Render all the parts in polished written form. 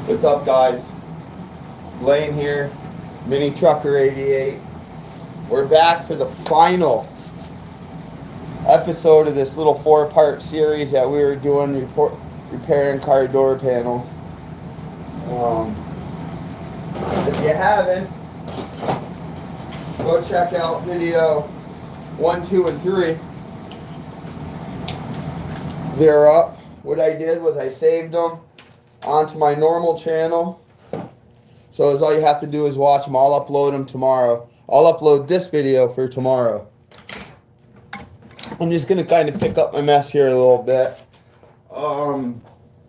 What's up, guys? Blaine here, Mini Trucker 88. We're back for the final episode of this little 4-part series that we were doing, repairing car door panels. If you haven't, go check out video 1, 2, and 3. They're up. What I did was I saved them onto my normal channel. So all you have to do is watch them. I'll upload them tomorrow. I'll upload this video for tomorrow. I'm just going to kind of pick up my mess here a little bit.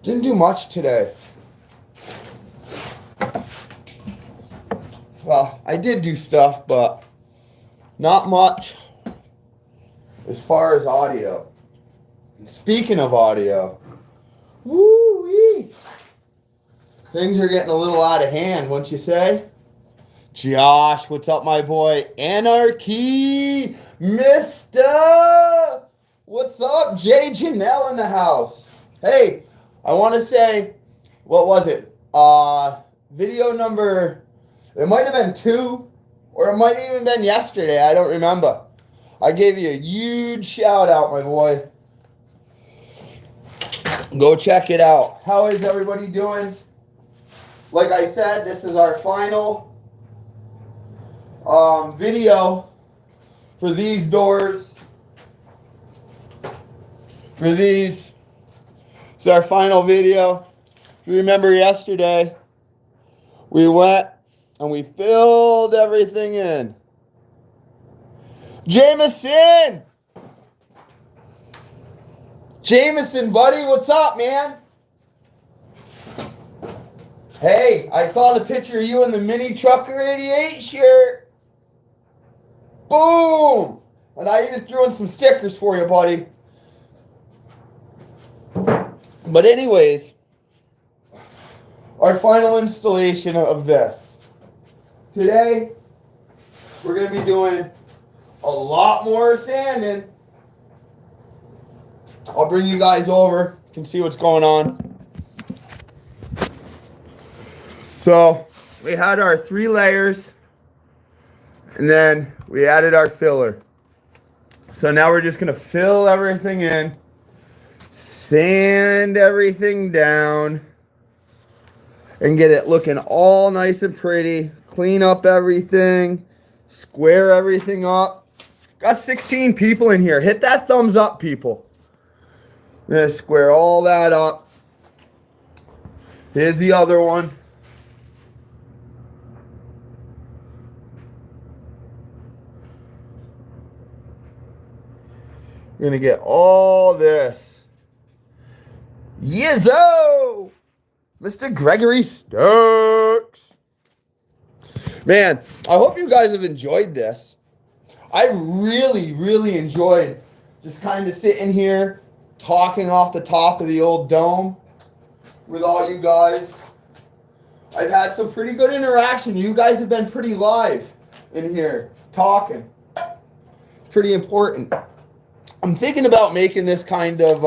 Didn't do much today. Well, I did do stuff, but not much as far as audio. Speaking of audio, woo-wee, things are getting a little out of hand, wouldn't you say? Josh, what's up, my boy? Anarchy, Mister. What's up? Jay Janelle in the house. Hey, I want to say, what was it? Video number, it might have been 2, or it might have even been yesterday. I don't remember. I gave you a huge shout out, my boy. Go check it out. How is everybody doing? Like I said, this is our final video for these doors. For these, it's our final video. If you remember yesterday, we went and we filled everything in. Jameson! Jameson, buddy, what's up, man? Hey, I saw the picture of you in the Mini Trucker 88 shirt. Boom! And I even threw in some stickers for you, buddy. But anyways, our final installation of this. Today, we're going to be doing a lot more sanding. I'll bring you guys over. You can see what's going on. So we had our 3 layers, and then we added our filler. So now we're just going to fill everything in, sand everything down, and get it looking all nice and pretty. Clean up everything, square everything up. Got 16 people in here. Hit that thumbs up, people. I'm going to square all that up. Here's the other one. We're going to get all this. Yizzo! Mr. Gregory Stokes. Man, I hope you guys have enjoyed this. I really enjoyed just kind of sitting here talking off the top of the old dome with all you guys. I've had some pretty good interaction. You guys have been pretty live in here talking. Pretty important. I'm thinking about making this kind of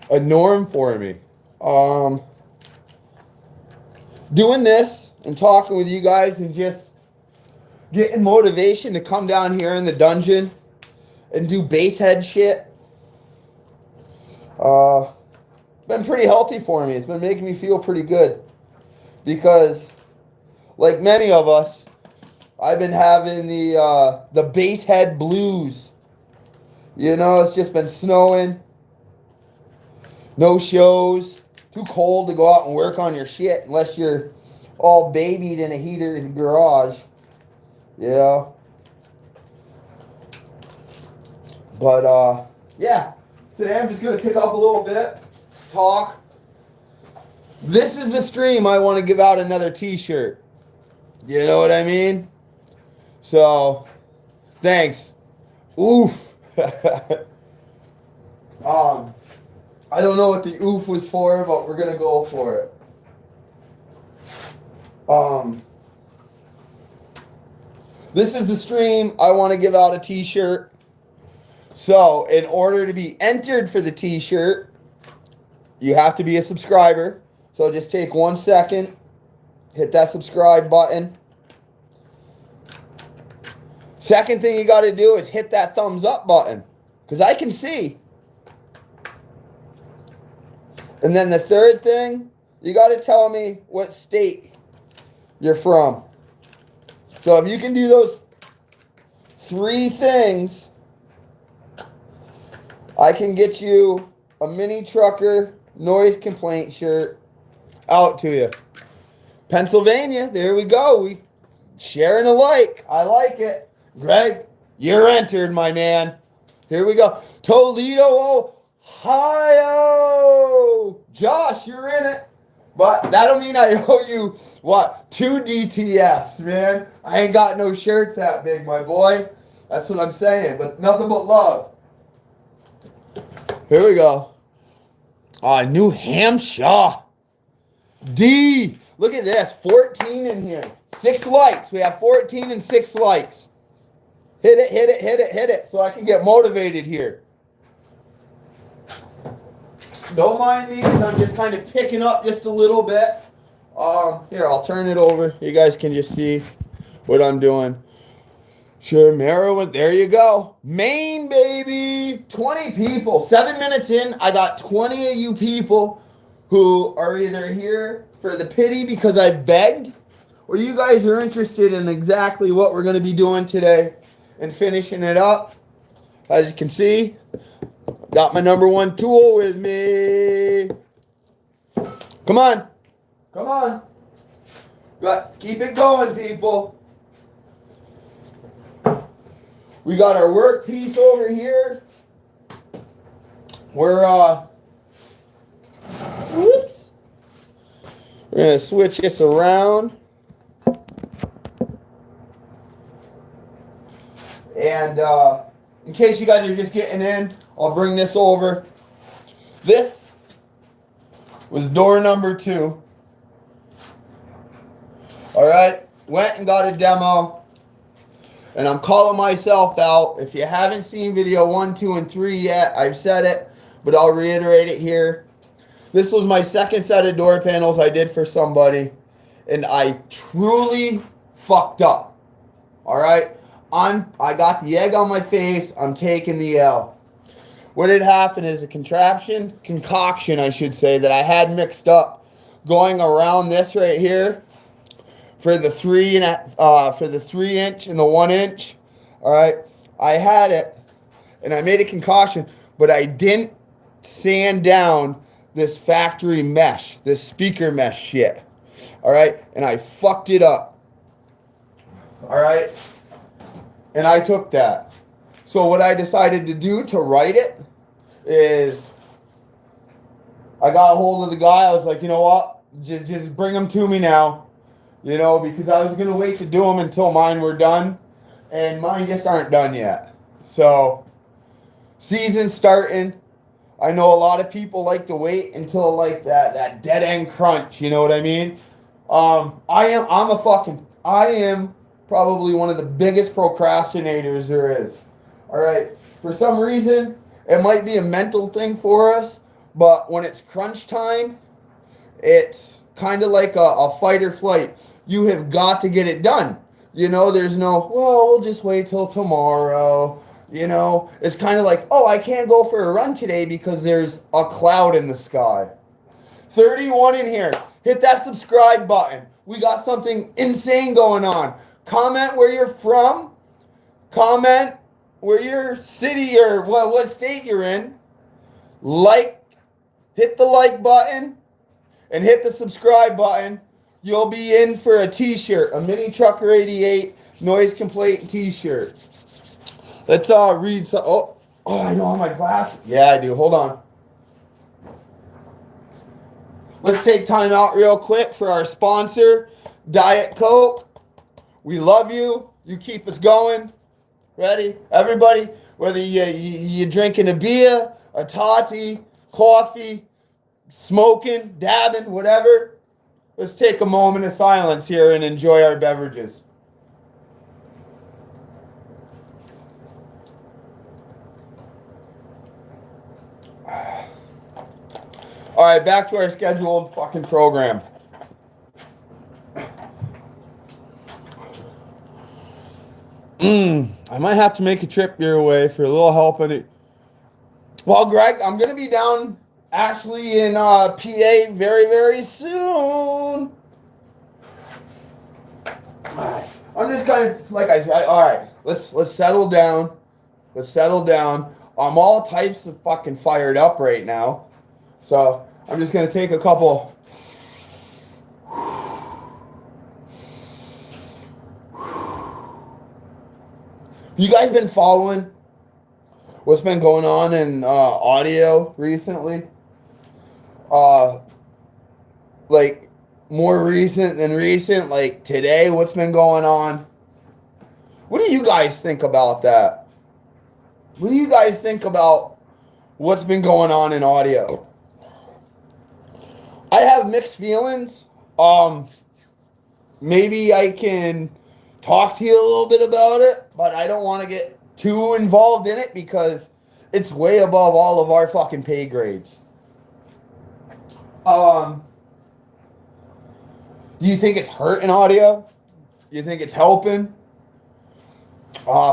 a norm for me. Doing this and talking with you guys and just getting motivation to come down here in the dungeon and do base head shit. Been pretty healthy for me. It's been making me feel pretty good because, like many of us, I've been having the base head blues. You know, it's just been snowing, no shows, too cold to go out and work on your shit unless you're all babied in a heater in the garage. Yeah. But yeah. Today I'm just going to pick up a little bit, talk. This is the stream I want to give out another t-shirt. You know what I mean? So, thanks. Oof. I don't know what the oof was for, but we're going to go for it. This is the stream I want to give out a t-shirt. So, in order to be entered for the t-shirt, you have to be a subscriber. So just take 1 second, hit that subscribe button. Second thing you got to do is hit that thumbs up button, because I can see. And then the third thing, you got to tell me what state you're from. So if you can do those 3 things, I can get you a mini trucker noise complaint shirt out to you. Pennsylvania, there we go. We sharing alike. I like it. Greg, you're entered, my man. Here we go. Toledo, Ohio. Josh, you're in it. But that'll mean I owe you, what, 2 DTFs, man. I ain't got no shirts that big, my boy. That's what I'm saying. But nothing but love. Here we go. New Hampshire. D. Look at this. 14 in here. 6 likes. We have 14 and 6 likes. Hit it, hit it, hit it, hit it, so I can get motivated here. Don't mind me, because I'm just kind of picking up just a little bit. Here, I'll turn it over. You guys can just see what I'm doing. Sure, Maryland, there you go. Maine, baby. 20 people. 7 minutes in, I got 20 of you people who are either here for the pity because I begged, or you guys are interested in exactly what we're going to be doing today and finishing it up. As you can see, got my number 1 tool with me. Come on. Come on. Keep it going, people. We got our work piece over here. We're going to switch this around. And in case you guys are just getting in, I'll bring this over. This was door number 2. All right, went and got a demo. And I'm calling myself out. If you haven't seen video 1, 2, and 3 yet, I've said it, but I'll reiterate it here. This was my second set of door panels I did for somebody, and I truly fucked up. All right? I got the egg on my face. I'm taking the L. What had happened is a concoction, I should say, that I had mixed up going around this right here for the 3 inch and the 1 inch. All right, I had it, and I made a concoction, but I didn't sand down this factory mesh, this speaker mesh shit. All right, and I fucked it up. All right. And I took that. So what I decided to do to write it is I got a hold of the guy. I was like, you know what? Just bring them to me now. You know, because I was going to wait to do them until mine were done. And mine just aren't done yet. So, season starting. I know a lot of people like to wait until like that dead end crunch. You know what I mean? I am probably one of the biggest procrastinators there is. All right. For some reason, it might be a mental thing for us, but when it's crunch time, it's kind of like a fight or flight. You have got to get it done. You know, there's no, well, we'll just wait till tomorrow. You know, it's kind of like, oh, I can't go for a run today because there's a cloud in the sky. 31 in here. Hit that subscribe button. We got something insane going on. Comment where you're from. Comment where your city or what state you're in. Like, hit the like button and hit the subscribe button. You'll be in for a t-shirt, a Mini Trucker 88 noise complaint t-shirt. Let's read some. Oh, I don't have my glasses. Yeah, I do. Hold on. Let's take time out real quick for our sponsor, Diet Coke. We love you. You keep us going. Ready? Everybody, whether you're drinking a beer, a toddy, coffee, smoking, dabbing, whatever, let's take a moment of silence here and enjoy our beverages. All right, back to our scheduled fucking program. I might have to make a trip your way for a little help in it. Well, Greg, I'm going to be down actually in PA very, very soon. I'm just kind of, like I said, all right, let's settle down. Let's settle down. I'm all types of fucking fired up right now. So I'm just going to take a couple. You guys been following what's been going on in audio recently? Like more recent than recent, like today, what's been going on? What do you guys think about that? What do you guys think about what's been going on in audio? I have mixed feelings. Maybe I can talk to you a little bit about it, but I don't want to get too involved in it because it's way above all of our fucking pay grades. Do you think it's hurting audio? You think it's helping?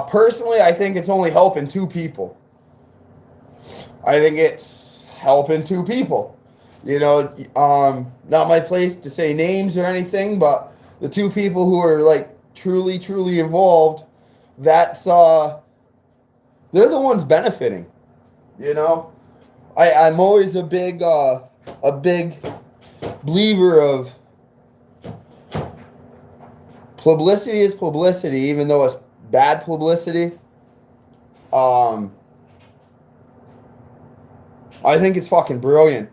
Personally, I think it's only helping two people. I think it's helping two people. You know, not my place to say names or anything, but the two people who are like truly, truly involved, that's they're the ones benefiting. You know, I'm always a big believer of publicity is publicity, even though it's bad publicity. I think it's fucking brilliant.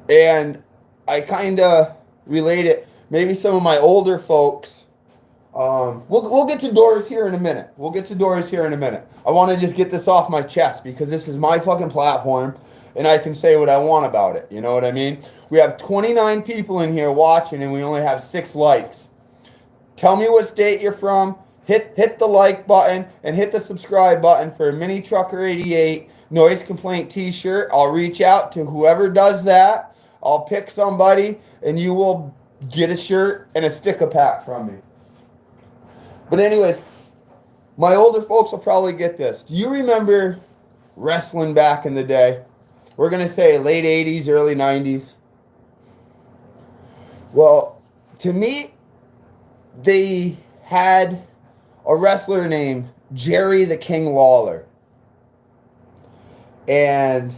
And I kind of relate it. Maybe some of my older folks. We'll get to Doors here in a minute. I want to just get this off my chest because this is my fucking platform and I can say what I want about it. You know what I mean? We have 29 people in here watching and we only have 6 likes. Tell me what state you're from. Hit the like button and hit the subscribe button for Mini Trucker 88 Noise Complaint t-shirt. I'll reach out to whoever does that. I'll pick somebody and you will get a shirt and a sticker pack from me. But anyways, my older folks will probably get this. Do you remember wrestling back in the day? We're going to say late 80s, early 90s. Well, to me, they had a wrestler named Jerry the King Lawler. And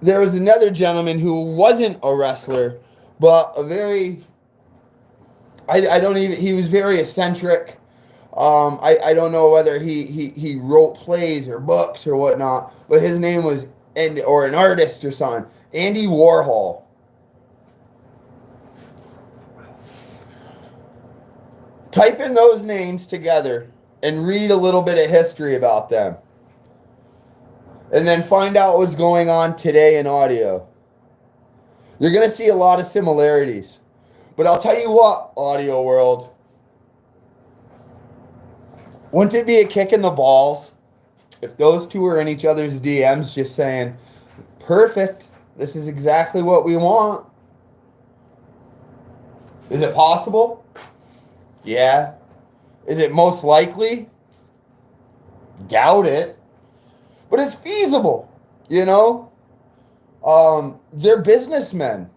there was another gentleman who wasn't a wrestler, but a very, he was very eccentric. I don't know whether he wrote plays or books or whatnot, but his name was, or an artist or something, Andy Warhol. Type in those names together and read a little bit of history about them. And then find out what's going on today in audio. You're going to see a lot of similarities. But I'll tell you what, audio world. Wouldn't it be a kick in the balls if those two were in each other's DMs just saying, perfect, this is exactly what we want? Is it possible? Yeah. Is it most likely? Doubt it. But it's feasible, you know? They're businessmen.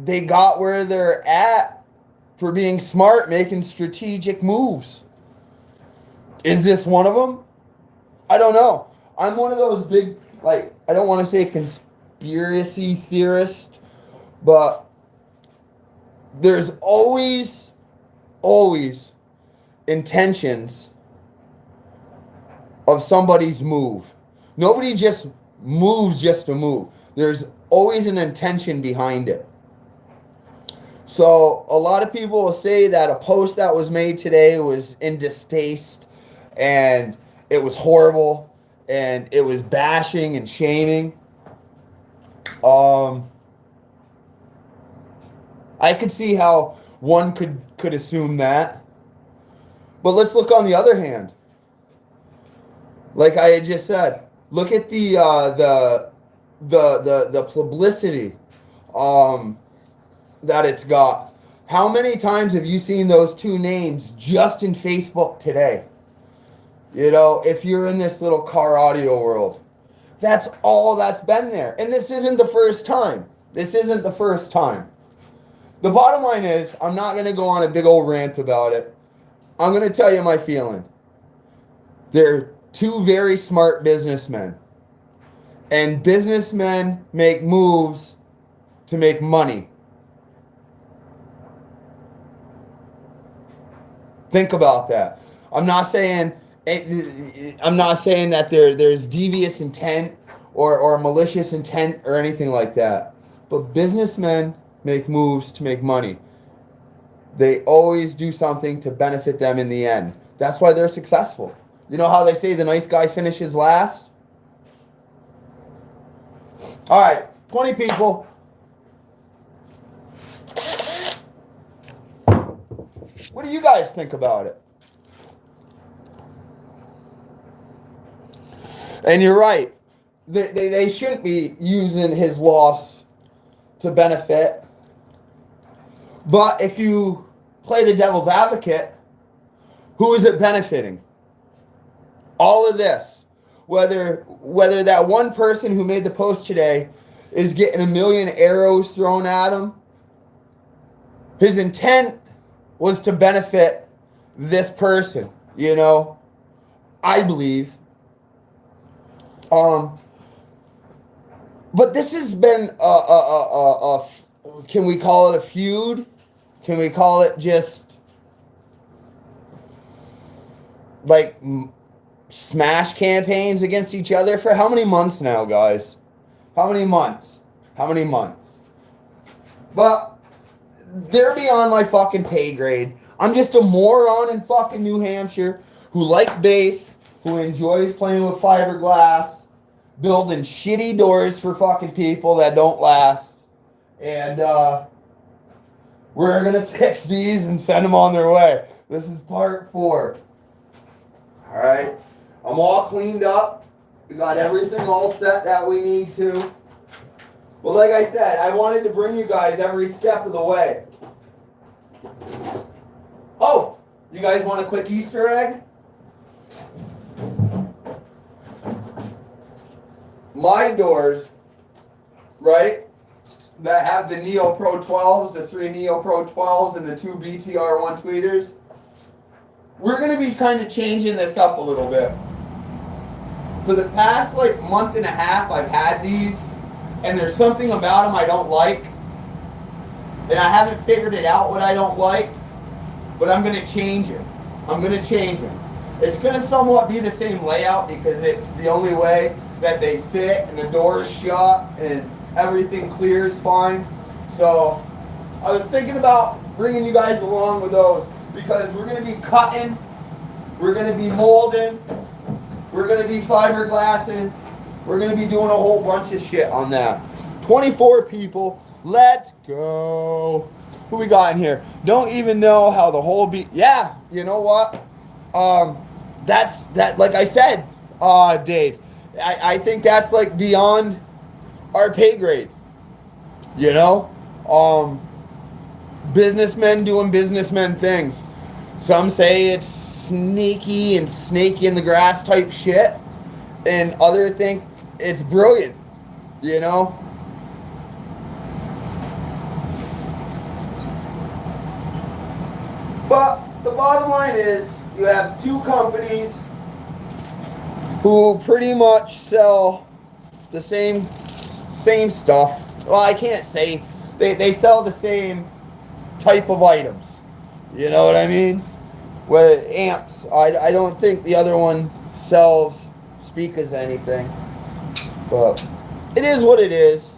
They got where they're at for being smart, making strategic moves. Is this one of them? I don't know. I'm one of those big, like, I don't want to say conspiracy theorist, but there's always intentions of somebody's move. Nobody just moves just to move. There's always an intention behind it. So a lot of people will say that a post that was made today was in distaste and it was horrible and it was bashing and shaming. I could see how one could assume that. But let's look on the other hand. Like I had just said, Look at the publicity that it's got. How many times have you seen those two names just in Facebook today? You know, if you're in this little car audio world, that's all that's been there. And this isn't the first time. This isn't the first time. The bottom line is, I'm not going to go on a big old rant about it. I'm going to tell you my feeling. They're two very smart businessmen. And businessmen make moves to make money. Think about that. I'm not saying that there's devious intent or malicious intent or anything like that. But businessmen make moves to make money. They always do something to benefit them in the end. That's why they're successful. You know how they say the nice guy finishes last? All right, 20 people. What do you guys think about it? And you're right. They shouldn't be using his loss to benefit. But if you play the devil's advocate, who is it benefiting? All of this. Whether that one person who made the post today is getting a million arrows thrown at him, his intent was to benefit this person, you know, I believe. But this has been can we call it a feud? Can we call it just like smash campaigns against each other for how many months now, guys? How many months? How many months? But they're beyond my fucking pay grade. I'm just a moron in fucking New Hampshire who likes bass, who enjoys playing with fiberglass, building shitty doors for fucking people that don't last. And we're going to fix these and send them on their way. This is part 4. All right. I'm all cleaned up. We got everything all set that we need to. Well, like I said, I wanted to bring you guys every step of the way. Oh, you guys want a quick Easter egg? My doors, right, that have the Neo Pro 12s, the 3 Neo Pro 12s, and the 2 BTR1 tweeters, we're going to be kind of changing this up a little bit. For the past like month and a half, I've had these, and there's something about them I don't like, and I haven't figured it out what I don't like, but I'm going to change it. I'm going to change them. It's going to somewhat be the same layout because it's the only way that they fit, and the door's shut, and everything clears fine. So I was thinking about bringing you guys along with those because we're going to be cutting, we're going to be molding, we're going to be fiberglassing, we're going to be doing a whole bunch of shit on that. 24 people. Let's go. Who we got in here? Don't even know how the whole yeah, you know what? That's that. Like I said, Dave, I think that's like beyond our pay grade. You know, businessmen doing businessmen things. Some say it's sneaky and snakey in the grass type shit, and others think it's brilliant. You know. But the bottom line is you have two companies who pretty much sell the same stuff. Well, I can't say. They sell the same type of items. You know what I mean? With amps, I don't think the other one sells speakers anything. But it is what it is.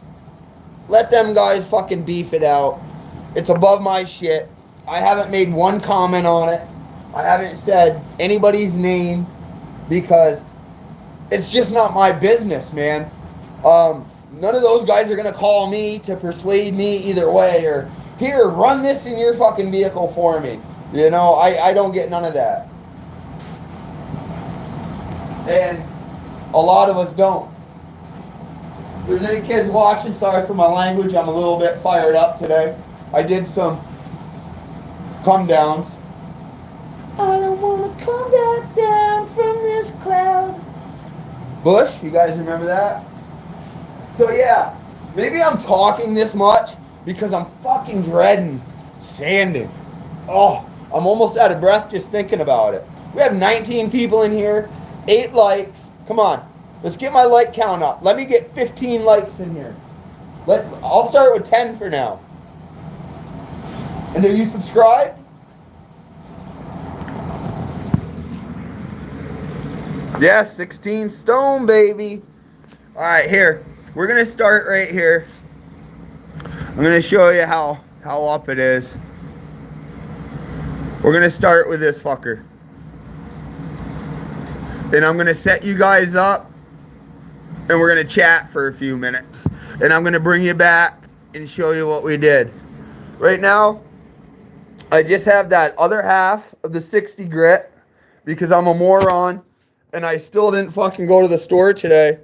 Let them guys fucking beef it out. It's above my shit. I haven't made one comment on it. I haven't said anybody's name because it's just not my business, man. None of those guys are going to call me to persuade me either way or, here, run this in your fucking vehicle for me. You know, I don't get none of that. And A lot of us don't. If there's any kids watching, sorry for my language. I'm a little bit fired up today. I did some come downs. I don't want to come back down from this cloud. Bush, you guys remember that? So yeah, maybe I'm talking this much because I'm fucking dreading sanding. Oh, I'm almost out of breath just thinking about it. We have 19 people in here, 8 likes. Come on, let's get my like count up. Let me get 15 likes in here. I'll start with 10 for now. And are you subscribed? Yes, 16 stone, baby. All right, here. We're going to start right here. I'm going to show you how up it is. We're going to start with this fucker. And I'm going to set you guys up. And we're going to chat for a few minutes. And I'm going to bring you back and show you what we did. Right now, I just have that other half of the 60 grit because I'm a moron. And I still didn't fucking go to the store today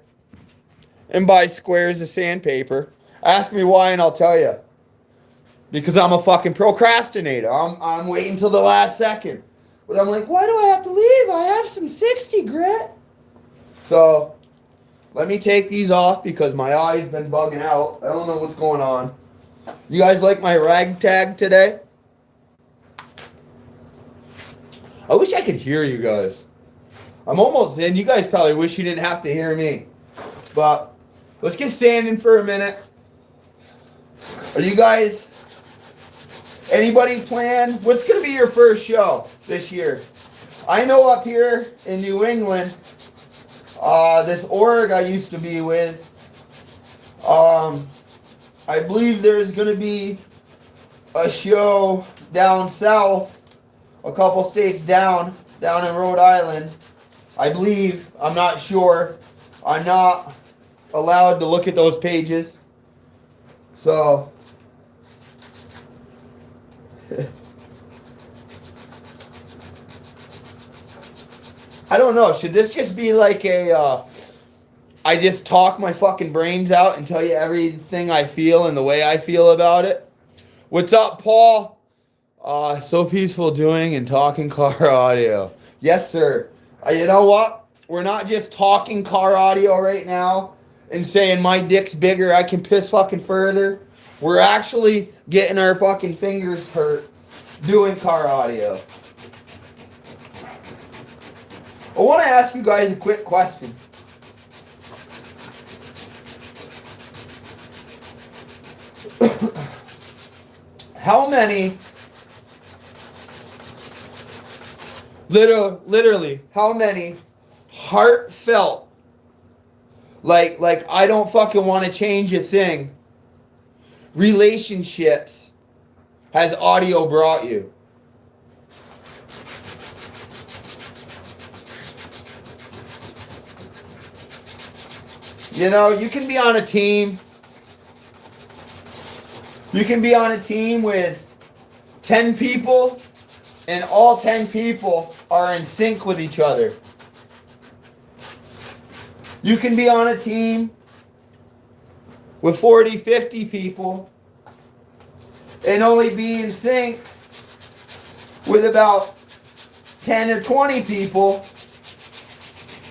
and buy squares of sandpaper. Ask me why and I'll tell you. Because I'm a fucking procrastinator. I'm waiting till the last second. But I'm like, why do I have to leave? I have some 60 grit. So, let me take these off because my eye's been bugging out. I don't know what's going on. You guys like my ragtag today? I wish I could hear you guys. I'm almost in. You guys probably wish you didn't have to hear me. But let's get sanding for a minute. Are you guys, anybody plan? What's going to be your first show this year? I know up here in New England, this org I used to be with, I believe there's going to be a show down south, a couple states down in Rhode Island. I believe, I'm not sure. I'm not allowed to look at those pages. So, I don't know. Should this just be like a, I just talk my fucking brains out and tell you everything I feel and the way I feel about it? What's up, Paul? So peaceful doing and talking car audio. Yes, sir. You know what? We're not just talking car audio right now and saying my dick's bigger, I can piss fucking further. We're actually getting our fucking fingers hurt doing car audio. I want to ask you guys a quick question. How many, literally, how many heartfelt, like I don't fucking want to change a thing, relationships has audio brought you? You know, you can be on a team. You can be on a team with 10 people and all 10 people are in sync with each other. You can be on a team with 40, 50 people and only be in sync with about 10 or 20 people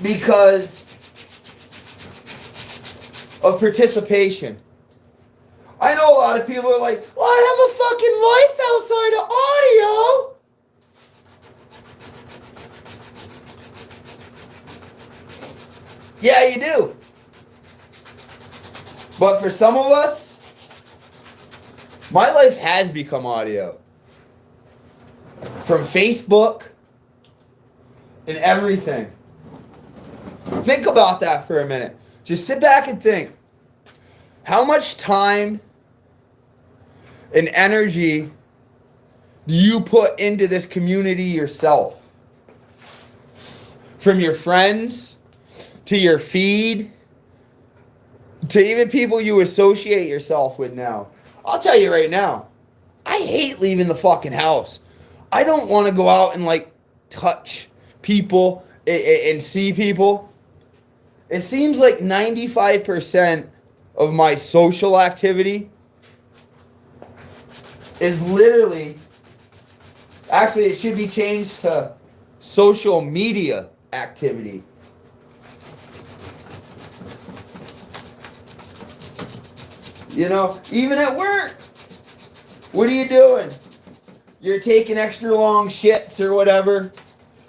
because of participation. I know a lot of people are like, well, I have a fucking life outside of audio. Yeah, you do. But for some of us, my life has become audio. From Facebook and everything. Think about that for a minute. Just sit back and think. How much time and energy do you put into this community yourself? From your friends, to your feed, to even people you associate yourself with now. I'll tell you right now, I hate leaving the fucking house. I don't want to go out and like touch people and see people it seems like 95% of my social activity is literally, actually it should be changed to social media activity. You know, even at work, what are you doing? You're taking extra long shits or whatever,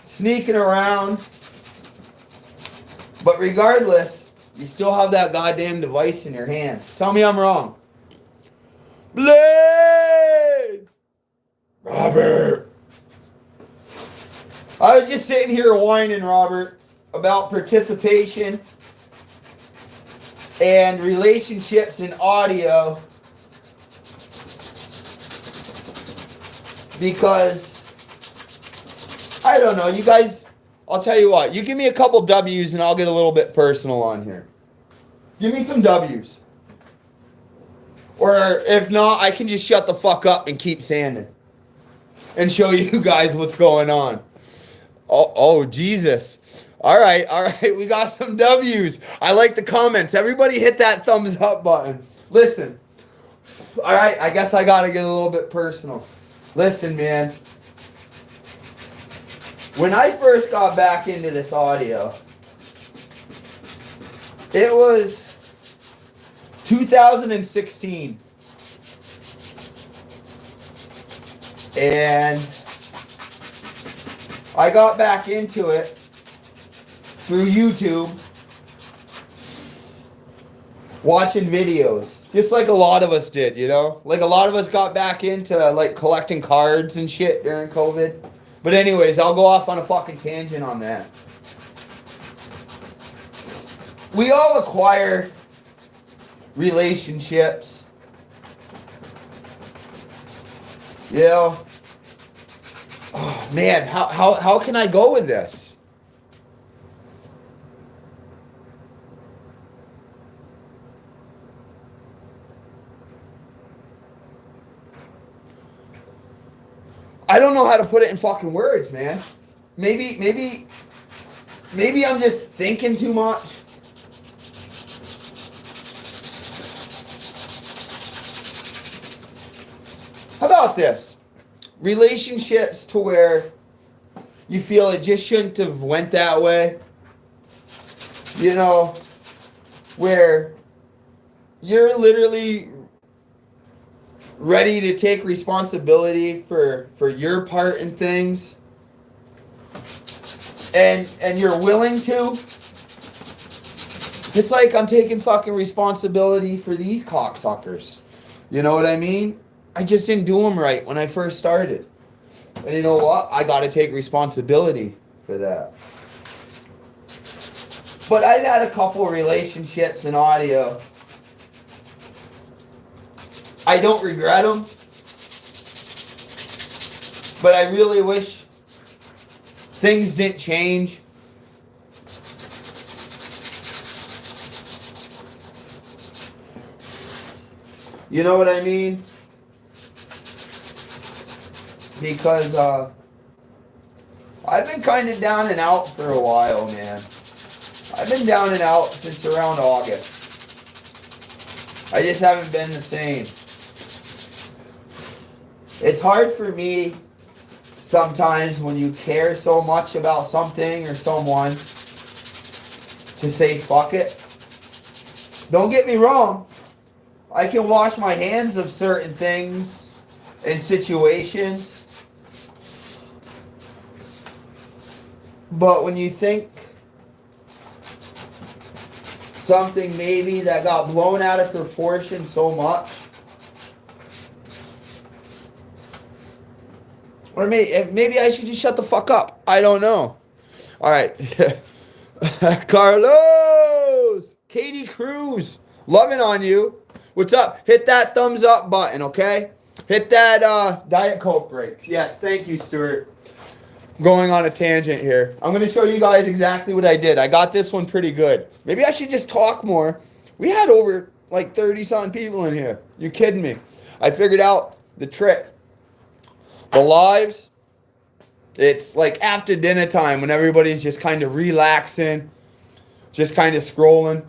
sneaking around. But regardless, you still have that goddamn device in your hand. Tell me I'm wrong. Blade! Robert! I was just sitting here whining, Robert, about participation and relationships in audio, because I don't know, you guys, I'll tell you what, you give me a couple W's and I'll get a little bit personal on here. Give me some W's. Or if not, I can just shut the fuck up and keep sanding and show you guys what's going on. Oh Jesus. All right, we got some W's. I like the comments. Everybody hit that thumbs up button. Listen. All right, I guess I got to get a little bit personal. Listen, man. When I first got back into this audio, it was 2016. And I got back into it through YouTube, watching videos, just like a lot of us did, you know? Like a lot of us got back into like collecting cards and shit during COVID. But anyways, I'll go off on a fucking tangent on that. We all acquire relationships. You know? Oh man, how can I go with this? I don't know how to put it in fucking words, man. Maybe I'm just thinking too much. How about this? Relationships to where you feel it just shouldn't have went that way. You know, where you're literally ready to take responsibility for your part in things, and you're willing to. It's like I'm taking fucking responsibility for these cocksuckers. You know what I mean? I just didn't do them right when I first started. And you know what? I got to take responsibility for that. But I've had a couple relationships in audio. I don't regret them, but I really wish things didn't change. You know what I mean? Because I've been kind of down and out for a while, man. I've been down and out since around August. I just haven't been the same. It's hard for me sometimes when you care so much about something or someone to say fuck it. Don't get me wrong. I can wash my hands of certain things and situations. But when you think something maybe that got blown out of proportion so much, or maybe I should just shut the fuck up. I don't know. All right. Carlos! Katie Cruz. Loving on you. What's up? Hit that thumbs up button, okay? Hit that Diet Coke breaks. Yes, thank you, Stuart. I'm going on a tangent here. I'm going to show you guys exactly what I did. I got this one pretty good. Maybe I should just talk more. We had over like 30-something people in here. You kidding me? I figured out the trick. The lives, it's like after dinner time when everybody's just kind of relaxing. Just kind of scrolling.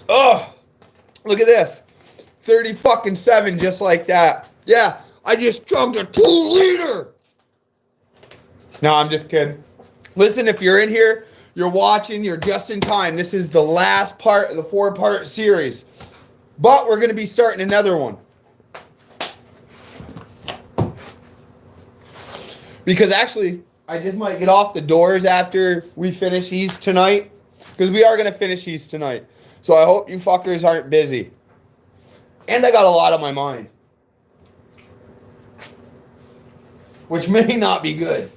Oh, look at this. 30 fucking 7 just like that. Yeah, I just chugged a 2-liter. No, I'm just kidding. Listen, if you're in here, you're watching, you're just in time. This is the last part of the 4-part series. But we're going to be starting another one. Because actually, I just might get off the doors after we finish these tonight. Because we are going to finish these tonight. So I hope you fuckers aren't busy. And I got a lot on my mind. Which may not be good.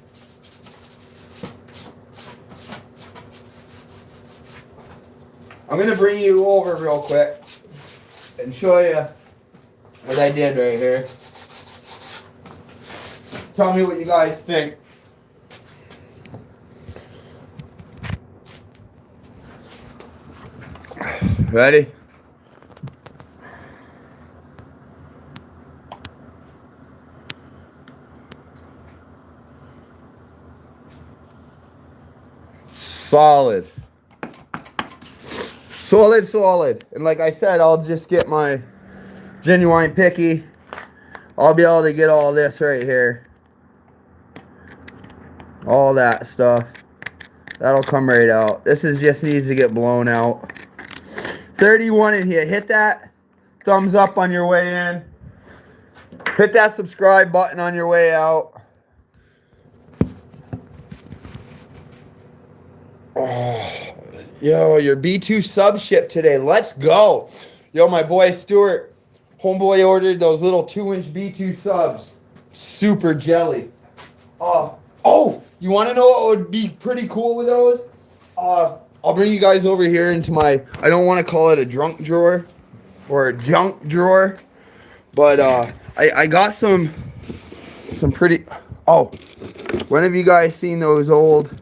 I'm going to bring you over real quick and show you what I did right here. Tell me what you guys think. Ready? Solid. Solid. And like I said, I'll just get my genuine picky. I'll be able to get all this right here. All that stuff. That'll come right out. This is just needs to get blown out. 31 in here. Hit that thumbs up on your way in. Hit that subscribe button on your way out. Oh, yo, your B2 sub ship today. Let's go. Yo, my boy Stuart, homeboy ordered those little 2-inch B2 subs. Super jelly. Oh, you want to know what would be pretty cool with those? I'll bring you guys over here into my, I don't want to call it a drunk drawer or a junk drawer, but I got some pretty, oh, when have you guys seen those old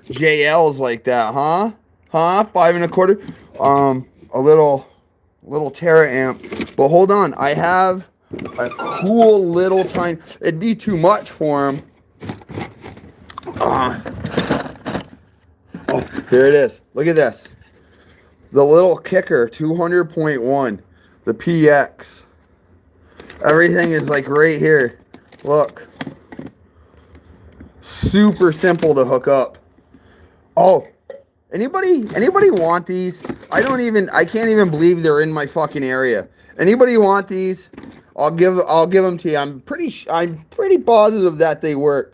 JLs like that, huh? 5 1/4. A little Terra amp. But hold on, I have a cool little tiny. It'd be too much for him. Oh, here it is. Look at this. The little kicker, 200.1. The PX. Everything is like right here. Look. Super simple to hook up. Oh, anybody want these? I can't even believe they're in my fucking area. Anybody want these? I'll give them to you. I'm pretty positive that they work.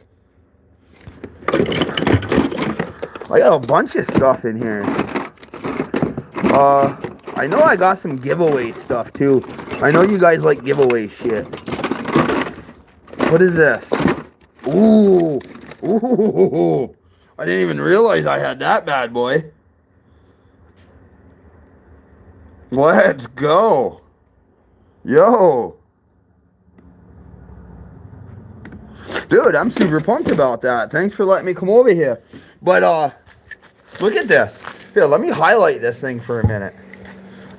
I got a bunch of stuff in here. I know I got some giveaway stuff too. I know you guys like giveaway shit. What is this? Ooh. I didn't even realize I had that bad boy. Let's go. Yo. Dude, I'm super pumped about that. Thanks for letting me come over here. But, look at this. Here, let me highlight this thing for a minute.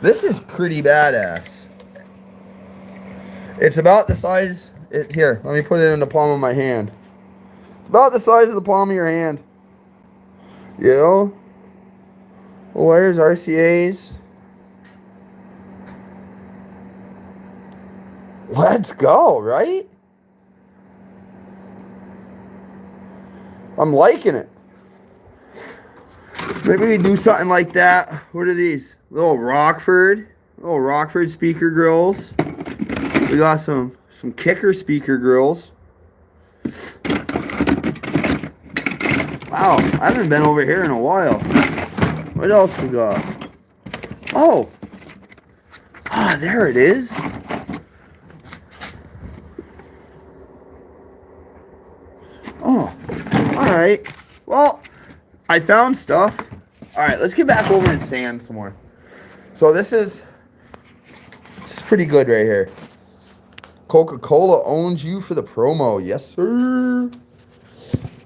This is pretty badass. It's about the size... Here, let me put it in the palm of my hand. It's about the size of the palm of your hand. You know? Wires, RCAs. Let's go, right? I'm liking it. Maybe we do something like that. What are these? Little Rockford speaker grills. We got some kicker speaker grills. Wow, I haven't been over here in a while. What else we got? Oh, there it is. Oh, all right. Well, I found stuff. All right, let's get back over and sand some more. So this is pretty good right here. Coca-Cola owns you for the promo. Yes, sir.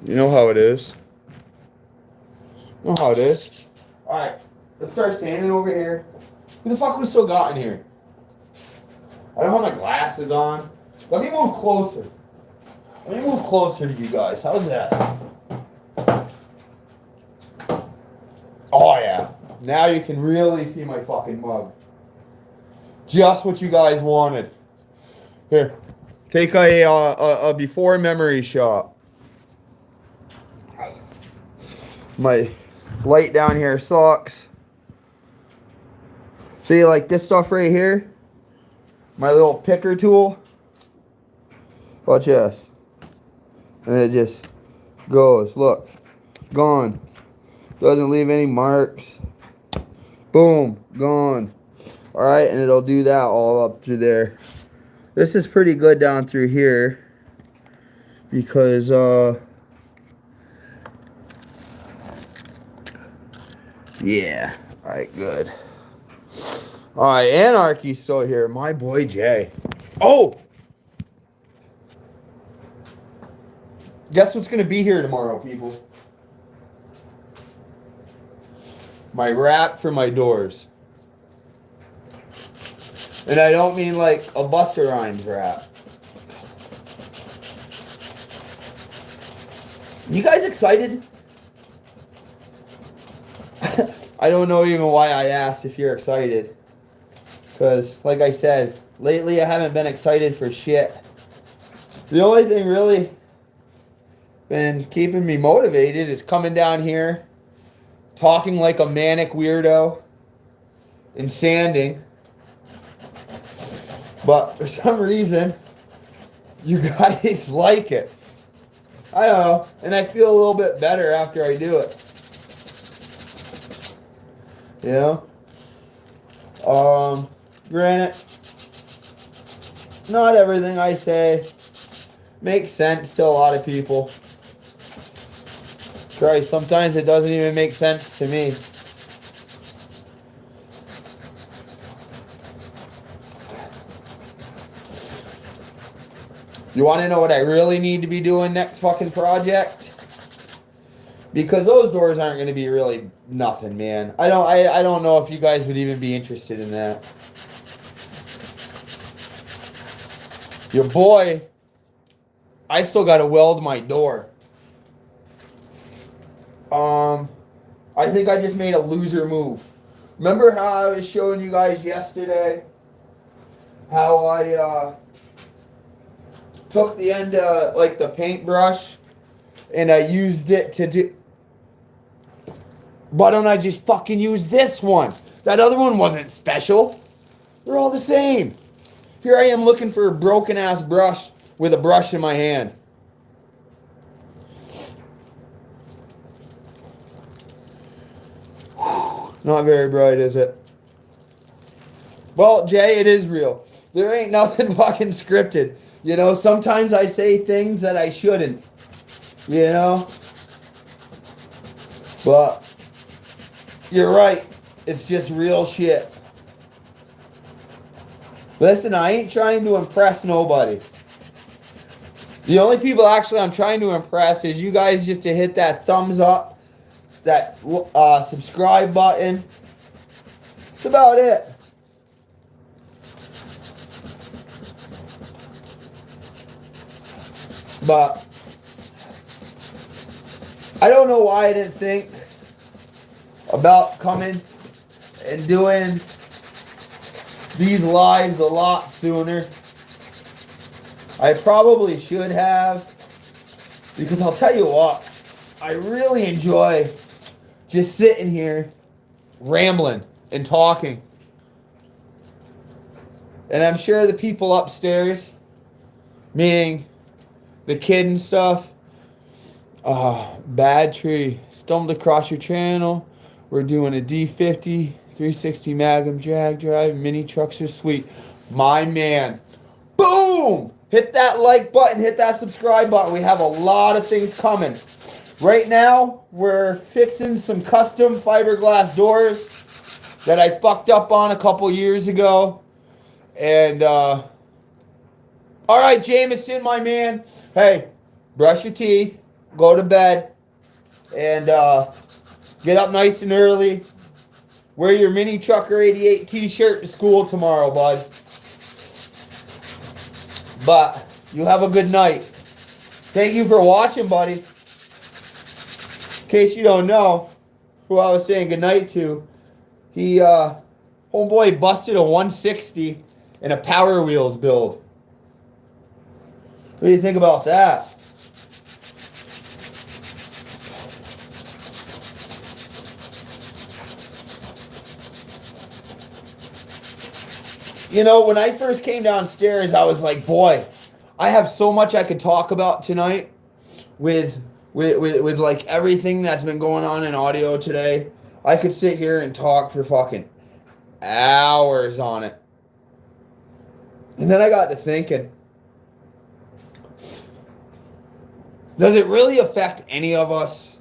You know how it is. All right, let's start sanding over here. Who the fuck we still got in here? I don't have my glasses on. Let me move closer. Let me move closer to you guys. How's that? Oh yeah. Now you can really see my fucking mug. Just what you guys wanted. Here. Take a before memory shot. My light down here sucks. See, like this stuff right here? My little picker tool. Watch this. And it just goes. Look. Gone. Doesn't leave any marks. Boom. Gone. Alright, and it'll do that all up through there. This is pretty good down through here. Because, yeah. Alright, good. Alright, Anarchy's still here. My boy Jay. Oh! Guess what's going to be here tomorrow, people? My wrap for my doors. And I don't mean like a Busta Rhymes wrap. You guys excited? I don't know even why I asked if you're excited. Because, like I said, lately I haven't been excited for shit. The only thing really been keeping me motivated is coming down here, talking like a manic weirdo, and sanding. But for some reason, you guys like it. I don't know, and I feel a little bit better after I do it. You know? Granted, not everything I say makes sense to a lot of people. Christ, sometimes it doesn't even make sense to me. You want to know what I really need to be doing next fucking project? Because those doors aren't going to be really nothing, man. I don't know if you guys would even be interested in that. Your boy, I still got to weld my door. I think I just made a loser move. Remember how I was showing you guys yesterday how I took the end of like the paintbrush and I used it to do. Why don't I just fucking use this one? That other one wasn't special. They're all the same. Here I am looking for a broken ass brush with a brush in my hand. Not very bright, is it? Well, Jay, it is real. There ain't nothing fucking scripted. You know, sometimes I say things that I shouldn't. You know? But you're right. It's just real shit. Listen, I ain't trying to impress nobody. The only people actually I'm trying to impress is you guys just to hit that thumbs up, that subscribe button. That's about it. But I don't know why I didn't think about coming and doing these lives a lot sooner. I probably should have, because I'll tell you what, I really enjoy just sitting here rambling and talking. And I'm sure the people upstairs, meaning the kid and stuff, bad tree, stumbled across your channel. We're doing a D50 360 Magnum drag drive. Mini trucks are sweet. My man. Boom! Hit that like button. Hit that subscribe button. We have a lot of things coming. Right now, we're fixing some custom fiberglass doors that I fucked up on a couple years ago. And, all right, Jameson, my man. Hey, brush your teeth. Go to bed. And, get up nice and early. Wear your Mini Trucker 88 t-shirt to school tomorrow, bud. But you have a good night. Thank you for watching, buddy. In case you don't know who I was saying goodnight to, homeboy busted a 160 in a Power Wheels build. What do you think about that? You know, when I first came downstairs, I was like, boy, I have so much I could talk about tonight with like everything that's been going on in audio today. I could sit here and talk for fucking hours on it. And then I got to thinking, does it really affect any of us?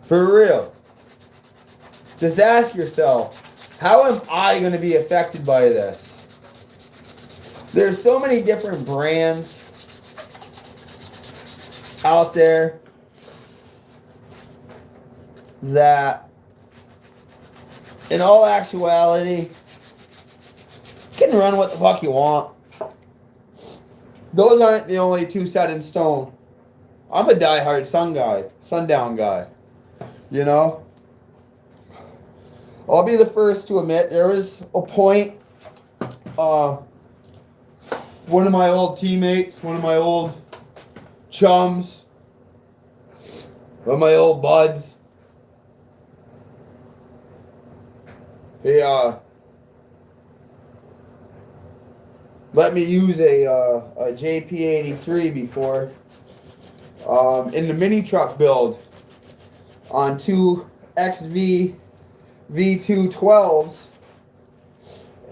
For real. Just ask yourself, how am I going to be affected by this? There's so many different brands out there that, in all actuality, can run what the fuck you want. Those aren't the only two set in stone. I'm a diehard sundown guy. You know, I'll be the first to admit there was a point, one of my old teammates, one of my old chums, one of my old buds, he let me use a JP83 before in the mini truck build. On two XV V212s,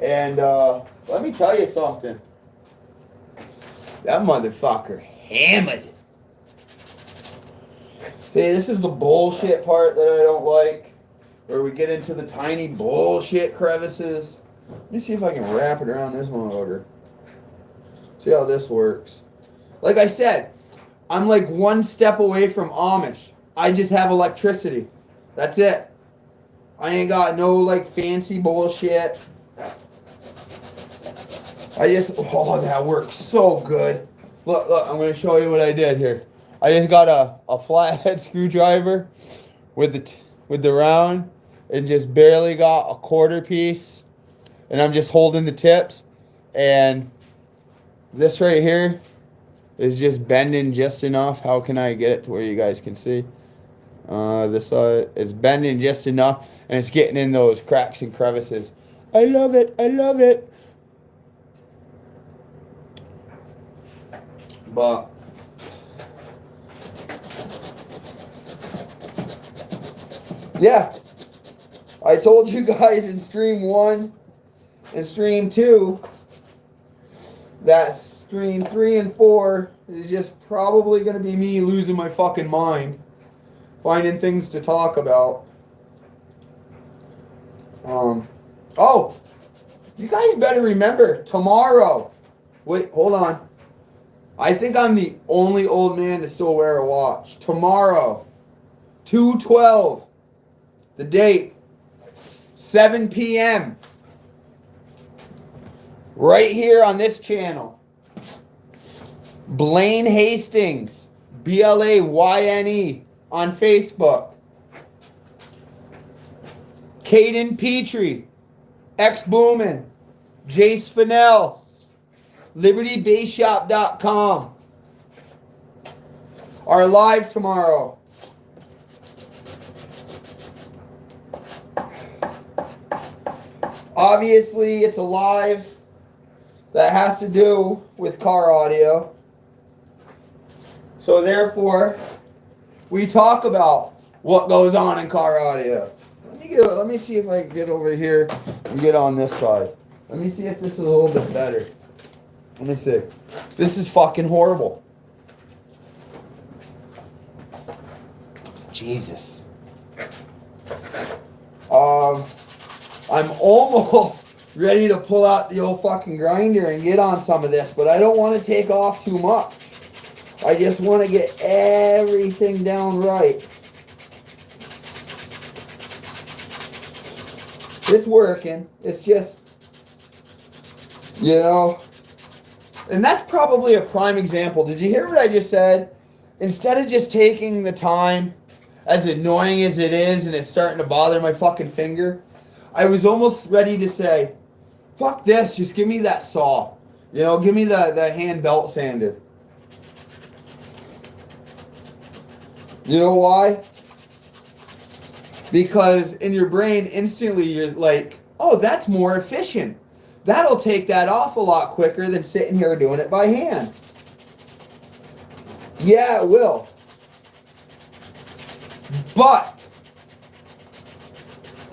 and let me tell you something. That motherfucker hammered. Hey, this is the bullshit part that I don't like, where we get into the tiny bullshit crevices. Let me see if I can wrap it around this motherfucker. See how this works. Like I said, I'm like one step away from Amish. I just have electricity. That's it. I ain't got no like fancy bullshit. Oh, that works so good. Look, I'm going to show you what I did here. I just got a flathead screwdriver with the round and just barely got a quarter piece. And I'm just holding the tips. And this right here is just bending just enough. How can I get it to where you guys can see? This side is bending just enough, and it's getting in those cracks and crevices. I love it. I love it. But yeah, I told you guys in stream 1 and stream 2 that stream 3 and 4 is just probably going to be me losing my fucking mind. Finding things to talk about. Oh, you guys better remember tomorrow. Wait, hold on. I think I'm the only old man to still wear a watch. Tomorrow, 2/12. The date, 7 p.m. Right here on this channel. Blaine Hastings, BLAYNE. On Facebook. Caden Petrie, X Boomin, Jace Fennell, LibertyBaseShop.com are live tomorrow. Obviously, it's a live that has to do with car audio. So therefore, we talk about what goes on in car audio. Let me see if I can get over here and get on this side. Let me see if this is a little bit better. Let me see. This is fucking horrible. Jesus. I'm almost ready to pull out the old fucking grinder and get on some of this, but I don't want to take off too much. I just want to get everything down right. It's working. It's just, you know, and that's probably a prime example. Did you hear what I just said? Instead of just taking the time, as annoying as it is, and it's starting to bother my fucking finger, I was almost ready to say, fuck this, just give me that saw. You know, give me the hand belt sander. You know why? Because in your brain, instantly you're like, oh, that's more efficient. That'll take that off a lot quicker than sitting here doing it by hand. Yeah, it will. But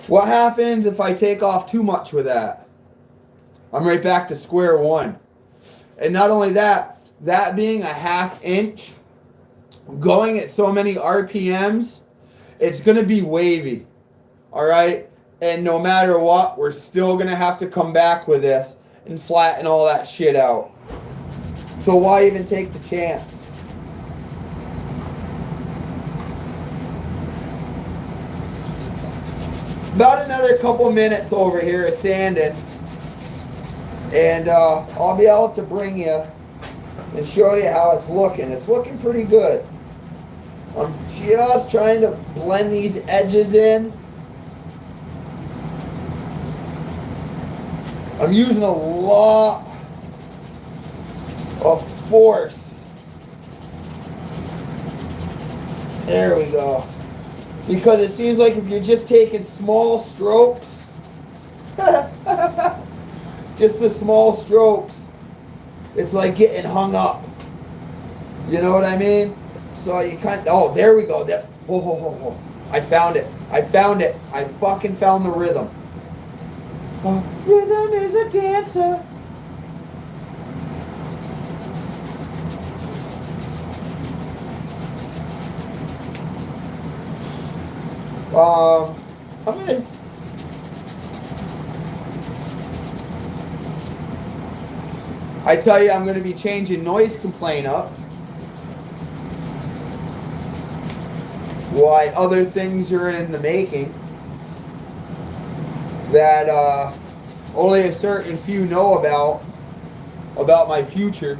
what happens if I take off too much with that? I'm right back to square one. And not only that, that being a 1/2 inch, going at so many RPMs, it's going to be wavy. All right? And no matter what, we're still going to have to come back with this and flatten all that shit out. So why even take the chance? About another couple minutes over here of sanding, and I'll be able to bring you and show you how it's looking. It's looking pretty good. I'm just trying to blend these edges in. I'm using a lot of force. There we go. Because it seems like if you're just taking small strokes, just the small strokes, it's like getting hung up. You know what I mean? So you kind of, oh, there we go. There, whoa, whoa, whoa, whoa. I found it. I found it. I fucking found the rhythm. Oh, rhythm is a dancer. I'm gonna. I tell you, I'm gonna be changing noise complaint up. Why other things are in the making that only a certain few know about my future.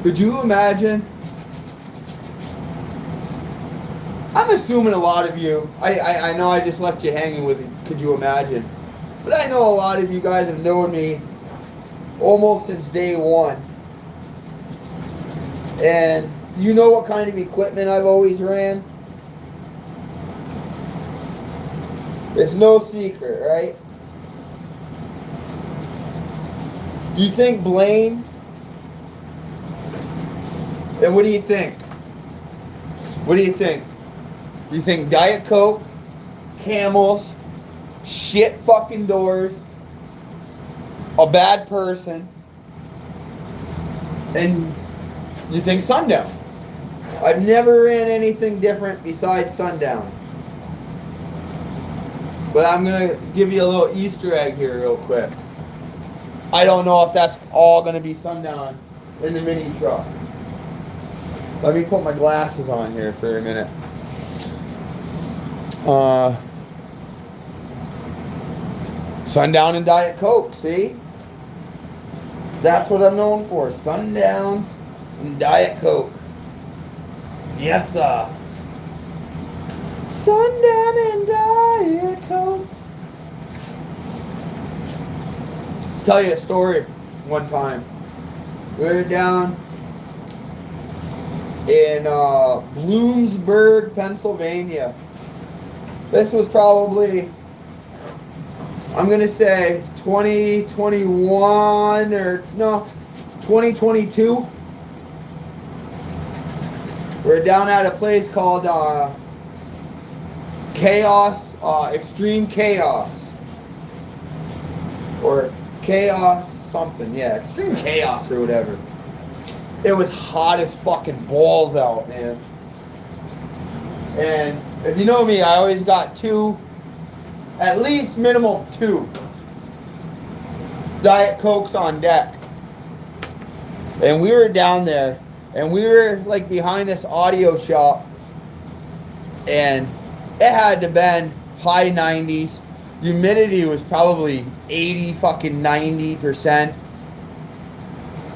Could you imagine? I'm assuming a lot of you, I know I just left you hanging with it, could you imagine? But I know a lot of you guys have known me almost since day one. And you know what kind of equipment I've always ran? It's no secret, right? You think Blaine? And what do you think? What do you think? You think Diet Coke, Camels, shit fucking doors, a bad person, and you think Sundown? I've never ran anything different besides Sundown. But I'm going to give you a little Easter egg here real quick. I don't know if that's all going to be Sundown in the mini truck. Let me put my glasses on here for a minute. Sundown and Diet Coke, see? That's what I'm known for. Sundown and Diet Coke. Yes, sir. Sundown and Diet Coke. Tell you a story one time. We were down in Bloomsburg, Pennsylvania. This was probably, I'm going to say 2021 or no, 2022. We're down at a place called Chaos, Extreme Chaos. Or Chaos something, yeah, Extreme Chaos or whatever. It was hot as fucking balls out, man. And if you know me, I always got two, at least minimum two Diet Cokes on deck. And we were down there, and we were like behind this audio shop, and it had to been high 90s. Humidity was probably 80 fucking 90%.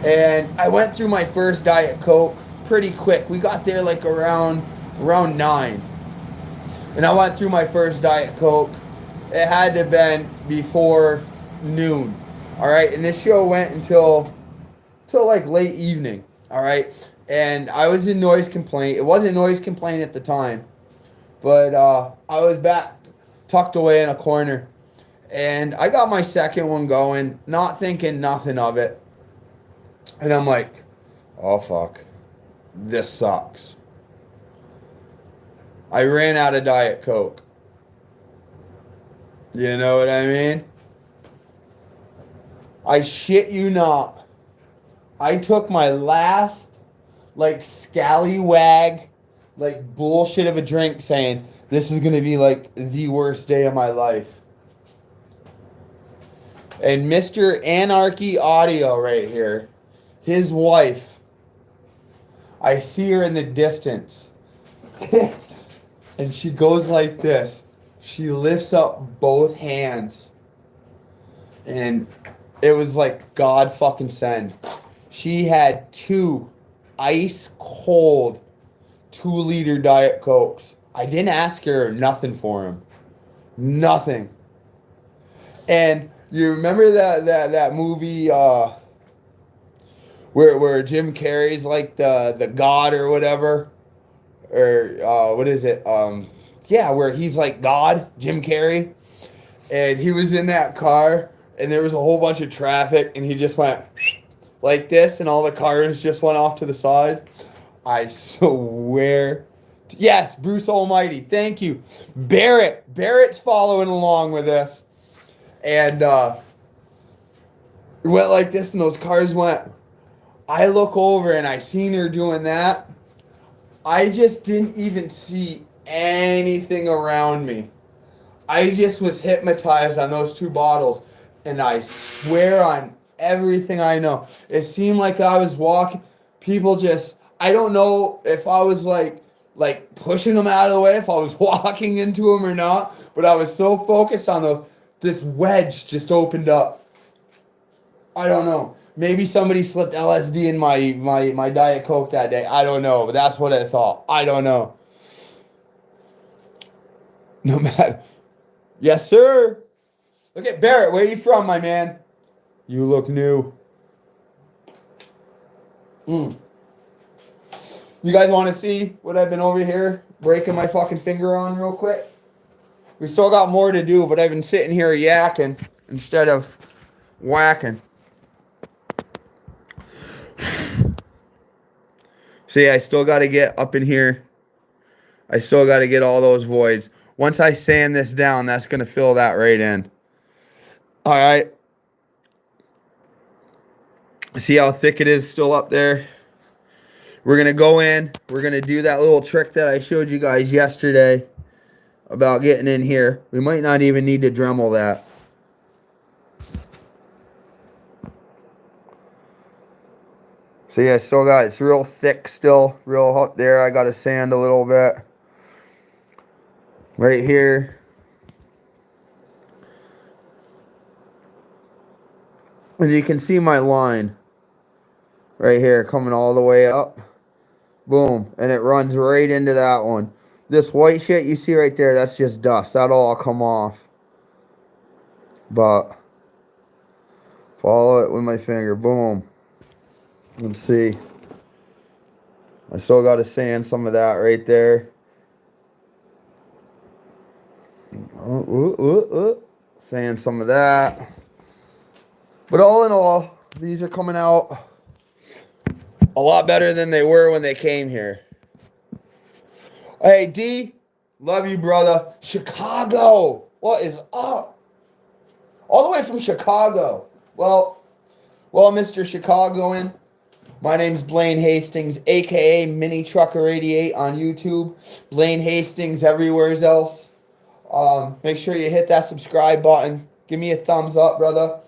And I went through my first Diet Coke pretty quick. We got there like around 9. And I went through my first Diet Coke. It had to have been before noon. All right. And this show went until like late evening. All right. And I was in noise complaint. It wasn't noise complaint at the time. But I was back tucked away in a corner. And I got my second one going, not thinking nothing of it. And I'm like, oh, fuck. This sucks. I ran out of Diet Coke. You know what I mean? I shit you not. I took my last, like, scallywag, like, bullshit of a drink saying, this is going to be, like, the worst day of my life. And Mr. Anarchy Audio right here, his wife, I see her in the distance. And she goes like this. She lifts up both hands. And it was like God fucking send. She had 2 ice cold 2-liter Diet Cokes. I didn't ask her nothing for them. Nothing. And you remember that movie where Jim Carrey's like the god or whatever? Or what is it? Yeah, where he's like God, Jim Carrey. And he was in that car and there was a whole bunch of traffic and he just went like this and all the cars just went off to the side. I swear. Yes, Bruce Almighty. Thank you. Barrett's following along with this. And it went like this and those cars went. I look over and I seen her doing that. I just didn't even see anything around me. I just was hypnotized on those 2 bottles. And I swear on everything I know. It seemed like I was walking. People just, I don't know if I was like pushing them out of the way, if I was walking into them or not. But I was so focused on those. This wedge just opened up. I don't know. Maybe somebody slipped LSD in my Diet Coke that day. I don't know. But that's what I thought. I don't know. No matter. Yes, sir. Look at Barrett. Where are you from, my man? You look new. You guys want to see what I've been over here breaking my fucking finger on real quick? We still got more to do, but I've been sitting here yakking instead of whacking. See, I still got to get up in here. I still got to get all those voids. Once I sand this down, that's going to fill that right in. All right. See how thick it is still up there? We're going to go in. We're going to do that little trick that I showed you guys yesterday about getting in here. We might not even need to Dremel that. See, I still got, it's real thick still, real hot there. I got to sand a little bit. Right here. And you can see my line right here coming all the way up. Boom. And it runs right into that one. This white shit you see right there, that's just dust. That'll all come off. But follow it with my finger. Boom. Let's see. I still got to sand some of that right there. Sand some of that. But all in all, these are coming out a lot better than they were when they came here. Hey, D, love you, brother. Chicago, what is up? All the way from Chicago. Well, Mr. Chicagoan, My name's Blaine Hastings, aka Mini Trucker 88 on YouTube. Blaine Hastings everywhere else. Make sure you hit that subscribe button. Give me a thumbs up, brother.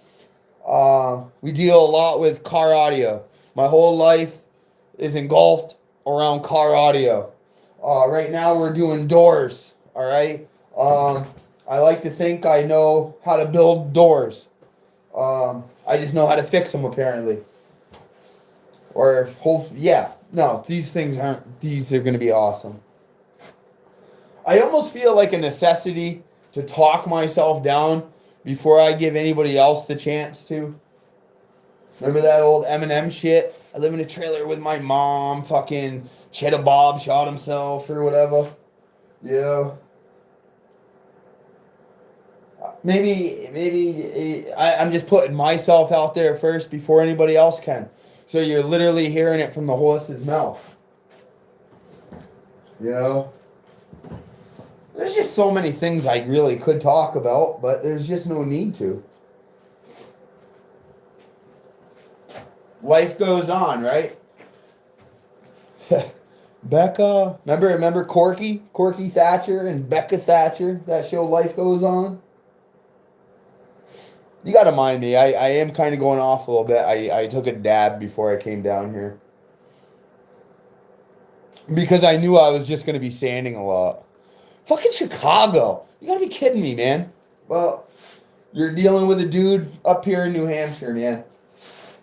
We deal a lot with car audio. My whole life is engulfed around car audio. Right now we're doing doors, all right? I like to think I know how to build doors. I just know how to fix them, apparently. Or, no, these are going to be awesome. I almost feel like a necessity to talk myself down before I give anybody else the chance to. Remember that old Eminem shit? I live in a trailer with my mom, fucking Cheddar Bob shot himself or whatever. Yeah. Maybe I'm just putting myself out there first before anybody else can. So you're literally hearing it from the horse's mouth. You know? There's just so many things I really could talk about, but there's just no need to. Life goes on, right? Becca, remember Corky Thatcher and Becca Thatcher, that show Life Goes On? You gotta mind me, I am kind of going off a little bit. I took a dab before I came down here. Because I knew I was just going to be sanding a lot. Fucking Chicago. You gotta be kidding me, man. Well, you're dealing with a dude up here in New Hampshire, man.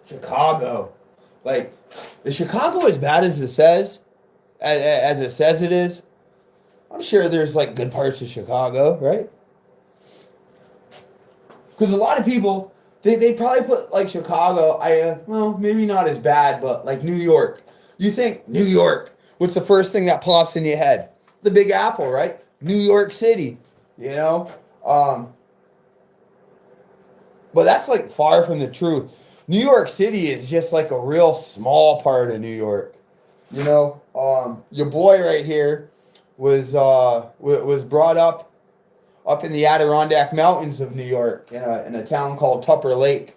Chicago. Like, is Chicago as bad as it says? As it says it is? I'm sure there's, like, good parts of Chicago, right? Because a lot of people, they probably put, like, Chicago, well, maybe not as bad, but, like, New York. You think, New York, what's the first thing that pops in your head? The Big Apple, right? New York City, you know? But that's, like, far from the truth. New York City is just, like, a real small part of New York. You know? Your boy right here was brought up in the Adirondack Mountains of New York in a town called Tupper Lake.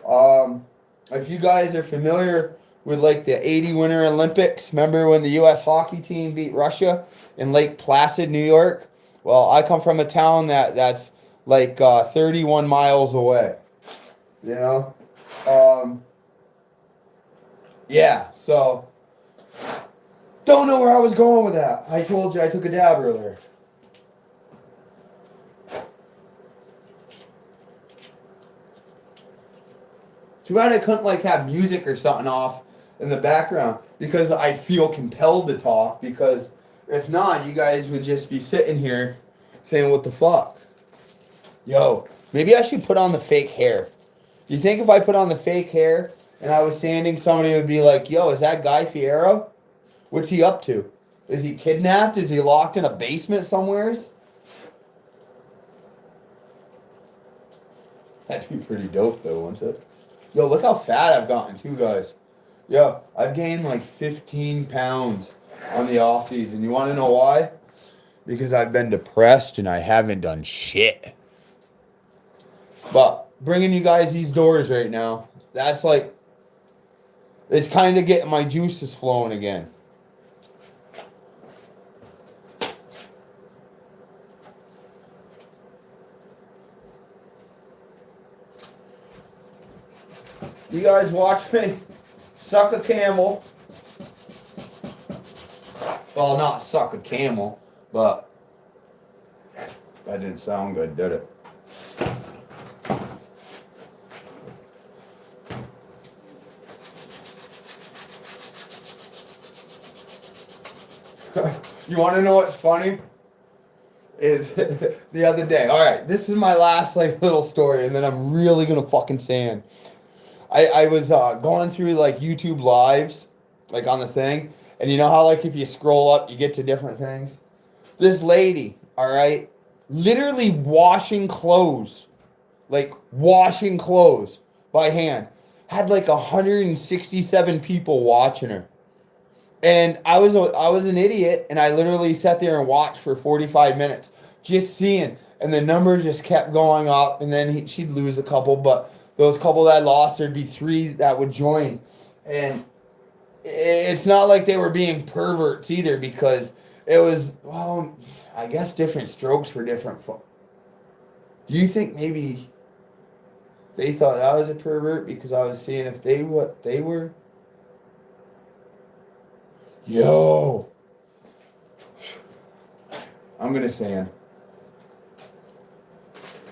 If you guys are familiar with like the 80 Winter Olympics, remember when the U.S. hockey team beat Russia in Lake Placid, New York? Well, I come from a town that's like 31 miles away. You know? Yeah, so don't know where I was going with that. I told you I took a dab earlier. Too bad I couldn't like have music or something off in the background because I feel compelled to talk, because if not, you guys would just be sitting here saying, what the fuck? Yo, maybe I should put on the fake hair. You think if I put on the fake hair and I was sanding, somebody would be like, yo, is that Guy Fieri? What's he up to? Is he kidnapped? Is he locked in a basement somewheres? That'd be pretty dope though, wouldn't it? Yo, look how fat I've gotten too, guys. Yo, I've gained like 15 pounds on the off season. You want to know why? Because I've been depressed and I haven't done shit. But bringing you guys these doors right now, that's like, it's kind of getting my juices flowing again. You guys watch me suck a camel. Well, not suck a camel, but that didn't sound good, did it? You want to know what's funny? Is the other day. All right, this is my last like little story, and then I'm really gonna fucking sand. I was going through like YouTube lives, like on the thing, and you know how like if you scroll up, you get to different things. This lady, all right, literally washing clothes by hand, had like 167 people watching her. And I was an idiot, and I literally sat there and watched for 45 minutes, just seeing, and the number just kept going up, and then she'd lose a couple, but those couple that lost, there'd be 3 that would join, And it's not like they were being perverts either, because it was, well, I guess different strokes for different folks. Do you think maybe they thought I was a pervert because I was seeing if they what they were? Yo, I'm gonna sand.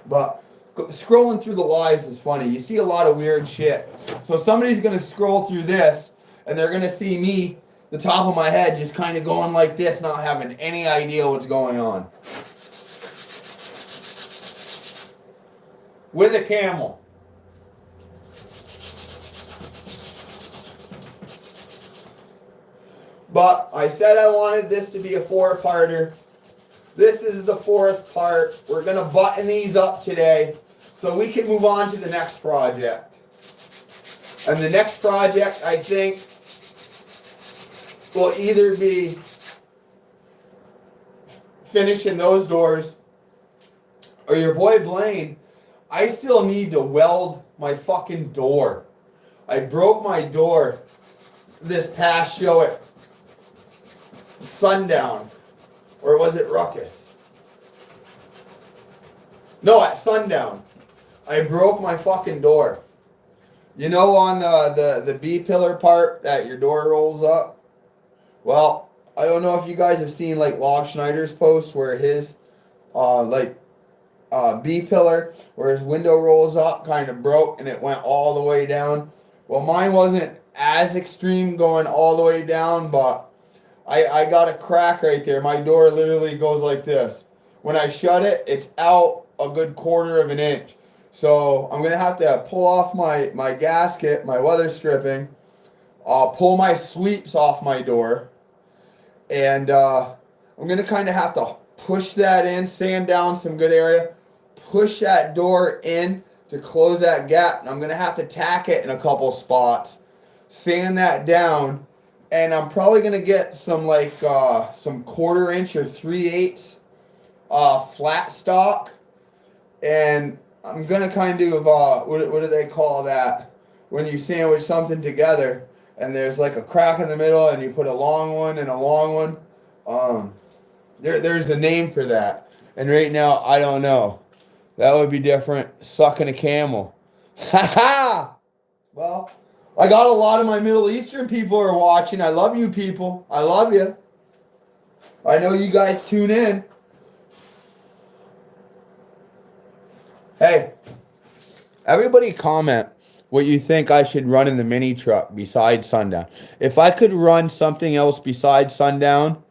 But scrolling through the lives is funny. You see a lot of weird shit. So somebody's gonna scroll through this, and they're gonna see me, the top of my head, just kind of going like this, not having any idea what's going on. With a camel. But I said I wanted this to be a 4-parter. This is the 4th part. We're going to button these up today so we can move on to the next project. And the next project, I think, will either be finishing those doors, or your boy Blaine, I still need to weld my fucking door. I broke my door this past show at Sundown. Or was it Ruckus? No, at Sundown. I broke my fucking door. You know, on the B-pillar part that your door rolls up? Well, I don't know if you guys have seen like Log Schneider's post where his B-pillar, where his window rolls up, kind of broke and it went all the way down. Well, mine wasn't as extreme going all the way down, but I got a crack right there. My door literally goes like this. When I shut it, it's out a good 1/4 of an inch. So I'm going to have to pull off my gasket, my weather stripping, pull my sweeps off my door, and I'm going to kind of have to push that in, sand down some good area, push that door in to close that gap, and I'm going to have to tack it in a couple spots, sand that down, and I'm probably going to get some like some 1/4 inch or 3/8 flat stock, and I'm going to kind of, what do they call that? When you sandwich something together and there's like a crack in the middle and you put a long one and a long one. There's a name for that. And right now, I don't know. That would be different. Sucking a camel. Ha ha! Well, I got a lot of my Middle Eastern people are watching. I love you people. I love you. I know you guys tune in. Hey, everybody comment what you think I should run in the mini truck besides Sundown. If I could run something else besides Sundown,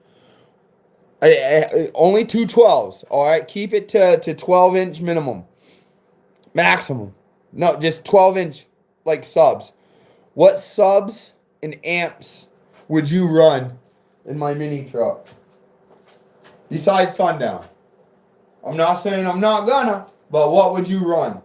only 212s, all right? Keep it to 12-inch minimum. Maximum. No, just 12-inch, like, subs. What subs and amps would you run in my mini truck besides Sundown? I'm not saying I'm not gonna, but what would you run?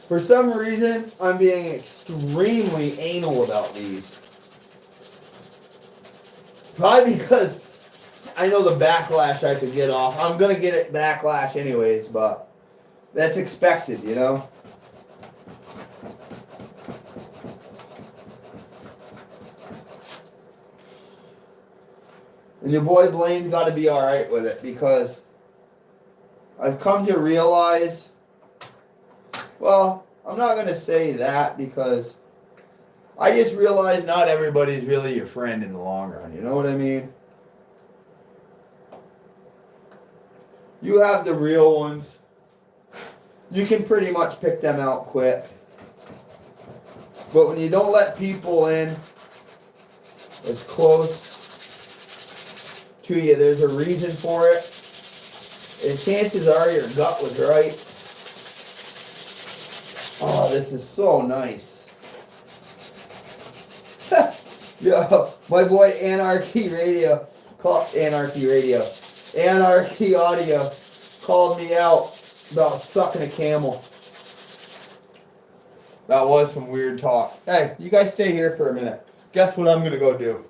For some reason, I'm being extremely anal about these. Probably because I know the backlash I could get off. I'm going to get it backlash anyways, but that's expected, you know? And your boy Blaine's got to be alright with it, because I've come to realize, well, I'm not going to say that, because I just realized not everybody's really your friend in the long run. You know what I mean? You have the real ones. You can pretty much pick them out quick. But when you don't let people in as close to you, there's a reason for it. And chances are your gut was right. Oh, this is so nice. Yeah, my boy Anarchy Radio, Anarchy Audio called me out about sucking a camel. That was some weird talk. Hey, you guys stay here for a minute. Guess what I'm gonna go do?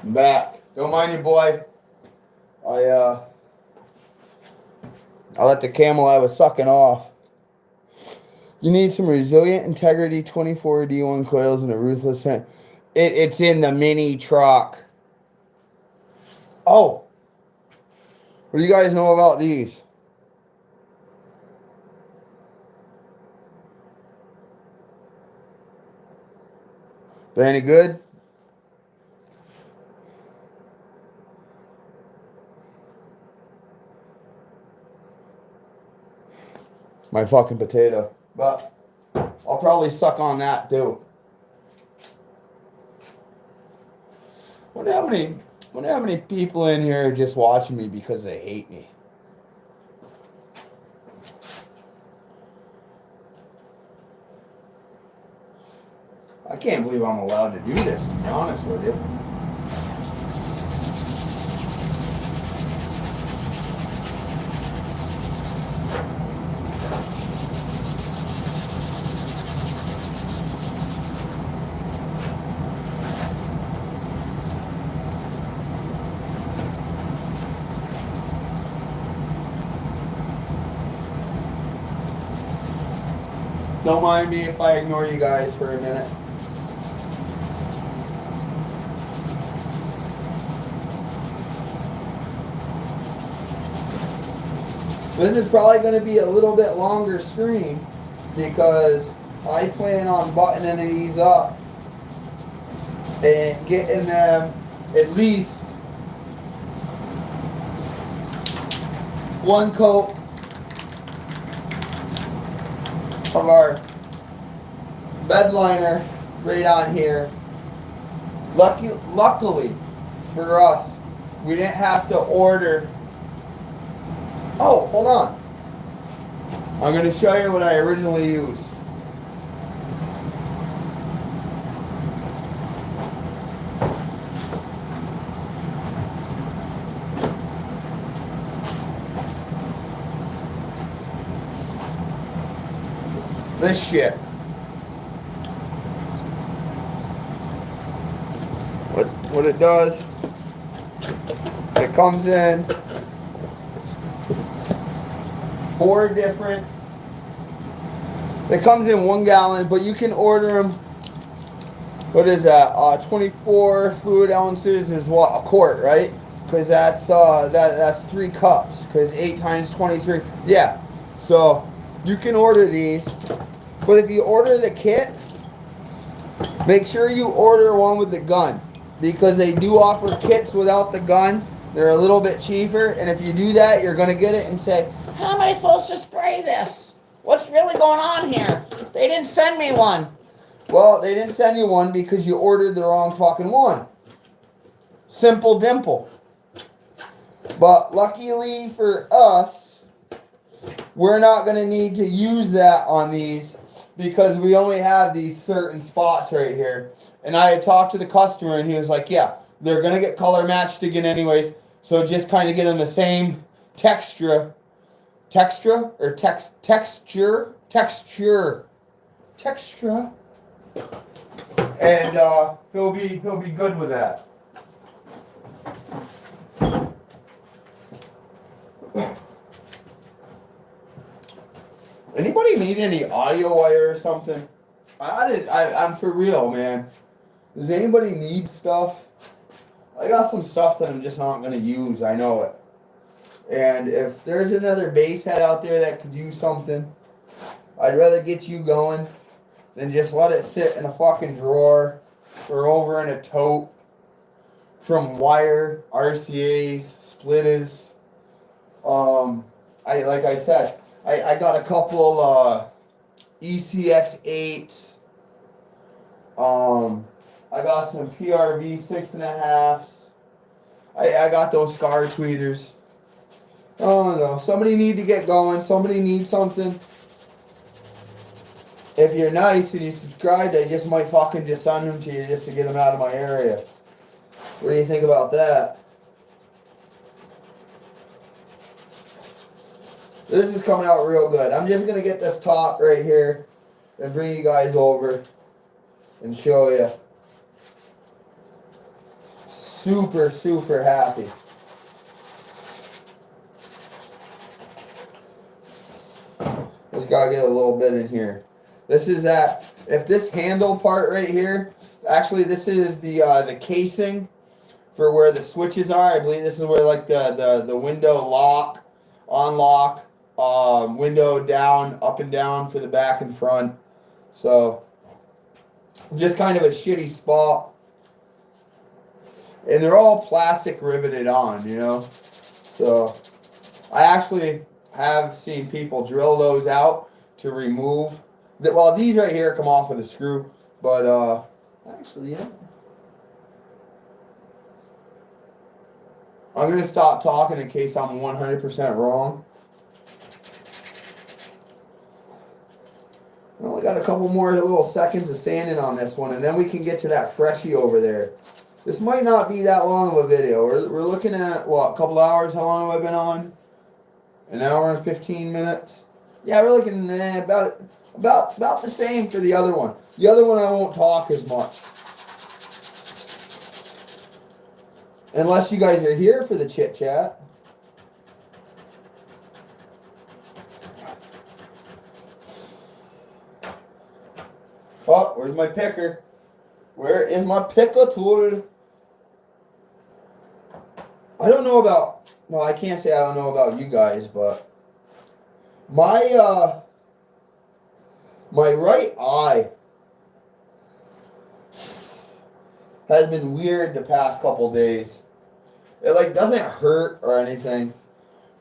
I'm back. Don't mind you, boy. I let the camel I was sucking off. You need some resilient integrity 24 D1 coils and a ruthless hand. It's in the mini truck. Oh. What do you guys know about these? They any good? My fucking potato. But I'll probably suck on that too. Wonder how many people in here are just watching me because they hate me. I can't believe I'm allowed to do this, to be honest with you. Don't mind me if I ignore you guys for a minute. This is probably going to be a little bit longer screen because I plan on buttoning these up and getting them at least one coat of our bed liner right on here. Luckily for us, we didn't have to order. Oh, hold on. I'm going to show you what I originally used. this shit. What it does, it comes in 4 different. It comes in 1 gallon, but you can order them. What is that? 24 fluid ounces is what, a quart, right? Because that's 3 cups. Because 8 times 23, yeah. So you can order these, but if you order the kit, make sure you order one with the gun, because they do offer kits without the gun. They're a little bit cheaper, and if you do that, you're gonna get it and say, "How am I supposed to spray this? What's really going on here? They didn't send me one." Well, they didn't send you one because you ordered the wrong fucking one. Simple dimple. But luckily for us, we're not going to need to use that on these, because we only have these certain spots right here. And I had talked to the customer, and he was like, yeah, they're going to get color matched again anyways, so just kind of get them the same texture. Texture? And he'll be good with that. Anybody need any audio wire or something? I'm for real, man. Does anybody need stuff? I got some stuff that I'm just not going to use. I know it. And if there's another bass head out there that could use something, I'd rather get you going than just let it sit in a fucking drawer or over in a tote from wire, RCAs, splitters. Like I said, I got a couple ECX8s. I got some PRV 6.5s. I got those skar tweeters. Oh no, somebody need to get going. Somebody needs something. If you're nice and you subscribed, I just might fucking just send them to you just to get them out of my area. What do you think about that? This is coming out real good. I'm just going to get this top right here and bring you guys over and show you. Super, super happy. Just got to get a little bit in here. This is if this handle part right here, actually this is the casing for where the switches are. I believe this is where like the window lock, unlock, window down, up and down for the back and front. So just kind of a shitty spot. And they're all plastic riveted on, you know. So I actually have seen people drill those out to remove. Well, these right here come off with a screw, but actually, yeah. I'm going to stop talking in case I'm 100% wrong. I only got a couple more little seconds of sanding on this one, and then we can get to that freshie over there. This might not be that long of a video. We're looking at, what, a couple hours? How long have I been on? An hour and 15 minutes? Yeah, we're looking at about the same for the other one. The other one I won't talk as much. Unless you guys are here for the chit chat. Oh, where's my picker? Where is my picker tool? I don't know about, well, I can't say I don't know about you guys, but my right eye has been weird the past couple days. It like doesn't hurt or anything,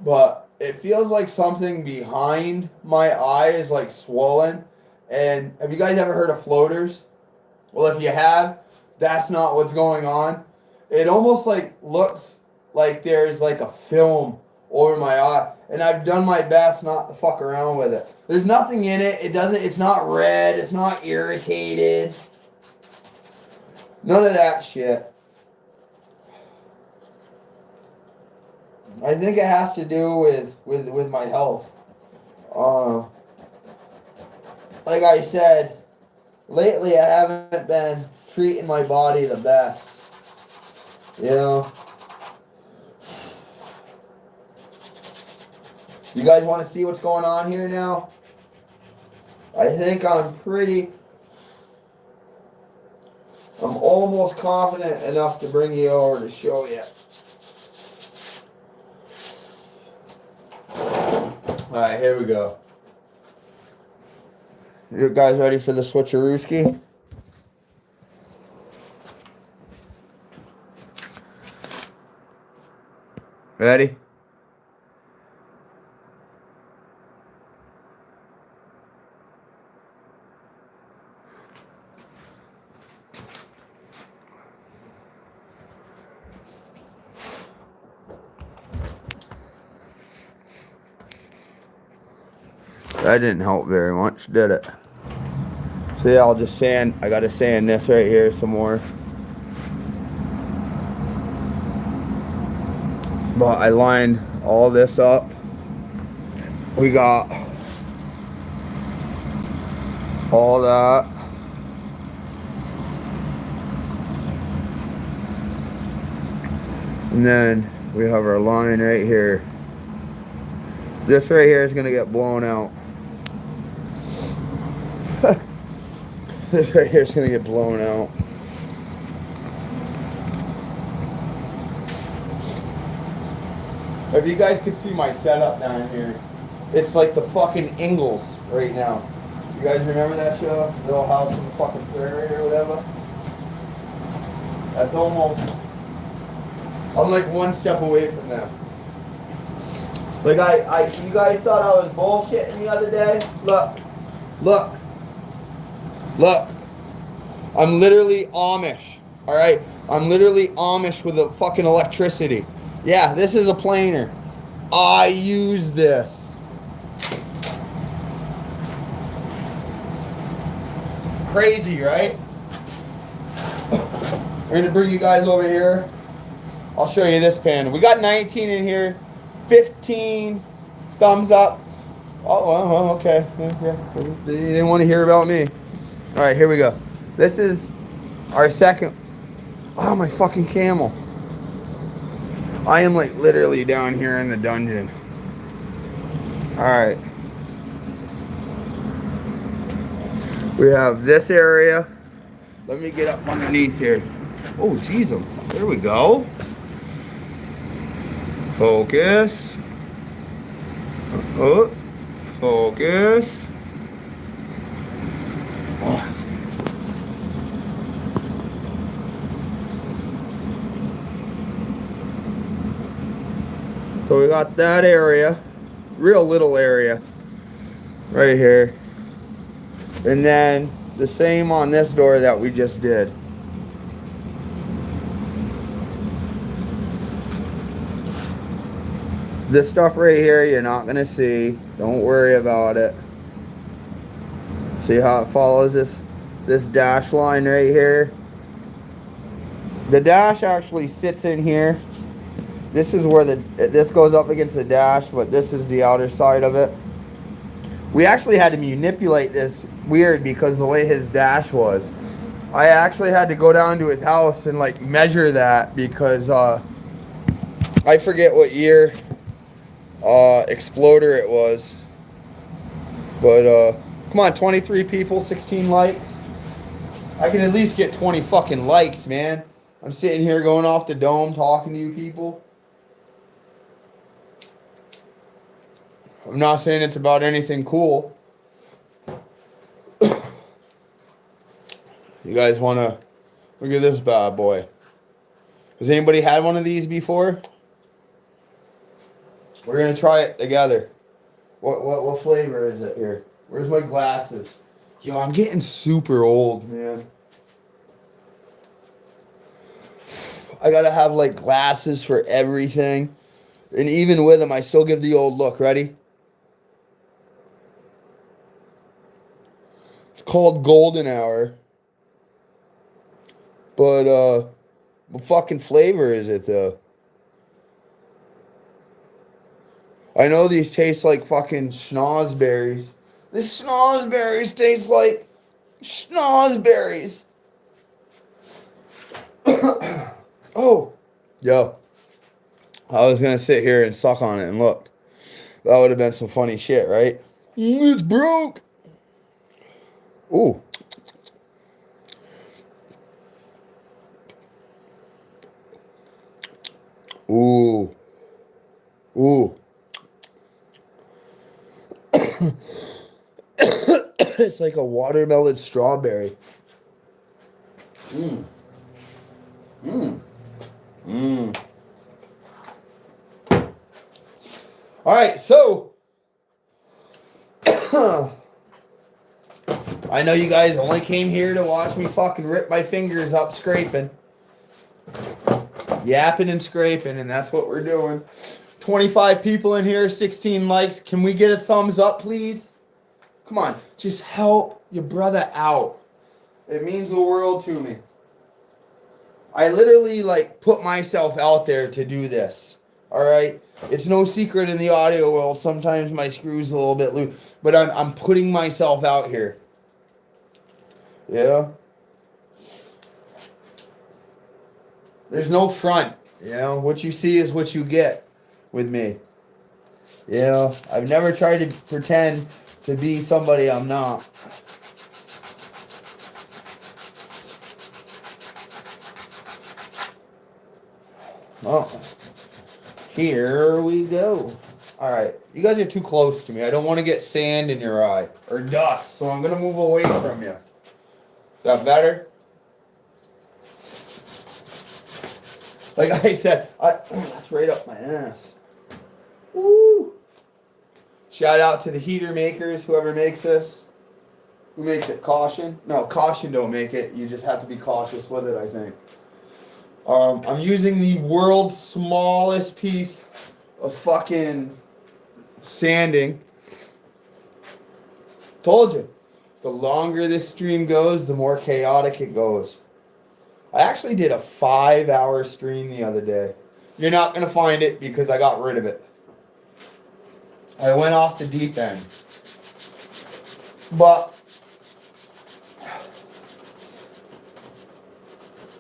but it feels like something behind my eye is like swollen. And have you guys ever heard of floaters? Well, if you have, that's not what's going on. It almost like looks like there's like a film over my eye, and I've done my best not to fuck around with it. There's nothing in it. It's not red. It's not irritated. None of that shit. I think it has to do with my health. like I said, lately I haven't been treating my body the best. You know? You guys want to see what's going on here now? I think I'm almost confident enough to bring you over to show you. Alright, here we go. You guys ready for the switcherooski? Ready? That didn't help very much, did it? So yeah, I'll just sand, I gotta sand this right here some more. But I lined all this up. We got all that. And then we have our line right here. This right here is gonna get blown out. This right here is gonna get blown out. If you guys could see my setup down here, it's like the fucking Ingalls right now. You guys remember that show? Little House on the fucking Prairie or whatever? That's almost... I'm like one step away from them. Like you guys thought I was bullshitting the other day? Look. I'm literally Amish, all right? I'm literally Amish with a fucking electricity. Yeah, this is a planer. I use this. Crazy, right? We're gonna bring you guys over here. I'll show you this panel. We got 19 in here, 15 thumbs up. Oh, well, okay. Yeah. You didn't want to hear about me. All right, here we go. This is our second. Oh, my fucking camel. I am like literally down here in the dungeon. All right. We have this area. Let me get up underneath here. Oh, jeez. There we go. Focus. Oh, focus. Oh. So we got that area, real little area, right here. And then the same on this door that we just did. This stuff right here, you're not gonna see. Don't worry about it. See how it follows this dash line right here? The dash actually sits in here. This is where this goes up against the dash, but this is the outer side of it. We actually had to manipulate this weird because the way his dash was. I actually had to go down to his house and like measure that because I forget what year exploder it was. But come on, 23 people, 16 likes. I can at least get 20 fucking likes, man. I'm sitting here going off the dome talking to you people. I'm not saying it's about anything cool. You guys want to look at this bad boy? Has anybody had one of these before? We're gonna try it together. What flavor is it here? Where's my glasses? Yo, I'm getting super old, man. I gotta have like glasses for everything, and even with them, I still give the old look. Ready? It's called Golden Hour. But, what fucking flavor is it, though? I know these taste like fucking schnozberries. The schnozberries taste like schnozberries. Oh, yo. I was going to sit here and suck on it and look. That would have been some funny shit, right? It's broke. Ooh. Ooh. Ooh. It's like a watermelon strawberry. Mmm. Mmm. Mmm. All right, so I know you guys only came here to watch me fucking rip my fingers up scraping. Yapping and scraping, and that's what we're doing. 25 people in here, 16 likes. Can we get a thumbs up, please? Come on, just help your brother out. It means the world to me. I literally like put myself out there to do this. All right, it's no secret in the audio world. Sometimes my screw's a little bit loose, but I'm putting myself out here. Yeah. There's no front. You know, what you see is what you get with me. You know, I've never tried to pretend to be somebody I'm not. Oh. Here we go. All right. You guys are too close to me. I don't want to get sand in your eye or dust, so I'm going to move away from you. Is that better? Like I said, that's right up my ass. Woo! Shout out to the heater makers, whoever makes this. Who makes it? Caution? No, Caution don't make it. You just have to be cautious with it, I think. I'm using the world's smallest piece of fucking sanding. Told you. The longer this stream goes, the more chaotic it goes. I actually did a 5-hour stream the other day. You're not going to find it because I got rid of it. I went off the deep end. But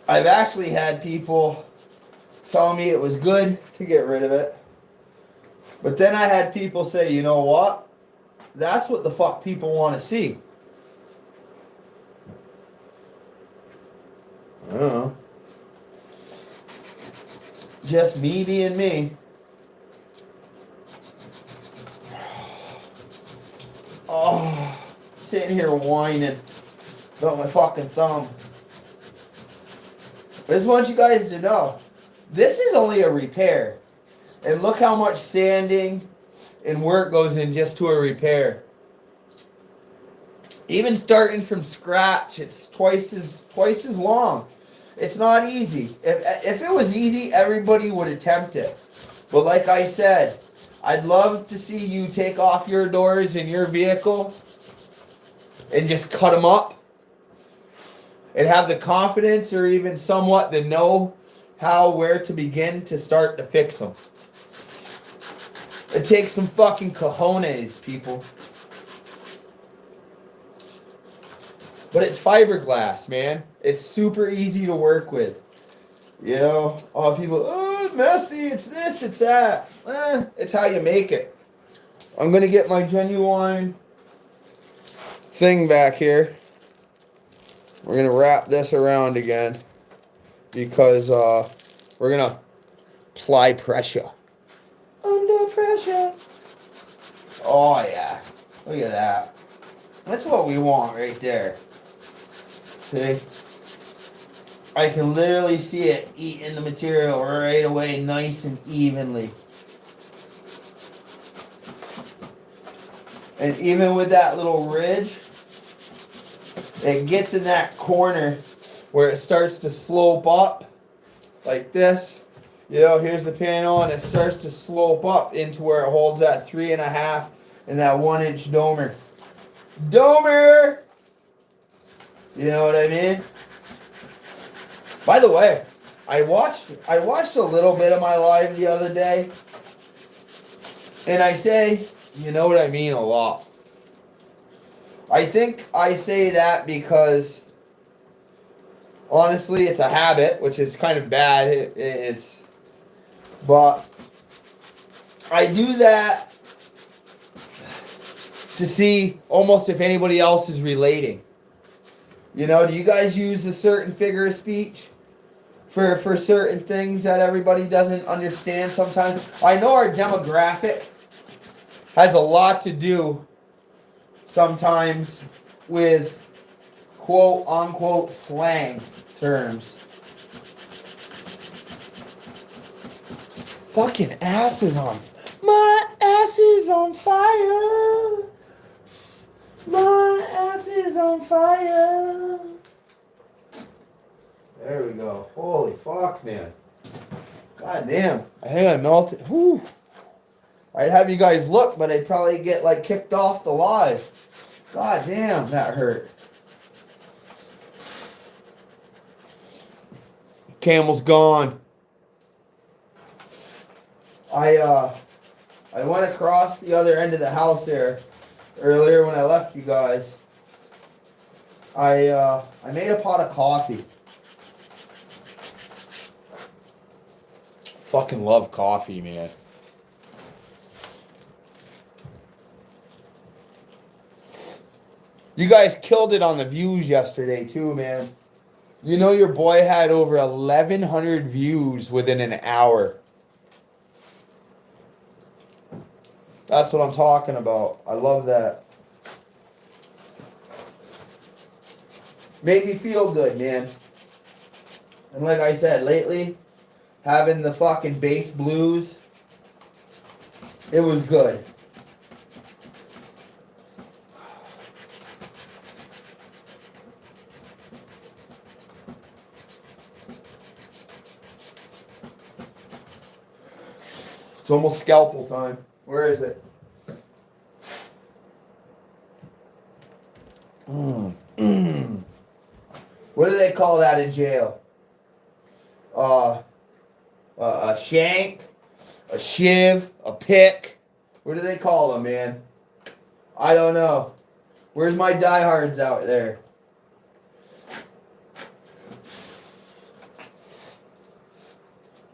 I've actually had people tell me it was good to get rid of it. But then I had people say, you know what? That's what the fuck people want to see. I don't know. Just me being me. Oh, sitting here whining about my fucking thumb. I just want you guys to know, this is only a repair. And look how much sanding and work goes in just to a repair. Even starting from scratch, it's twice as long. It's not easy. If it was easy, everybody would attempt it. But like I said, I'd love to see you take off your doors in your vehicle and just cut them up. And have the confidence or even somewhat the know-how where to begin to start to fix them. It takes some fucking cojones, people. But it's fiberglass, man. It's super easy to work with. You know, all people, oh, it's messy, it's this, it's that. It's how you make it. I'm going to get my genuine thing back here. We're going to wrap this around again because we're going to apply pressure. Under pressure. Oh, yeah. Look at that. That's what we want right there. See? I can literally see it eating the material right away nice and evenly. And even with that little ridge, it gets in that corner where it starts to slope up like this. You know, here's the panel and it starts to slope up into where it holds that 3.5 and that 1-inch domer. Domer! You know what I mean? By the way, I watched a little bit of my live the other day. And I say, you know what I mean, a lot. I think I say that because honestly, it's a habit, which is kind of bad. But I do that to see almost if anybody else is relating. You know, do you guys use a certain figure of speech for certain things that everybody doesn't understand sometimes? I know our demographic has a lot to do sometimes with quote unquote slang terms. Fucking ass is on. My ass is on fire. My ass is on fire. There we go. Holy fuck, man. God damn. I think I melted. Whew. I'd have you guys look, but I'd probably get like kicked off the live. God damn, that hurt. Camel's gone. I went across the other end of the house there earlier when I left you guys. I made a pot of coffee. Fucking love coffee, man. You guys killed it on the views yesterday too, man. You know your boy had over 1,100 views within an hour. That's what I'm talking about. I love that. Made me feel good, man. And like I said, lately, having the fucking bass blues, it was good. It's almost scalpel time. Where is it? What do they call that in jail? A shank, a shiv, a pick. What do they call them, man? I don't know. Where's my diehards out there?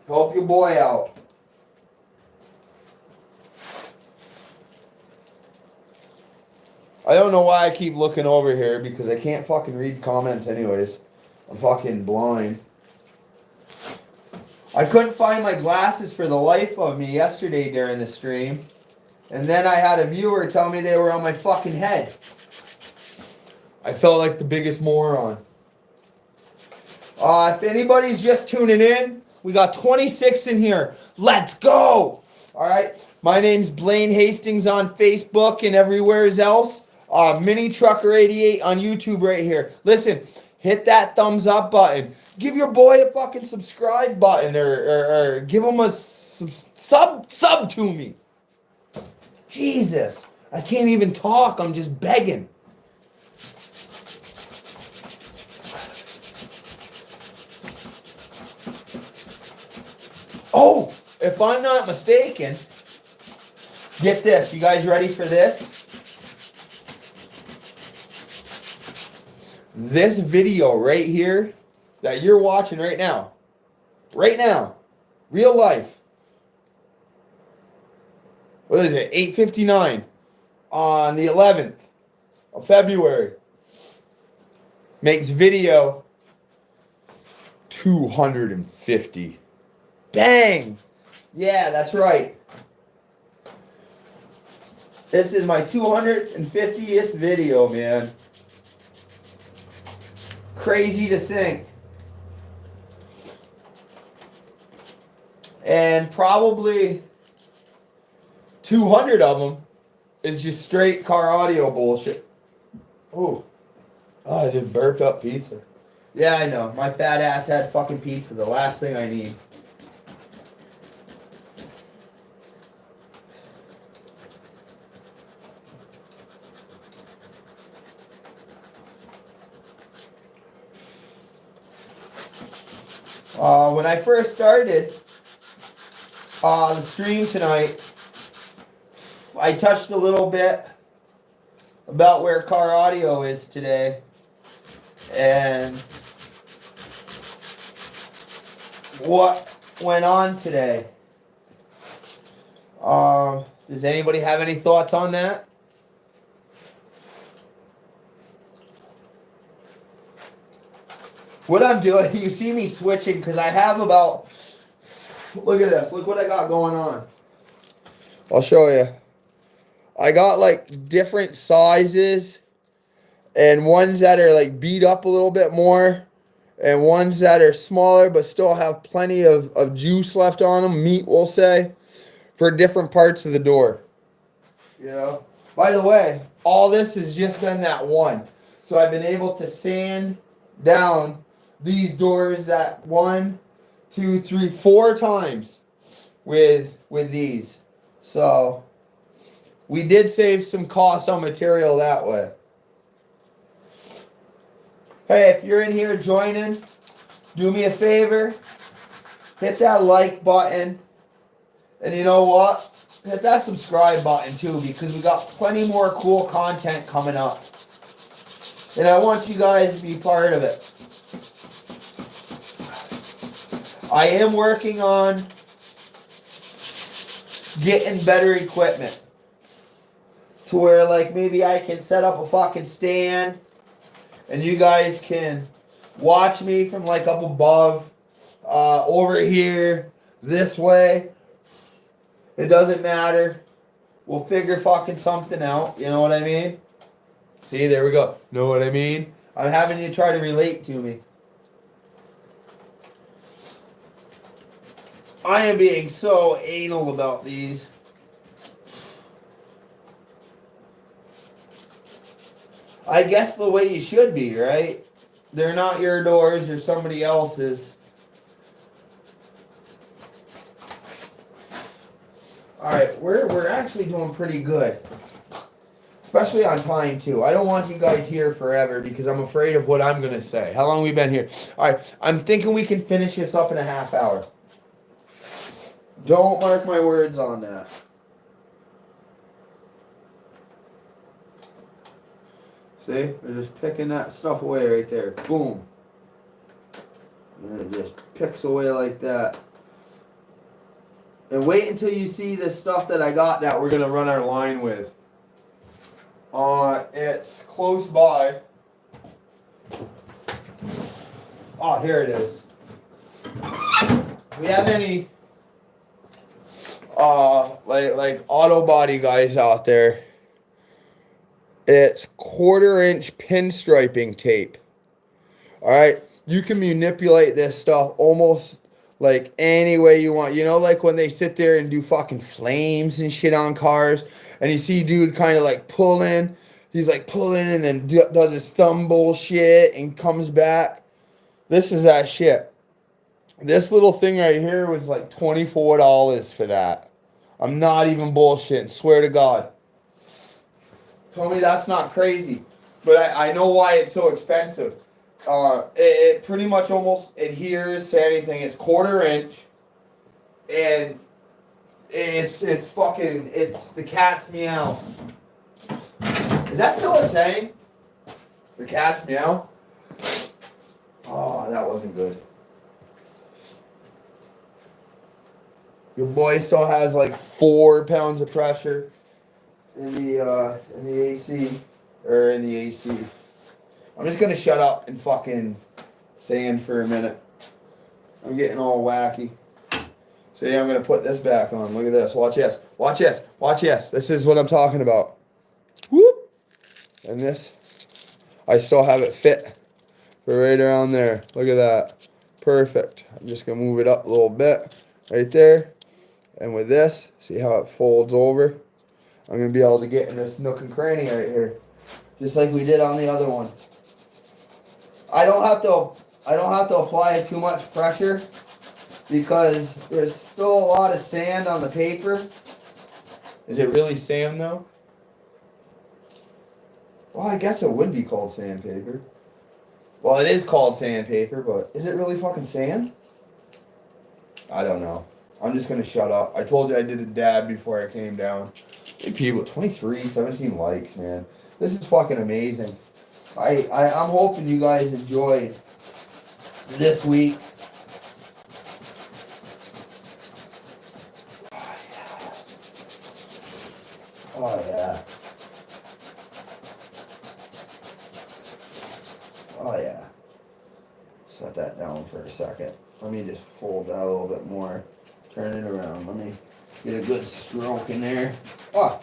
Help your boy out. I don't know why I keep looking over here because I can't fucking read comments anyways. I'm fucking blind. I couldn't find my glasses for the life of me yesterday during the stream. And then I had a viewer tell me they were on my fucking head. I felt like the biggest moron. If anybody's just tuning in, we got 26 in here. Let's go! Alright, my name's Blaine Hastings on Facebook and everywhere else. Mini Trucker 88 on YouTube right here. Listen, hit that thumbs up button. Give your boy a fucking subscribe button or give him a sub to me. Jesus, I can't even talk. I'm just begging. Oh, if I'm not mistaken, get this. You guys ready for this? This video right here that you're watching right now, real life. What is it? 8:59 on the 11th of February. Makes video 250. Bang! Yeah, that's right. This is my 250th video, man. Crazy to think. And probably 200 of them is just straight car audio bullshit. Oh, I just burped up pizza. Yeah, I know. My fat ass had fucking pizza. The last thing I need. When I first started the stream tonight, I touched a little bit about where car audio is today and what went on today. Does anybody have any thoughts on that? What I'm doing, you see me switching because I have about, look at this, look what I got going on. I'll show you. I got like different sizes and ones that are like beat up a little bit more and ones that are smaller but still have plenty of juice left on them, meat we'll say, for different parts of the door. You know? By the way, all this has just been that one. So I've been able to sand down these doors at 1, 2, 3, 4 times with these. So we did save some cost on material that way. Hey, if you're in here joining, do me a favor, hit that like button, and you know what? Hit that subscribe button too, because we got plenty more cool content coming up. And I want you guys to be part of it. I am working on getting better equipment to where like maybe I can set up a fucking stand and you guys can watch me from like up above, over here, this way. It doesn't matter. We'll figure fucking something out. You know what I mean? See, there we go. Know what I mean? I'm having you try to relate to me. I am being so anal about these. I guess the way you should be, right? They're not your doors, they're somebody else's. Alright, we're actually doing pretty good. Especially on time too. I don't want you guys here forever because I'm afraid of what I'm gonna say. How long have we been here? Alright, I'm thinking we can finish this up in a half hour. Don't mark my words on that. See? They're just picking that stuff away right there. Boom. And it just picks away like that. And wait until you see this stuff that I got that we're going to run our line with. It's close by. Oh, here it is. We have any like auto body guys out there? It's 1/4-inch pinstriping tape. All right, you can manipulate this stuff almost like any way you want. You know, like when they sit there and do fucking flames and shit on cars, and you see dude kind of like pulling. He's like pulling and then does his thumb bullshit and comes back. This is that shit. This little thing right here was like $24 for that. I'm not even bullshitting. Swear to God. Tell me that's not crazy. But I know why it's so expensive. It pretty much almost adheres to anything. It's 1/4-inch. And it's fucking, it's the cat's meow. Is that still a saying? The cat's meow? Oh, that wasn't good. Your boy still has like 4 pounds of pressure in the AC, or in the AC. I'm just gonna shut up and fucking sand for a minute. I'm getting all wacky. So yeah, I'm gonna put this back on. Look at this. Watch this. Watch this. Watch this. This is what I'm talking about. Whoop. And this, I still have it fit for right around there. Look at that. Perfect. I'm just gonna move it up a little bit right there. And with this, see how it folds over? I'm going to be able to get in this nook and cranny right here. Just like we did on the other one. I don't have to apply too much pressure because there's still a lot of sand on the paper. Is it really sand though? Well, I guess it would be called sandpaper. Well, it is called sandpaper, but is it really fucking sand? I don't know. I'm just going to shut up. I told you I did a dab before I came down. Hey, people, 23, 17 likes, man. This is fucking amazing. I'm hoping you guys enjoyed this week. Oh yeah. Oh yeah. Set that down for a second. Let me just fold that a little bit more. Turn it around. Let me get a good stroke in there. Oh.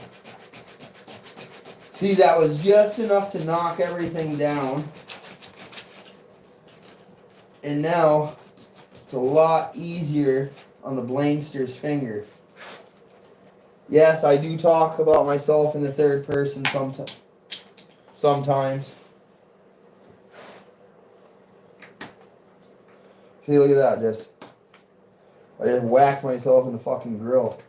See, that was just enough to knock everything down. And now it's a lot easier on the blankster's finger. Yes, I do talk about myself in the third person sometimes. See, look at that. I just whacked myself in the fucking grill.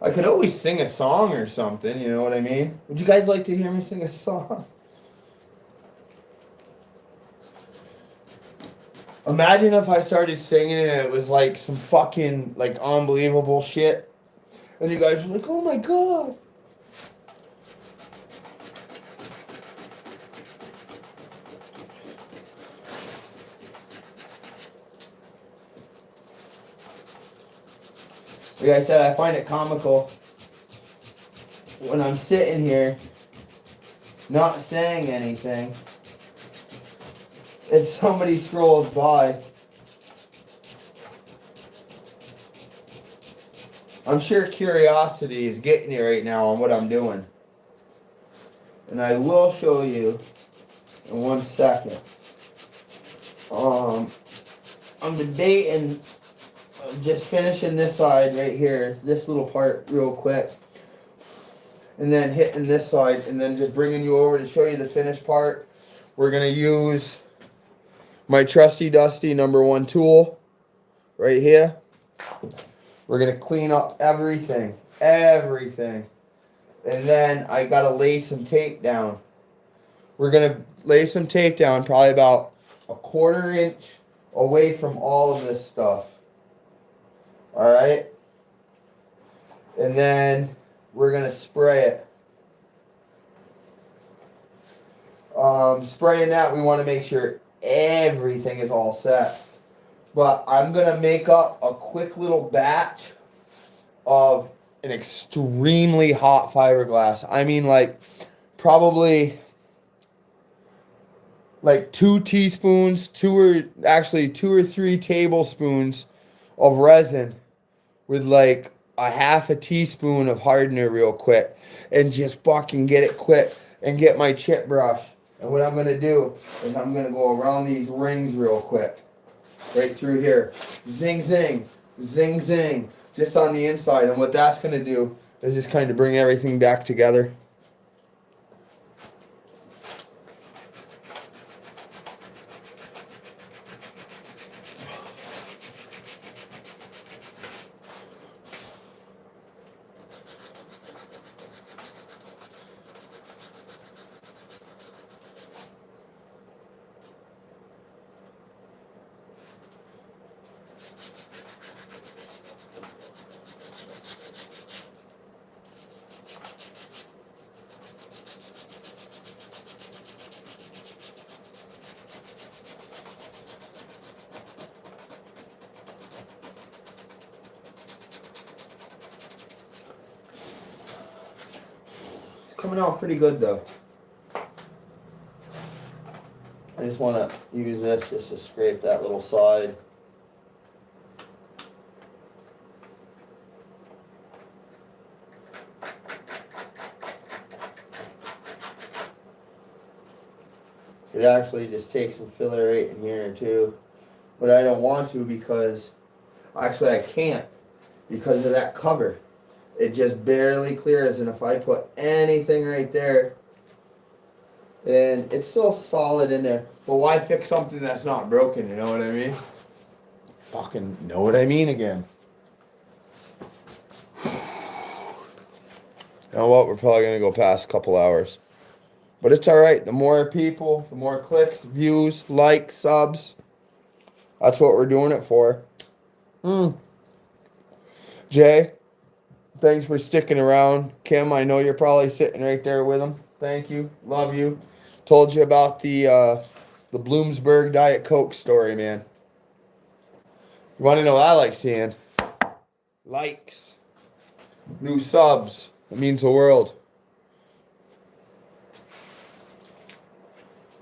I could always sing a song or something, you know what I mean? Would you guys like to hear me sing a song? Imagine if I started singing and it was like some fucking like unbelievable shit. And you guys were like, oh my god. Like I said, I find it comical when I'm sitting here not saying anything and somebody scrolls by. I'm sure curiosity is getting you right now on what I'm doing. And I will show you in 1 second. I'm debating just finishing this side right here, this little part real quick. And then hitting this side and then just bringing you over to show you the finished part. We're going to use my trusty dusty #1 tool right here. We're going to clean up everything. And then I got to lay some tape down. We're going to lay some tape down probably about 1/4 inch away from all of this stuff. Alright? And then we're going to spray it. Spraying that, we want to make sure everything is all set. But I'm going to make up a quick little batch of an extremely hot fiberglass. I mean, like, probably like 2 teaspoons, 2 or 3 tablespoons of resin with like a 1/2 teaspoon of hardener real quick, and just fucking get it quick and get my chip brush. And what I'm going to do is I'm going to go around these rings real quick. Right through here. Zing, zing. Zing, zing. Just on the inside. And what that's going to do is just kind of bring everything back together. Coming out pretty good though. I just want to use this just to scrape that little side. It actually just takes some filler right in here too. But I don't want to because, actually I can't because of that cover. It just barely clears, and if I put anything right there, and it's still solid in there. But why fix something that's not broken, you know what I mean? Fucking know what I mean again. You know what? We're probably going to go past a couple hours. But it's alright. The more people, the more clicks, views, likes, subs. That's what we're doing it for. Jay, thanks for sticking around. Kim, I know you're probably sitting right there with him. Thank you. Love you. Told you about the Bloomsburg Diet Coke story, man. You want to know what I like seeing? Likes. New subs. It means the world.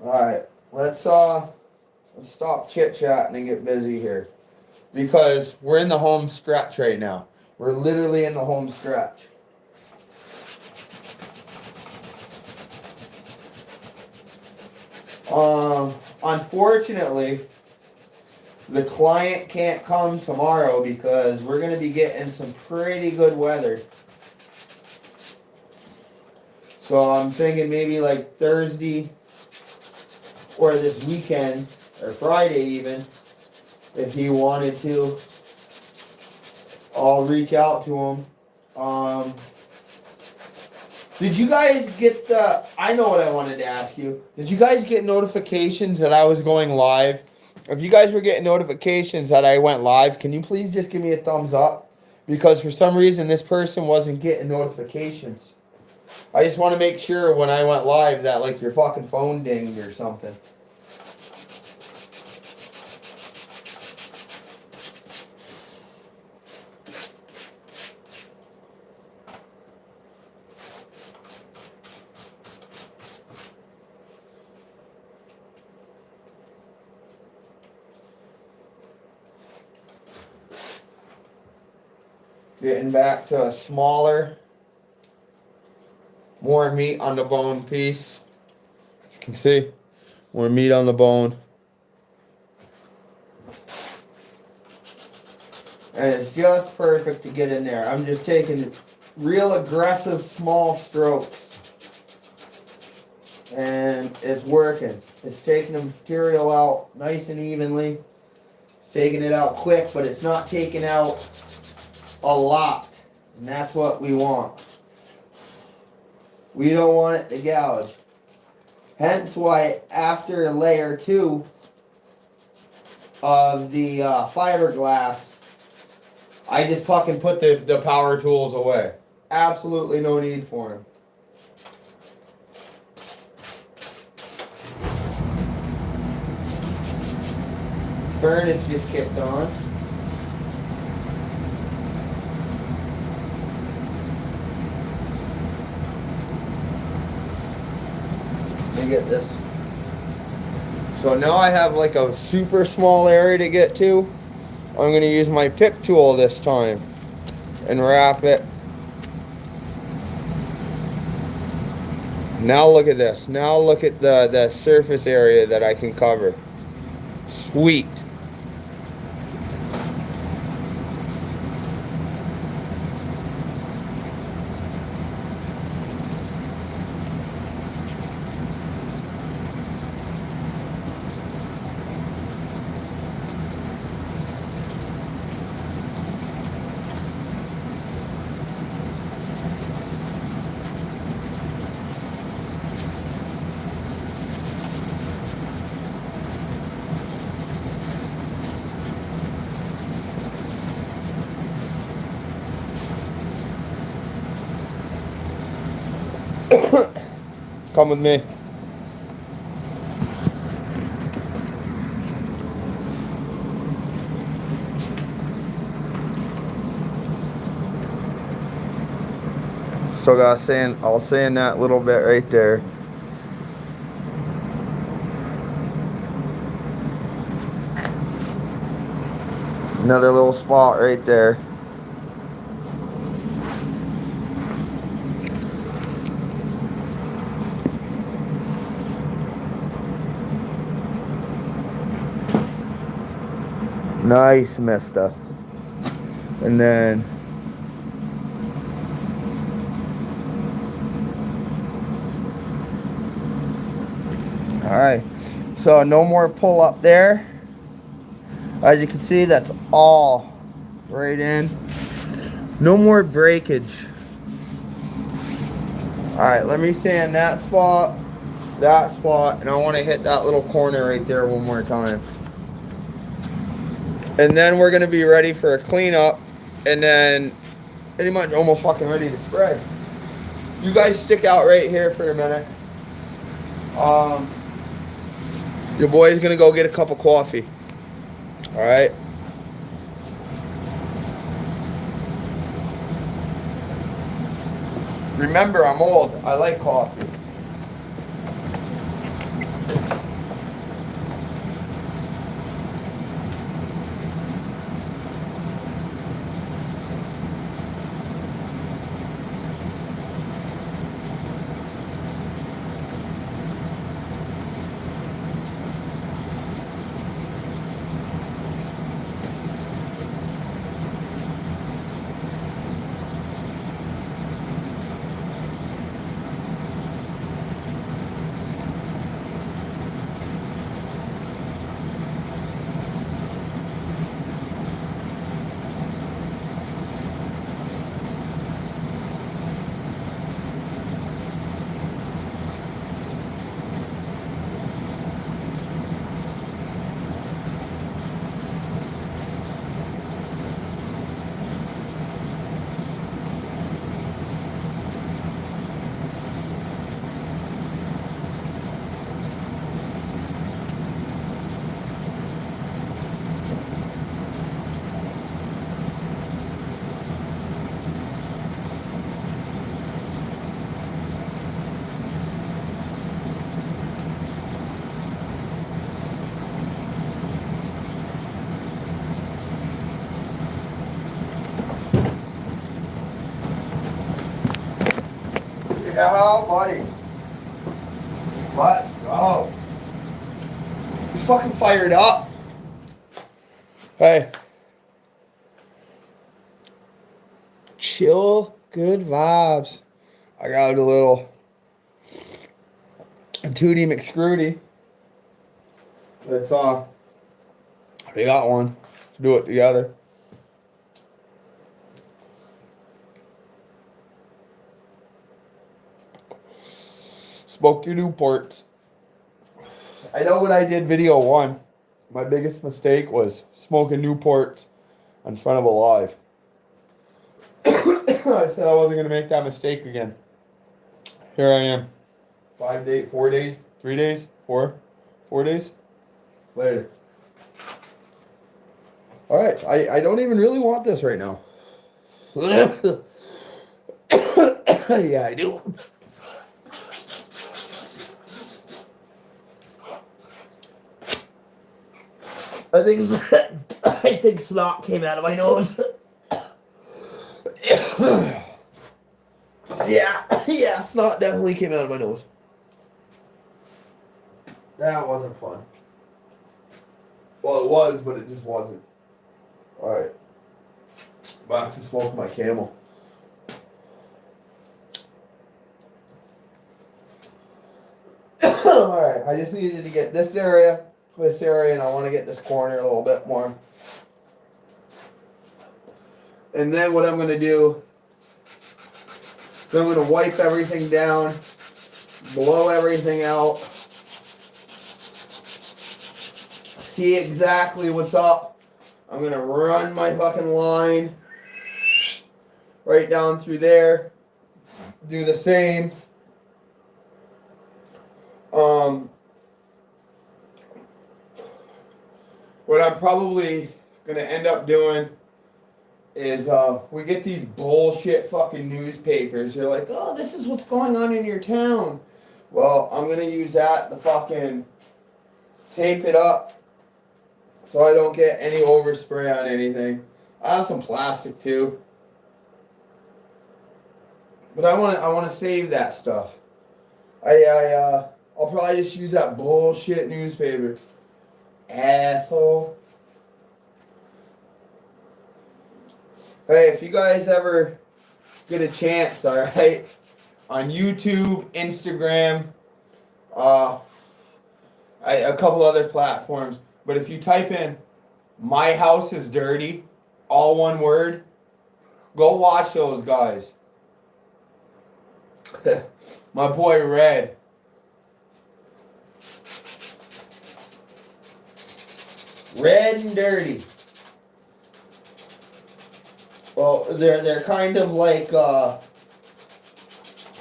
Alright, let's stop chit-chatting and get busy here. Because we're in the home stretch right now. We're literally in the home stretch. Unfortunately, the client can't come tomorrow because we're going to be getting some pretty good weather. So I'm thinking maybe like Thursday or this weekend or Friday even, if he wanted to, I'll reach out to him. Did you guys get I know what I wanted to ask you. Did you guys get notifications that I was going live? If you guys were getting notifications that I went live, can you please just give me a thumbs up? Because for some reason this person wasn't getting notifications. I just want to make sure when I went live that like your fucking phone dinged or something. Getting back to a smaller, more meat on the bone piece. You can see more meat on the bone. And it's just perfect to get in there. I'm just taking real aggressive small strokes. And it's working. It's taking the material out nice and evenly. It's taking it out quick, but it's not taking out a lot, and that's what we want. We don't want it to gouge. Hence why after layer 2 of the fiberglass, I just fucking put the power tools away. Absolutely no need for them. Furnace just kicked on. Get this. So now I have like a super small area to get to. I'm going to use my pick tool this time and wrap it. Now look at this. Now look at the surface area that I can cover. Sweet. Come with me. Still got sand. I'll sand that little bit right there. Another little spot right there. Nice, mister. And then all right, so no more pull up there. As you can see, that's all right in. No more breakage. All right, let me sand that spot, and I want to hit that little corner right there one more time. And then we're gonna be ready for a cleanup, and then pretty much almost fucking ready to spray. You guys stick out right here for a minute. Your boy's gonna go get a cup of coffee. All right. Remember, I'm old. I like coffee. Yeah, buddy. Let's go. He's fucking fired up. Hey. Chill, good vibes. I got a little Tootie McScrooty. That's we got one. Let's do it together. Smoke your Newports. I know when I did video 1, my biggest mistake was smoking Newports in front of a live. I said I wasn't going to make that mistake again. Here I am. 5 days, 4 days, 3 days, 4 days later. All right, I don't even really want this right now. Yeah, I do. I think snot came out of my nose. Yeah, snot definitely came out of my nose. That wasn't fun. Well, it was, but it just wasn't. Alright. Back to smoking my Camel. Alright, I just needed to get this area, and I want to get this corner a little bit more. And then what I'm going to do, I'm going to wipe everything down, blow everything out, see exactly what's up. I'm going to run my fucking line right down through there, do the same. What I'm probably going to end up doing is we get these bullshit fucking newspapers. They're like, oh, this is what's going on in your town. Well, I'm going to use that to fucking tape it up so I don't get any overspray on anything. I have some plastic too. But I want to save that stuff. I'll probably just use that bullshit newspaper. Asshole. Hey, if you guys ever get a chance, all right, on YouTube, Instagram, a couple other platforms, but if you type in "My house is dirty," all one word, go watch those guys. My boy Red. Red and dirty. Well, they're kind of like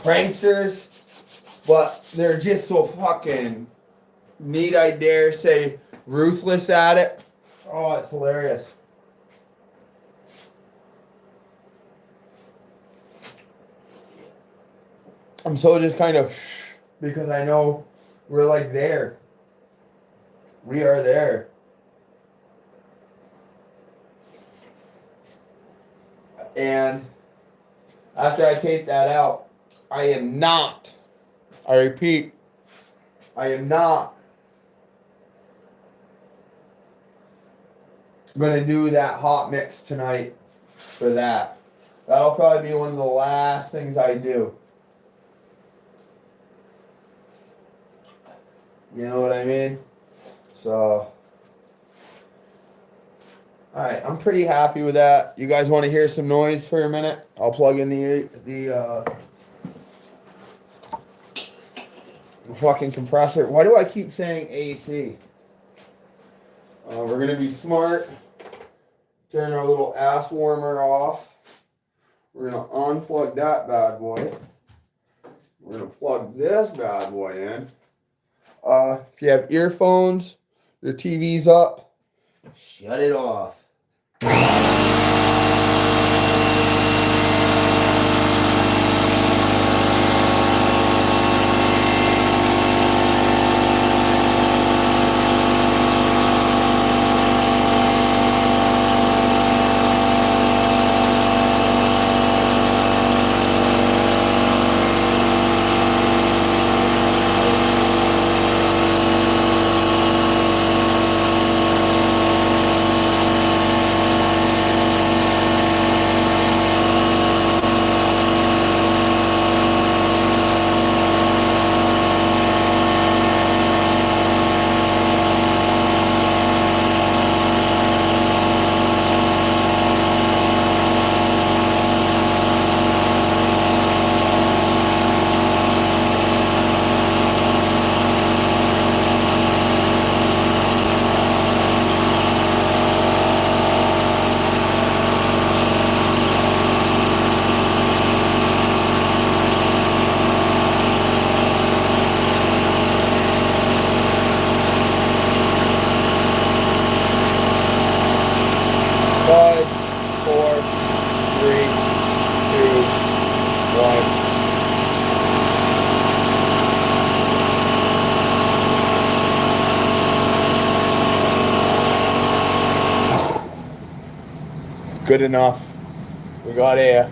pranksters, but they're just so fucking neat, I dare say, ruthless at it. Oh, it's hilarious. I'm so just kind of because I know we're like there. We are there. And after I take that out, I am not, I repeat, I am not going to do that hot mix tonight for that. That'll probably be one of the last things I do. You know what I mean? So, alright, I'm pretty happy with that. You guys want to hear some noise for a minute? I'll plug in the fucking compressor. Why do I keep saying AC? We're going to be smart. Turn our little ass warmer off. We're going to unplug that bad boy. We're going to plug this bad boy in. If you have earphones, your TV's up, shut it off. Good enough. We got air.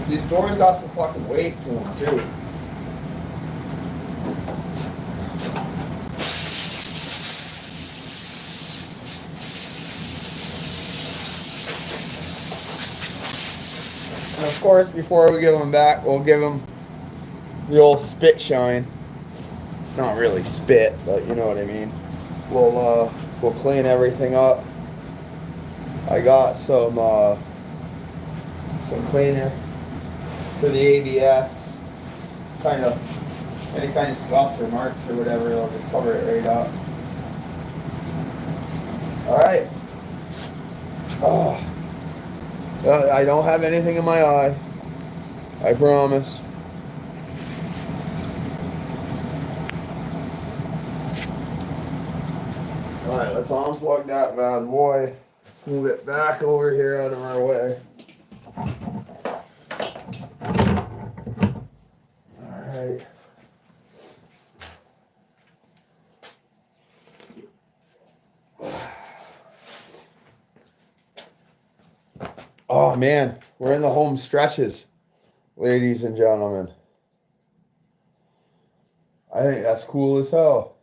These doors got some fucking weight to them too. And of course, before we give them back, we'll give them the old spit shine. Not really spit, but you know what I mean. We'll clean everything up. I got some cleaner for the ABS. Kind of any kind of scuffs or marks or whatever, it'll just cover it right up. Alright. Oh. I don't have anything in my eye. I promise. Alright, let's unplug that bad boy. Move it back over here out of our way. Alright. Oh man, we're in the home stretches, ladies and gentlemen. I think that's cool as hell.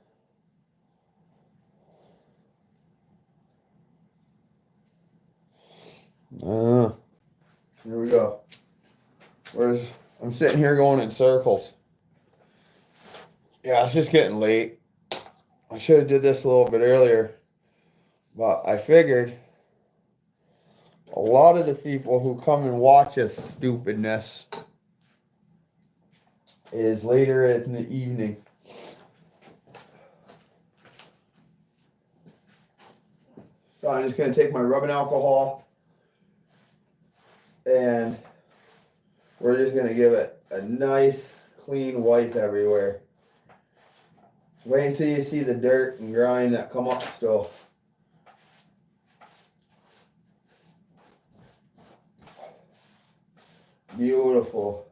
Here we go. I'm sitting here going in circles. Yeah, it's just getting late. I should have did this a little bit earlier, but I figured a lot of the people who come and watch this stupidness is later in the evening. So I'm just going to take my rubbing alcohol and we're just going to give it a nice clean wipe everywhere. Wait until you see the dirt and grime that come up still. Beautiful.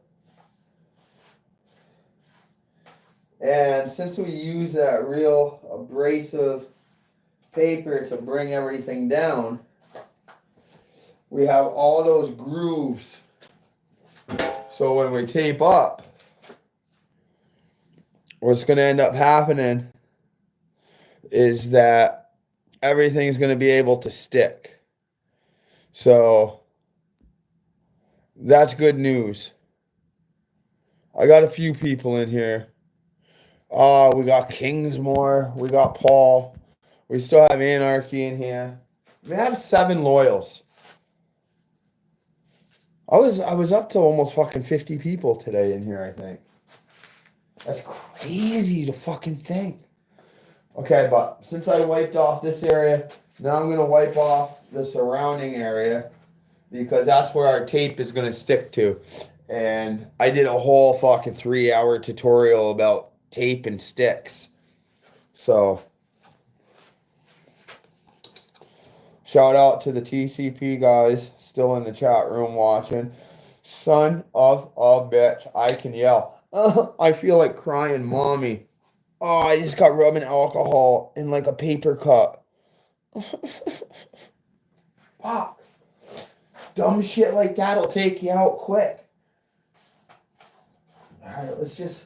And since we use that real abrasive paper to bring everything down, we have all those grooves. So when we tape up, what's going to end up happening is that everything's going to be able to stick. So that's good news. I got a few people in here. We got Kingsmore. We got Paul. We still have Anarchy in here. We have 7 loyals. I was up to almost fucking 50 people today in here, I think. That's crazy to fucking think. Okay, but since I wiped off this area, now I'm going to wipe off the surrounding area because that's where our tape is going to stick to. And I did a whole fucking 3-hour tutorial about tape and sticks. So, shout out to the TCP guys still in the chat room watching. Son of a bitch, I can yell. I feel like crying, mommy. Oh, I just got rubbing alcohol in like a paper cup. Fuck. Dumb shit like that'll take you out quick. Alright, let's just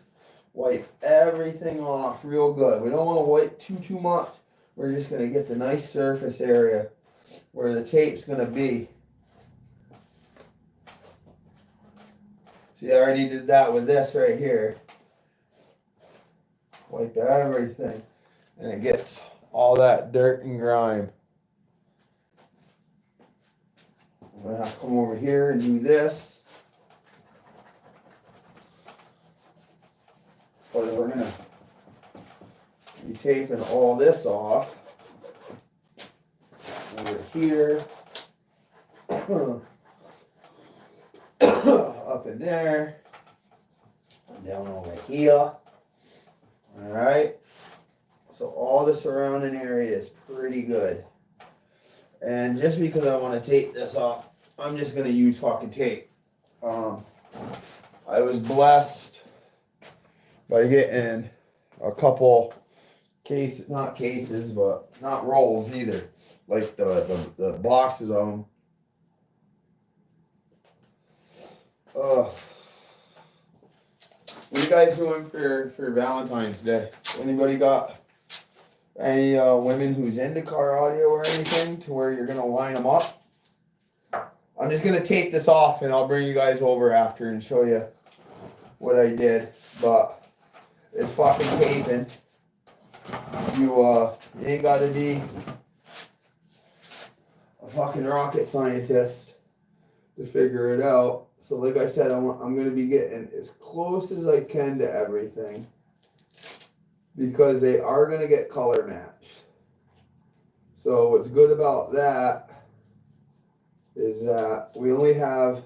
wipe everything off real good. We don't want to wipe too much. We're just going to get the nice surface area where the tape's going to be. See, I already did that with this right here. Wipe everything. And it gets all that dirt and grime. I'm going to have to come over here and do this. But we're going to be taping all this off. Over here. Up in there. And down over here. Alright. So all the surrounding area is pretty good. And just because I want to tape this off, I'm just going to use fucking tape. I was blessed by getting a couple cases, not cases, but not rolls either. Like the boxes of them. What are you guys doing for Valentine's Day? Anybody got any women who's into car audio or anything to where you're going to line them up? I'm just going to take this off and I'll bring you guys over after and show you what I did. But it's fucking taping. You ain't got to be a fucking rocket scientist to figure it out. So like I said, I'm going to be getting as close as I can to everything. because they are going to get color matched. So what's good about that is that we only have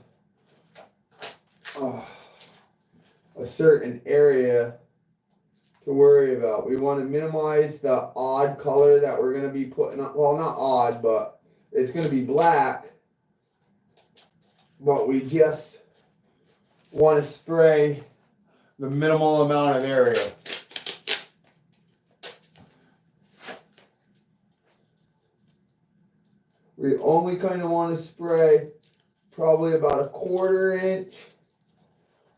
a certain area to worry about. We want to minimize the odd color that we're going to be putting on. Well, not odd, but it's going to be black. But we just want to spray the minimal amount of area. We only kind of want to spray probably about a 1/4 inch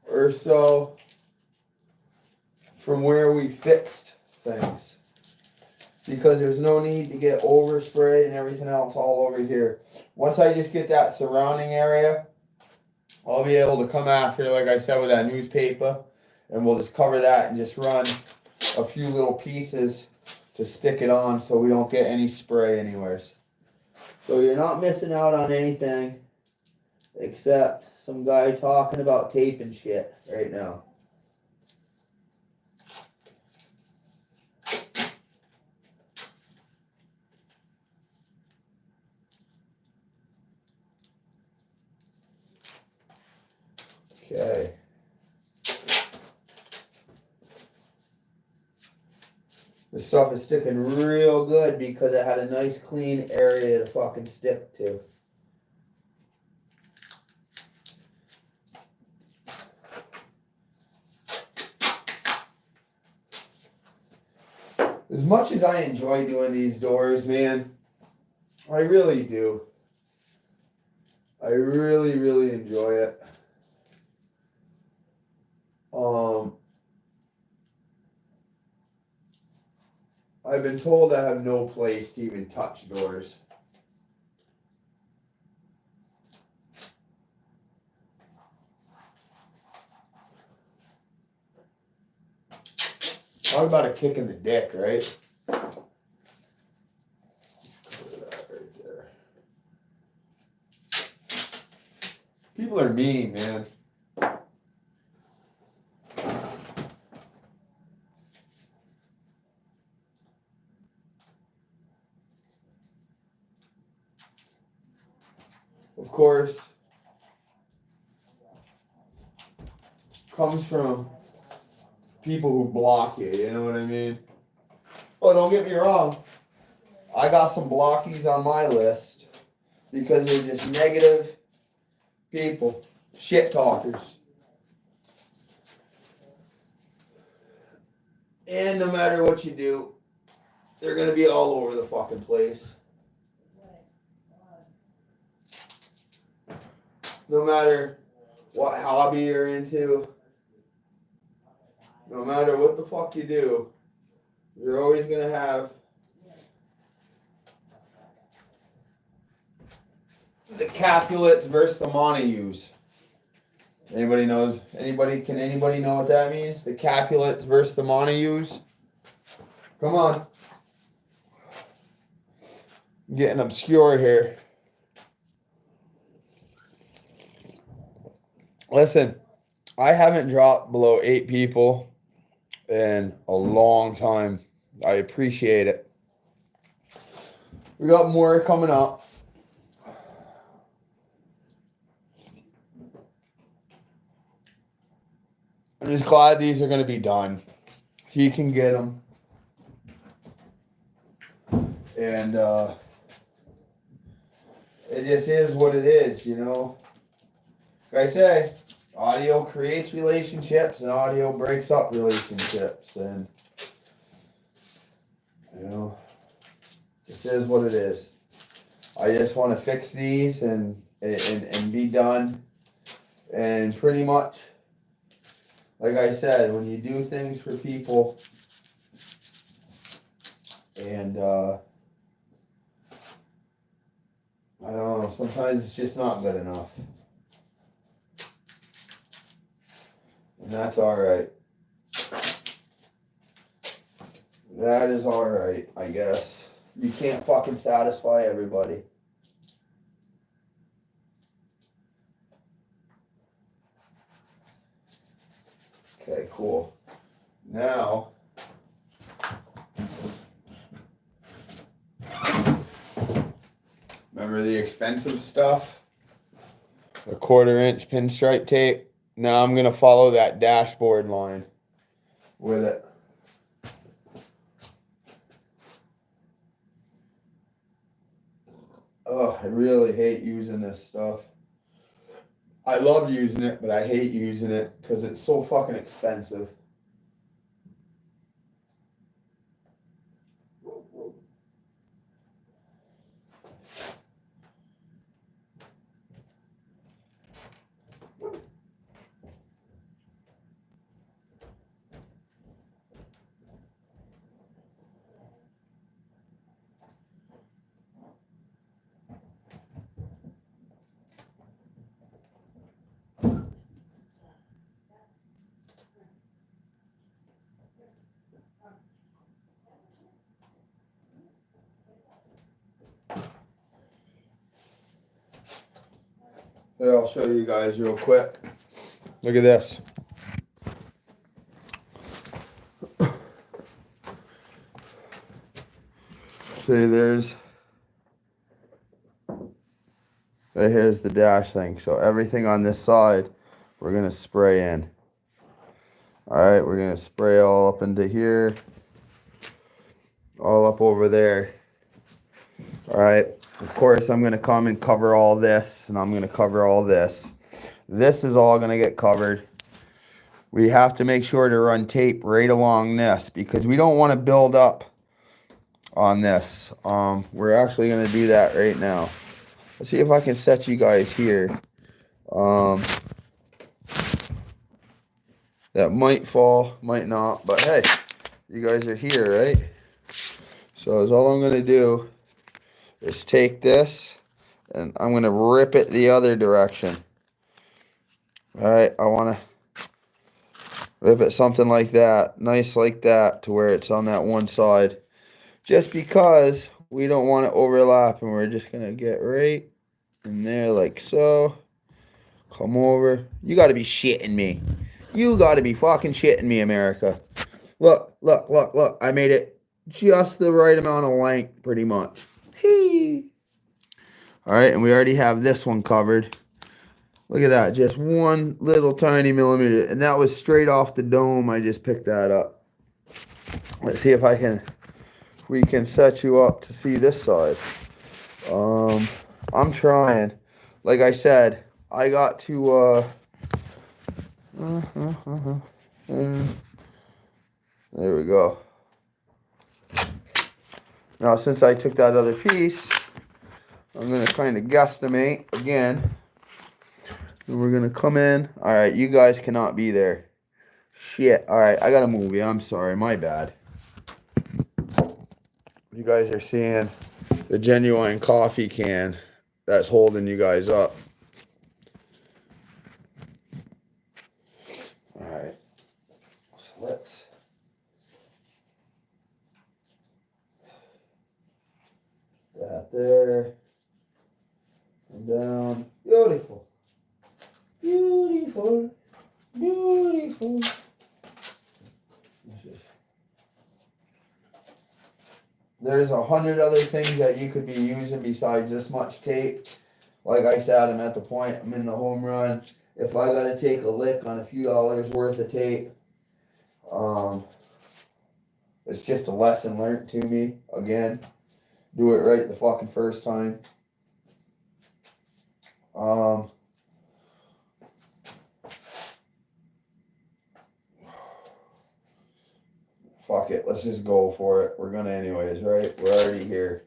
or so from where we fixed things, because there's no need to get overspray and everything else all over here. Once I just get that surrounding area, I'll be able to come after, like I said, with that newspaper, and we'll just cover that and just run a few little pieces to stick it on so we don't get any spray anywheres. So you're not missing out on anything except some guy talking about tape and shit right now. Okay. This stuff is sticking real good because it had a nice clean area to fucking stick to. As much as I enjoy doing these doors, man, I really do. I really, really enjoy it. I've been told I have no place to even touch doors. Talk about a kick in the dick, right? Look at that right there. People are mean, man. Of course, comes from people who block you know what I mean? Well, don't get me wrong, I got some blockies on my list because they're just negative people, shit talkers. And no matter what you do, they're gonna be all over the fucking place. No matter what hobby you're into, no matter what the fuck you do, you're always gonna have the Capulets versus the Montagues. Anybody knows? Can anybody know what that means? The Capulets versus the Montagues? Come on. I'm getting obscure here. Listen, I haven't dropped below 8 people in a long time. I appreciate it. We got more coming up. I'm just glad these are going to be done. He can get them. And it just is what it is, you know. Like I say, audio creates relationships and audio breaks up relationships. And, you know, this is what it is. I just want to fix these and be done. And pretty much, like I said, when you do things for people and I don't know, sometimes it's just not good enough. And that's alright. That is alright, I guess. You can't fucking satisfy everybody. Okay, cool. Now, Remember the expensive stuff? The 1/4-inch pinstripe tape. Now I'm going to follow that dashboard line with it. Oh, I really hate using this stuff. I love using it, but I hate using it because it's so fucking expensive. Here, I'll show you guys real quick. Look at this. See, here's the dash thing. So everything on this side, we're gonna spray in. All right, we're gonna spray all up into here, all up over there. All right, of course, I'm gonna come and cover all this, and I'm gonna cover all this. This is all gonna get covered. We have to make sure to run tape right along this because we don't want to build up on this. We're actually gonna do that right now. Let's see if I can set you guys here. That might fall, might not, but hey, you guys are here, right? So all I'm gonna do is take this and I'm gonna rip it the other direction. All right, I wanna rip it something like that, nice like that, to where it's on that one side. Just because we don't want to overlap, and we're just gonna get right in there like so. Come over. You gotta be shitting me. You gotta be fucking shitting me, America. Look, look, look, look. I made it just the right amount of length, pretty much. Hee. All right, and we already have this one covered. Look at that, just one little tiny millimeter, and that was straight off the dome. I just picked that up. Let's see if we can set you up to see this side. I'm trying. Like I said, I got to there we go. Now, since I took that other piece, I'm going to kind of guesstimate again. And we're going to come in. All right, you guys cannot be there. Shit. All right, I got to move you. I'm sorry. My bad. You guys are seeing the genuine coffee can that's holding you guys up. All right. So let's... that there. And down. Beautiful. Beautiful. Beautiful. There's 100 other things that you could be using besides this much tape. Like I said, I'm at the point, I'm in the home run. If I gotta take a lick on a few dollars worth of tape, it's just a lesson learned to me. Again, do it right the fucking first time. Fuck it, let's just go for it. We're gonna anyways, right? We're already here.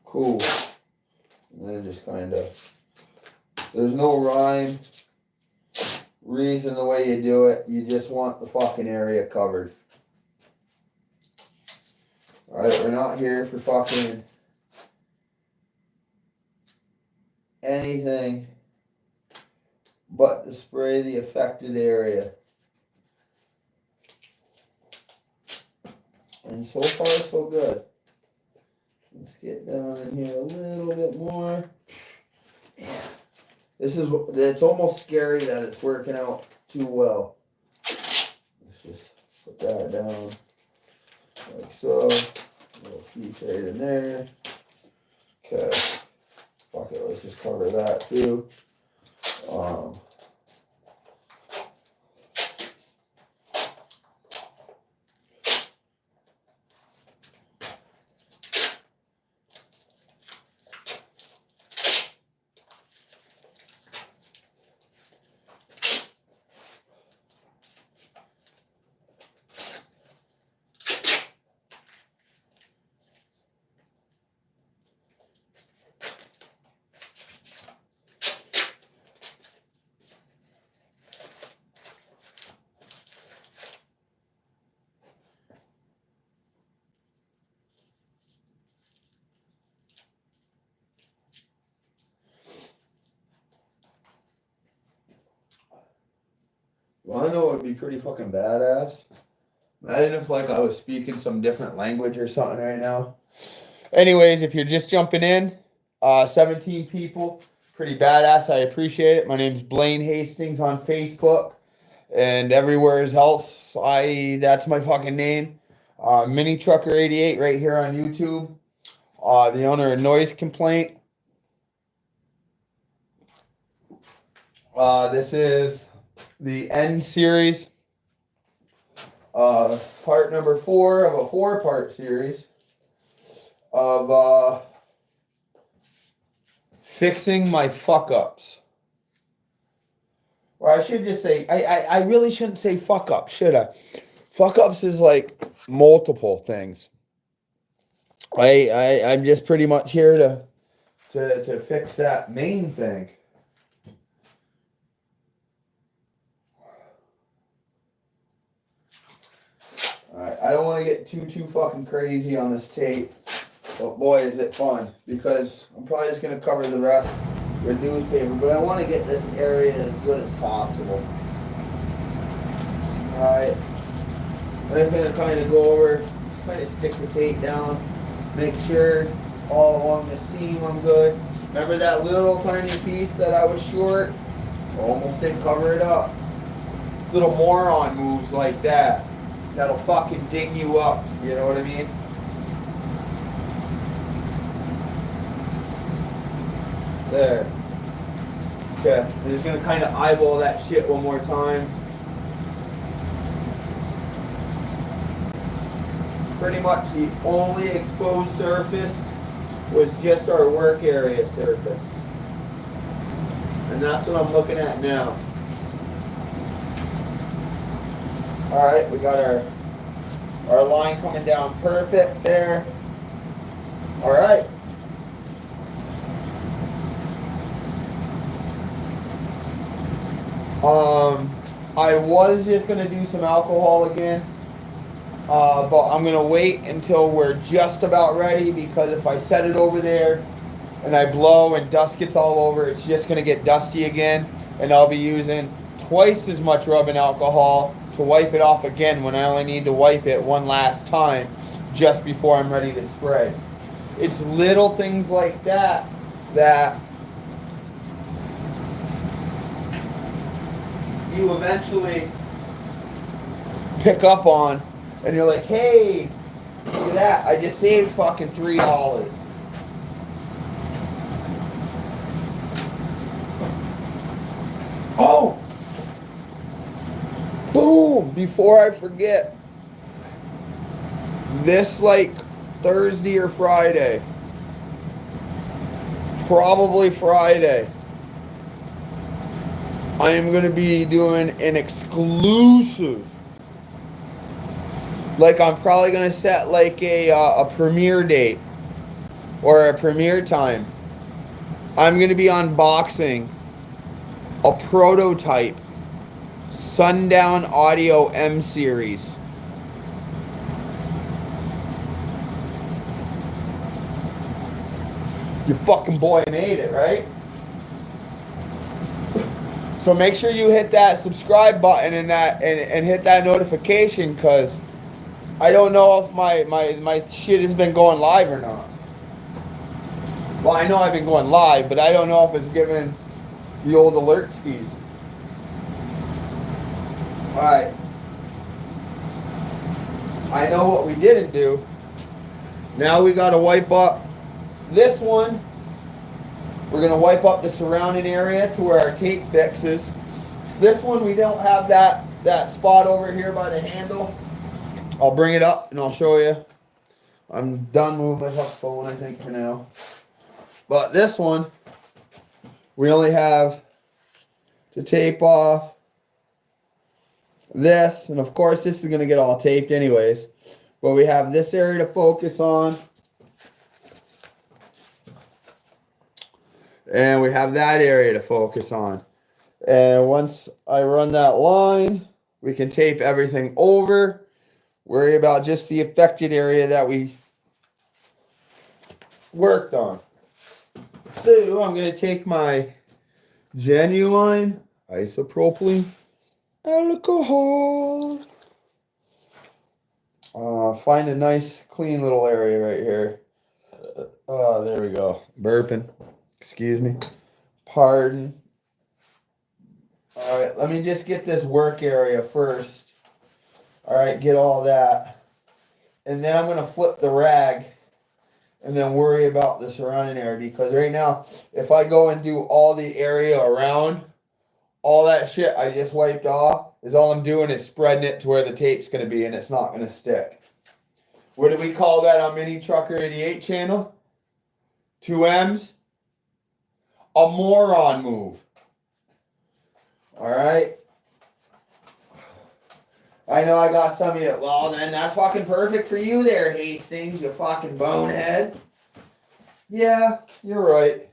Cool. And then just kind of, there's no rhyme, reason the way you do it. You just want the fucking area covered. Alright, we're not here for fucking anything but to spray the affected area. And so far, so good. Let's get down in here a little bit more. Yeah. It's almost scary that it's working out too well. Let's just put that down like so. A little piece right in there. Okay. Fuck it, let's just cover that too. Well, I know it would be pretty fucking badass. Imagine if like I was speaking some different language or something right now. Anyways, if you're just jumping in, 17 people, pretty badass. I appreciate it. My name's Blaine Hastings on Facebook and everywhere else. That's my fucking name. Mini Trucker 88 right here on YouTube. The owner of Noise Complaint. This is the End series, part number 4 of a 4-part series of fixing my fuck-ups. Or I should just say, I really shouldn't say fuck-ups, should I? Fuck-ups is like multiple things. I'm just pretty much here to fix that main thing. Alright, I don't want to get too fucking crazy on this tape, but boy is it fun, because I'm probably just going to cover the rest with newspaper, but I want to get this area as good as possible. Alright, I'm going to kind of go over, kind of stick the tape down, make sure all along the seam I'm good. Remember that little tiny piece that I was short? Almost didn't cover it up. Little moron moves like that. That'll fucking ding you up, you know what I mean? There. Okay, I'm just gonna kind of eyeball that shit one more time. Pretty much the only exposed surface was just our work area surface. And that's what I'm looking at now. Alright, we got our line coming down perfect there. Alright. I was just going to do some alcohol again. But I'm going to wait until we're just about ready, because if I set it over there and I blow and dust gets all over, it's just going to get dusty again. And I'll be using twice as much rubbing alcohol to wipe it off again when I only need to wipe it one last time just before I'm ready to spray. It's little things like that that you eventually pick up on, and you're like, hey, look at that, I just saved fucking $3. Oh! Boom! Before I forget, this like Thursday or Friday, probably Friday, I am going to be doing an exclusive, like I'm probably going to set like a premiere date or a premiere time. I'm going to be unboxing a prototype Sundown Audio M series. Your fucking boy made it, right? So make sure you hit that subscribe button and hit that notification, because I don't know if my shit has been going live or not. Well, I know I've been going live, but I don't know if it's given The old alert skis. Alright. I know what we didn't do. Now we gotta wipe up this one. We're gonna wipe up the surrounding area to where our tape fixes. This one we don't have that spot over here by the handle. I'll bring it up and I'll show you. I'm done moving my hook phone, I think, for now. But this one, we only have to tape off this, and of course this is going to get all taped anyways. But we have this area to focus on. And we have that area to focus on. And once I run that line, we can tape everything over. Worry about just the affected area that we worked on. So I'm going to take my genuine isopropylene alcohol. Find a nice clean little area right here. There we go. Burping. Excuse me. Pardon. Alright, let me just get this work area first. Alright, get all that. And then I'm going to flip the rag and then worry about the surrounding area. Because right now, if I go and do all the area around, all that shit I just wiped off, is all I'm doing is spreading it to where the tape's going to be, and it's not going to stick. What do we call that on Mini Trucker 88 channel? 2 M's? A moron move. Alright? I know I got some of you. Well, then that's fucking perfect for you there, Hastings, you fucking bonehead. Yeah, you're right.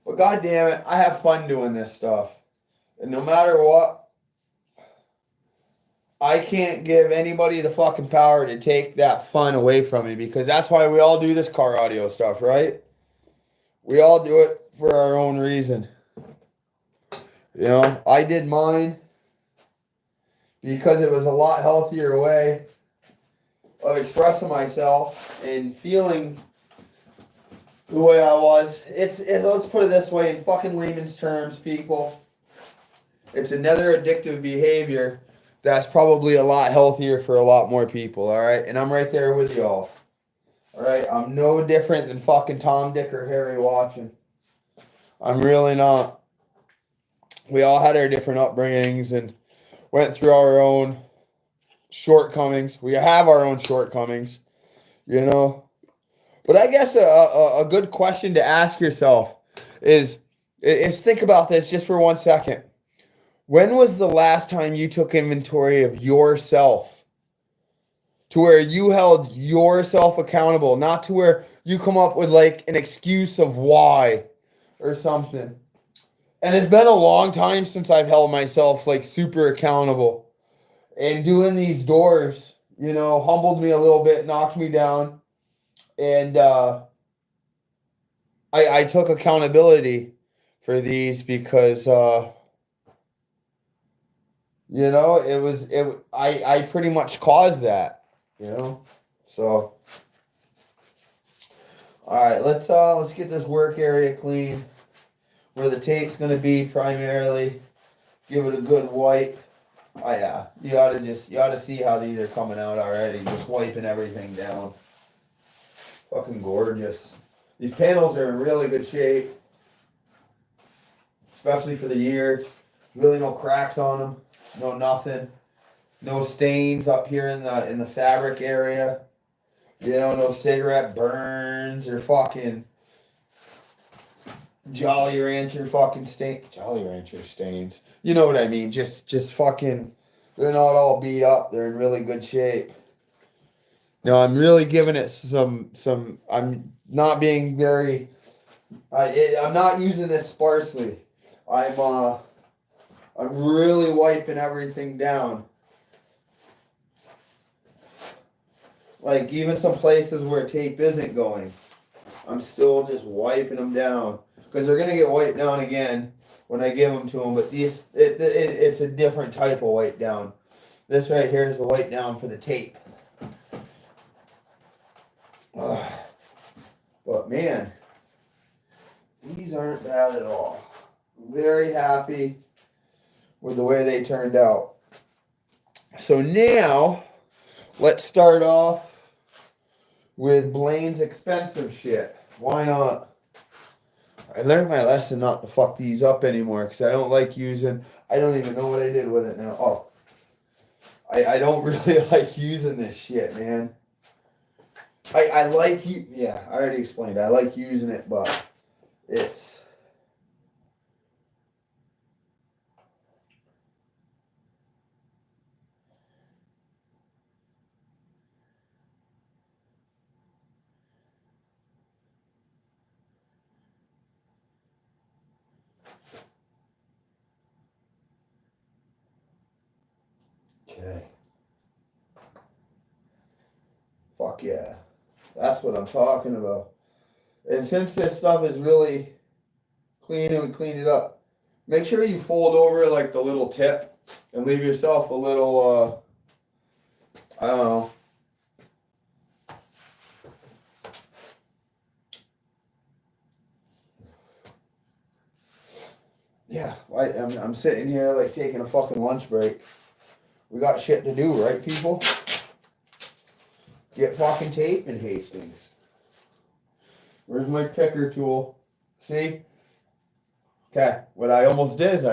But god damn it, I have fun doing this stuff. And no matter what, I can't give anybody the fucking power to take that fun away from me, because that's why we all do this car audio stuff, right? We all do it for our own reason. You know, I did mine because it was a lot healthier way of expressing myself and feeling the way I was. Let's put it this way, in fucking layman's terms, people. It's another addictive behavior that's probably a lot healthier for a lot more people, alright? And I'm right there with y'all. Alright? I'm no different than fucking Tom, Dick, or Harry watching. I'm really not. We all had our different upbringings and went through our own shortcomings. We have our own shortcomings, you know. But I guess a good question to ask yourself is think about this just for 1 second. When was the last time you took inventory of yourself? To where you held yourself accountable, not to where you come up with like an excuse of why or something. And it's been a long time since I've held myself like super accountable. And doing these doors, you know, humbled me a little bit, knocked me down. And I took accountability for these because you know, I pretty much caused that, you know. So alright, let's get this work area clean. Where the tape's gonna be primarily. Give it a good wipe. Oh yeah. You ought to see how these are coming out already. Just wiping everything down. Fucking gorgeous. These panels are in really good shape. Especially for the year. Really no cracks on them. No nothing. No stains up here in the fabric area. You know, no cigarette burns or fucking Jolly Rancher fucking Jolly Rancher stains. You know what I mean? Just fucking, they're not all beat up. They're in really good shape. Now I'm really giving it some. I'm not being very. I'm not using this sparsely. I'm really wiping everything down. Like even some places where tape isn't going, I'm still just wiping them down. Because they're going to get wiped down again when I give them to them. But it's a different type of wipe down. This right here is the wipe down for the tape. But man, these aren't bad at all. Very happy with the way they turned out. So now, let's start off with Blaine's expensive shit. Why not? I learned my lesson not to fuck these up anymore because I don't like using, I don't even know what I did with it now. Oh, I don't really like using this shit, man. I like, yeah, I already explained. I like using it, but it's, okay. Fuck yeah. That's what I'm talking about. And since this stuff is really clean and we cleaned it up, make sure you fold over like the little tip and leave yourself a little, I don't know. Yeah, I'm sitting here like taking a fucking lunch break. We got shit to do, right, people? Get fucking tape in Hastings. Where's my picker tool? See? Okay, what I almost did is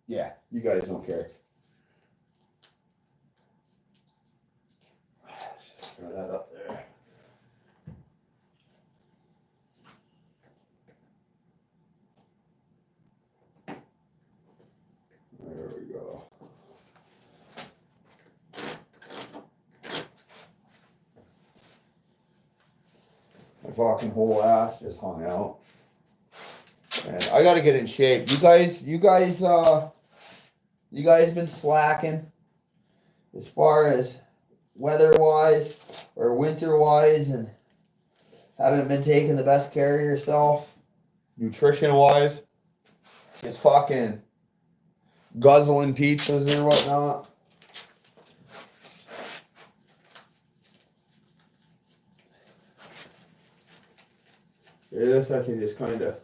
yeah, you guys don't care. Let's just throw that up there. There we go. My fucking whole ass just hung out. And I gotta get in shape. You guys been slacking as far as weather-wise or winter-wise and haven't been taking the best care of yourself, nutrition-wise. Just fucking guzzling pizzas or whatnot. This I can just kind of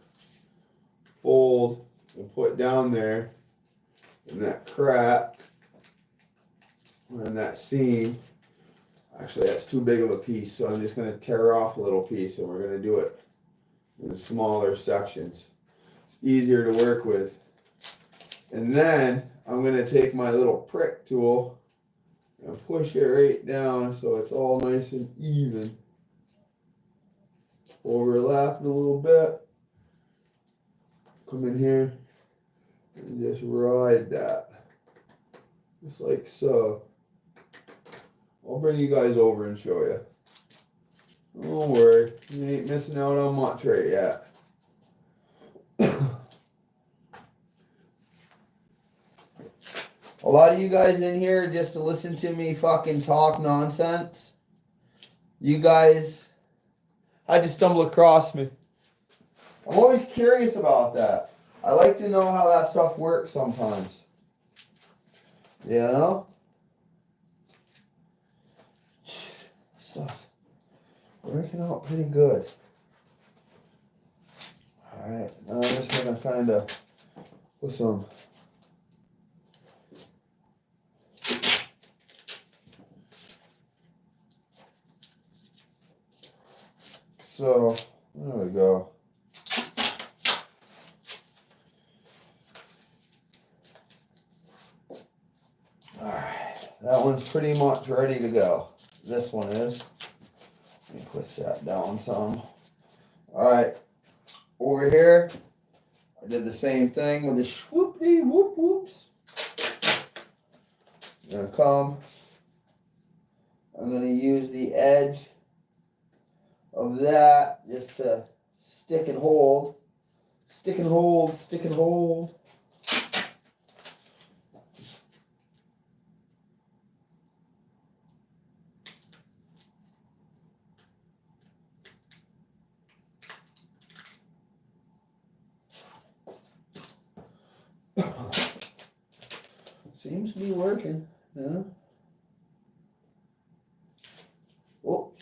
fold and put down there in that crack and that seam. Actually, that's too big of a piece, so I'm just going to tear off a little piece and we're going to do it in smaller sections. It's easier to work with. And then I'm going to take my little prick tool and push it right down so it's all nice and even. Overlap it a little bit. Come in here and just ride that. Just like so. I'll bring you guys over and show you. Don't worry, you ain't missing out on much right yet. A lot of you guys in here just to listen to me fucking talk nonsense. You guys had to stumble across me. I'm always curious about that. I like to know how that stuff works sometimes. You know? Stuff working out pretty good. Alright, now I'm just gonna kind of put some so there we go. Alright, that one's pretty much ready to go. This one is. Let me push that down some. Alright, over here, I did the same thing with the swoopity whoop whoops. I'm gonna come. I'm gonna use the edge of that just to stick and hold. Stick and hold, stick and hold. Seems to be working, yeah. Oh.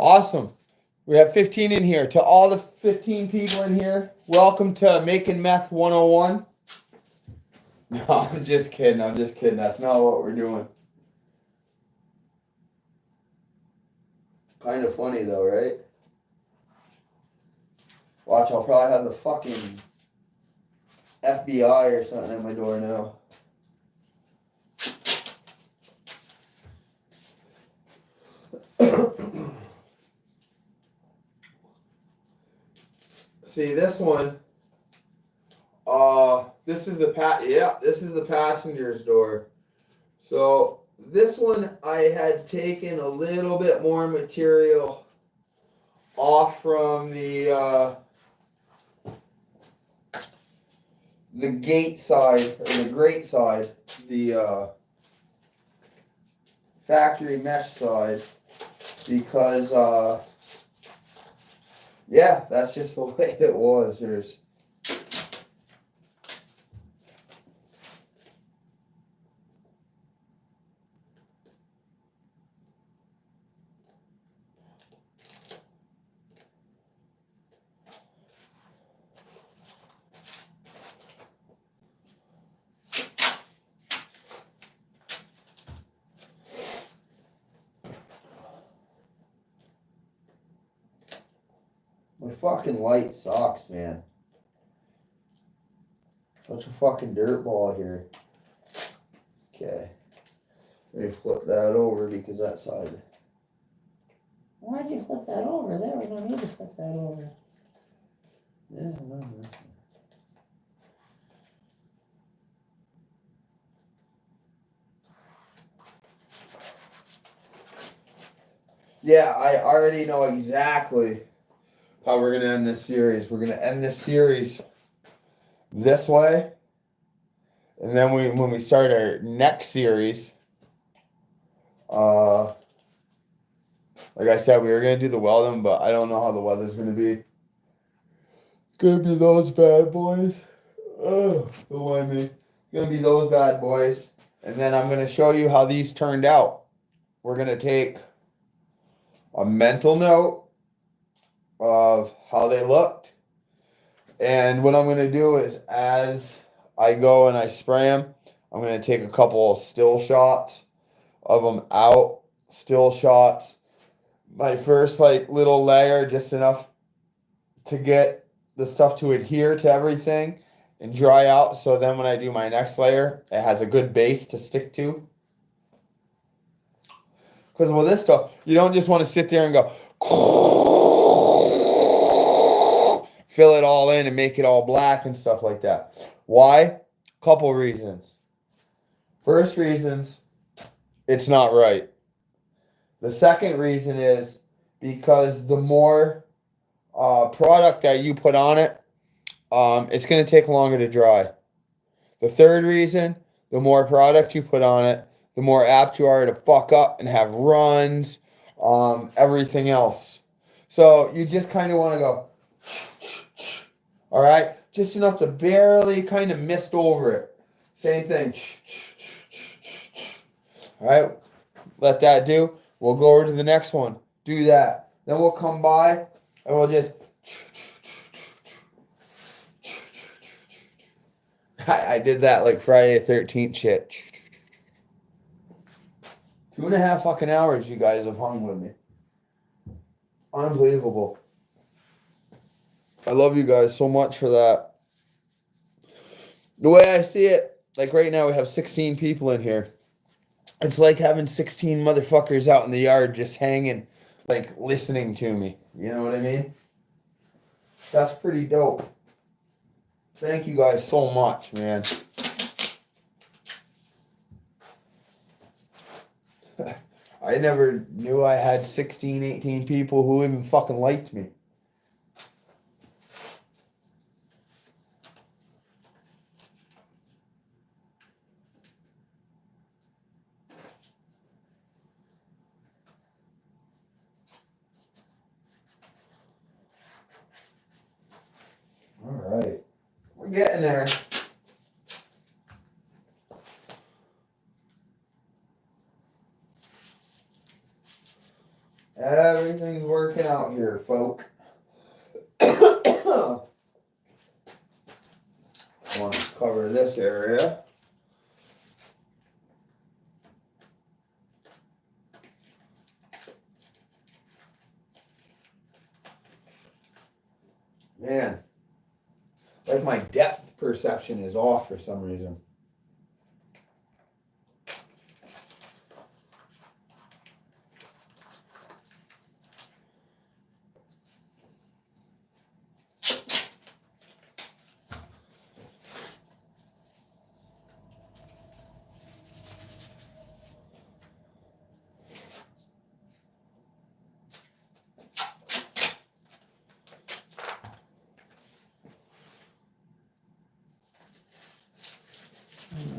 Awesome. We have 15 in here. To all the 15 people in here, welcome to Making Meth 101. No, I'm just kidding. I'm just kidding. That's not what we're doing. Kind of funny though, right? Watch, I'll probably have the fucking FBI or something at my door now. See this one. This is the this is the passenger's door. So this one I had taken a little bit more material off from the gate side, or the grate side, the factory mesh side, because yeah, that's just the way it was. There's my fucking light sucks, man. Such a fucking dirtball here. Okay. Let me flip that over because that side. Why'd you flip that over? There, we don't need to flip that over. Yeah, no. Yeah, I already know exactly how we're going to end this series. We're going to end this series this way. And then when we start our next series, like I said, we were going to do the welding, but I don't know how the weather's going to be. It's going to be those bad boys. Oh, don't mind me. It's going to be those bad boys. And then I'm going to show you how these turned out. We're going to take a mental note of how they looked. And what I'm going to do is, as I go and I spray them, I'm going to take a couple of still shots of them out. Still shots. My first little layer, just enough to get the stuff to adhere to everything and dry out. So then when I do my next layer, it has a good base to stick to. Because with this stuff, you don't just want to sit there and go fill it all in and make it all black and stuff like that. Why? Couple reasons. First reason's it's not right. The second reason is because the more product that you put on it, it's going to take longer to dry. The third reason, the more product you put on it, the more apt you are to fuck up and have runs, everything else. So you just kind of want to go, all right? Just enough to barely kind of mist over it. Same thing. All right? Let that do. We'll go over to the next one. Do that. Then we'll come by and we'll just... I did that like Friday the 13th shit. 2.5 fucking hours you guys have hung with me. Unbelievable. I love you guys so much for that. The way I see it, like right now we have 16 people in here. It's like having 16 motherfuckers out in the yard just hanging, like listening to me. You know what I mean? That's pretty dope. Thank you guys so much, man. I never knew I had 16, 18 people who even fucking liked me. All right. We're getting there. Everything's working out here, folk. I want to cover this area. Man, like my depth perception is off for some reason.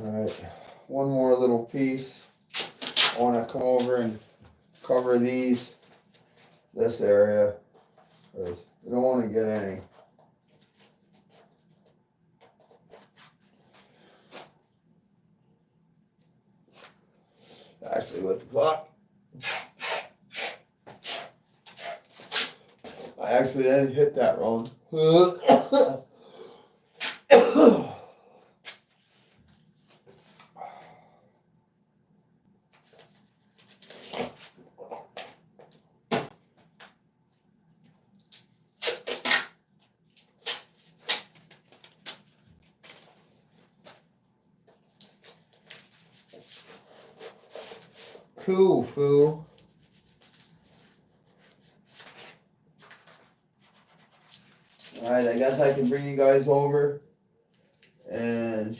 Alright, one more little piece. I want to come over and cover this area, because we don't want to get any. Actually, what the fuck? I actually didn't hit that wrong. Cool, fool. Alright, I guess I can bring you guys over and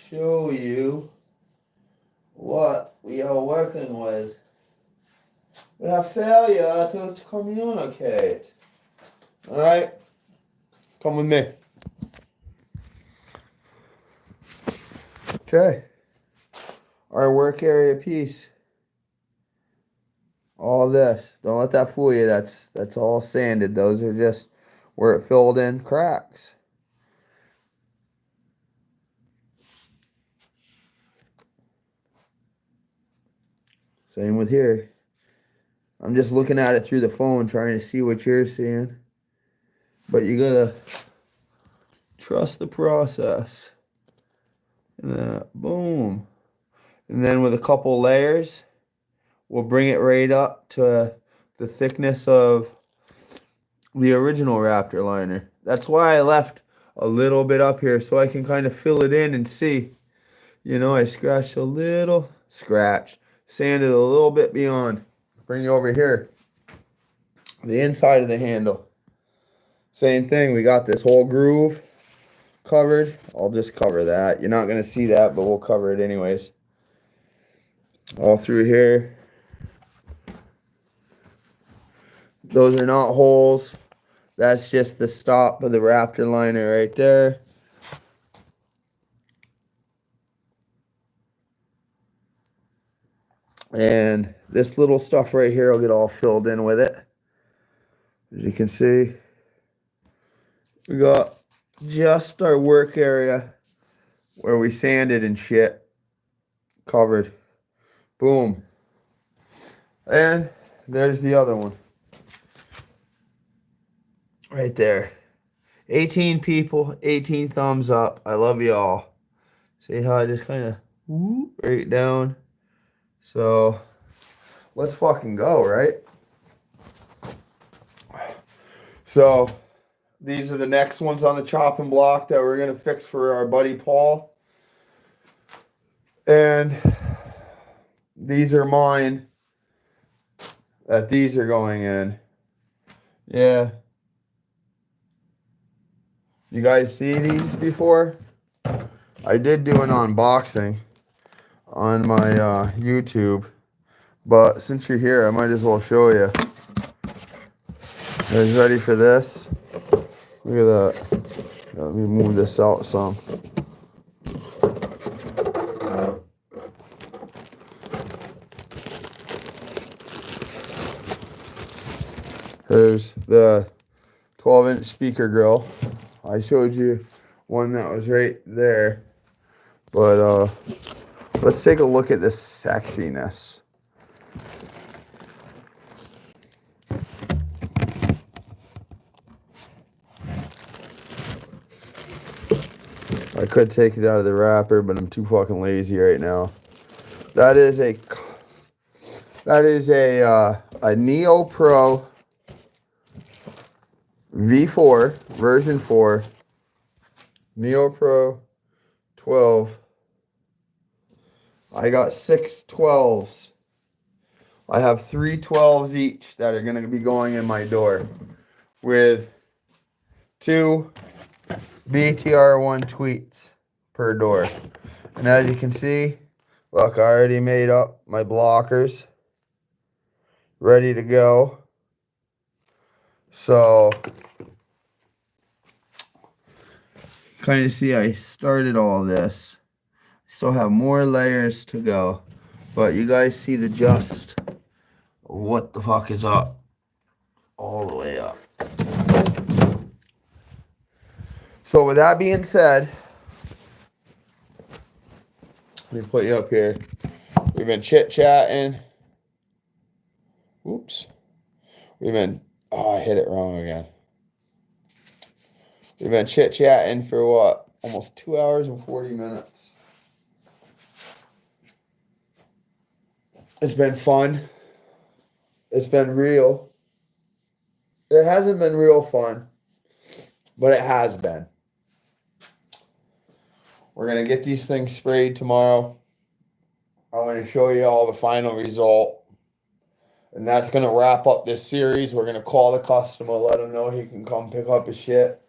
show you what we are working with. We have failure to communicate. Alright, come with me. Okay, our work area piece. All this, don't let that fool you. That's all sanded. Those are just where it filled in cracks. Same with here. I'm just looking at it through the phone trying to see what you're seeing. But you gotta trust the process. And then, boom. And then with a couple layers, we'll bring it right up to the thickness of the original Raptor liner. That's why I left a little bit up here, so I can kind of fill it in and see. You know, I scratched a little, sanded a little bit beyond. Bring you over here. The inside of the handle. Same thing, we got this whole groove covered. I'll just cover that. You're not going to see that, but we'll cover it anyways. All through here. Those are not holes. That's just the stop of the Raptor liner right there. And this little stuff right here will get all filled in with it. As you can see, we got just our work area where we sanded and shit covered. Boom. And there's the other one. Right there. 18 people, 18 thumbs up. I love you all. See how I just kind of whoop right down. So let's fucking go, right? So these are the next ones on the chopping block that we're going to fix for our buddy Paul. And these are mine. That these are going in. Yeah. You guys see these before? I did do an unboxing on my YouTube, but since you're here, I might as well show you. You guys ready for this? Look at that. Let me move this out some. There's the 12-inch speaker grill. I showed you one that was right there. But let's take a look at this sexiness. could take it out of the wrapper, but I'm too fucking lazy right now. That is a Neo Pro V4 version 4 Neo Pro 12. I got 6 12s. I have 3 12s each that are going to be going in my door with 2 BTR1 tweets per door. And as you can see, look, I already made up my blockers, ready to go. So, kind of see I started all this. Still have more layers to go, but you guys see the gist of what the fuck is up, all the way up. So with that being said, let me put you up here. We've been chit-chatting. Oops. I hit it wrong again. We've been chit-chatting for what? Almost 2 hours and 40 minutes. It's been fun. It's been real. It hasn't been real fun, but it has been. We're going to get these things sprayed tomorrow. I'm going to show you all the final result. And that's going to wrap up this series. We're going to call the customer, let him know he can come pick up his shit.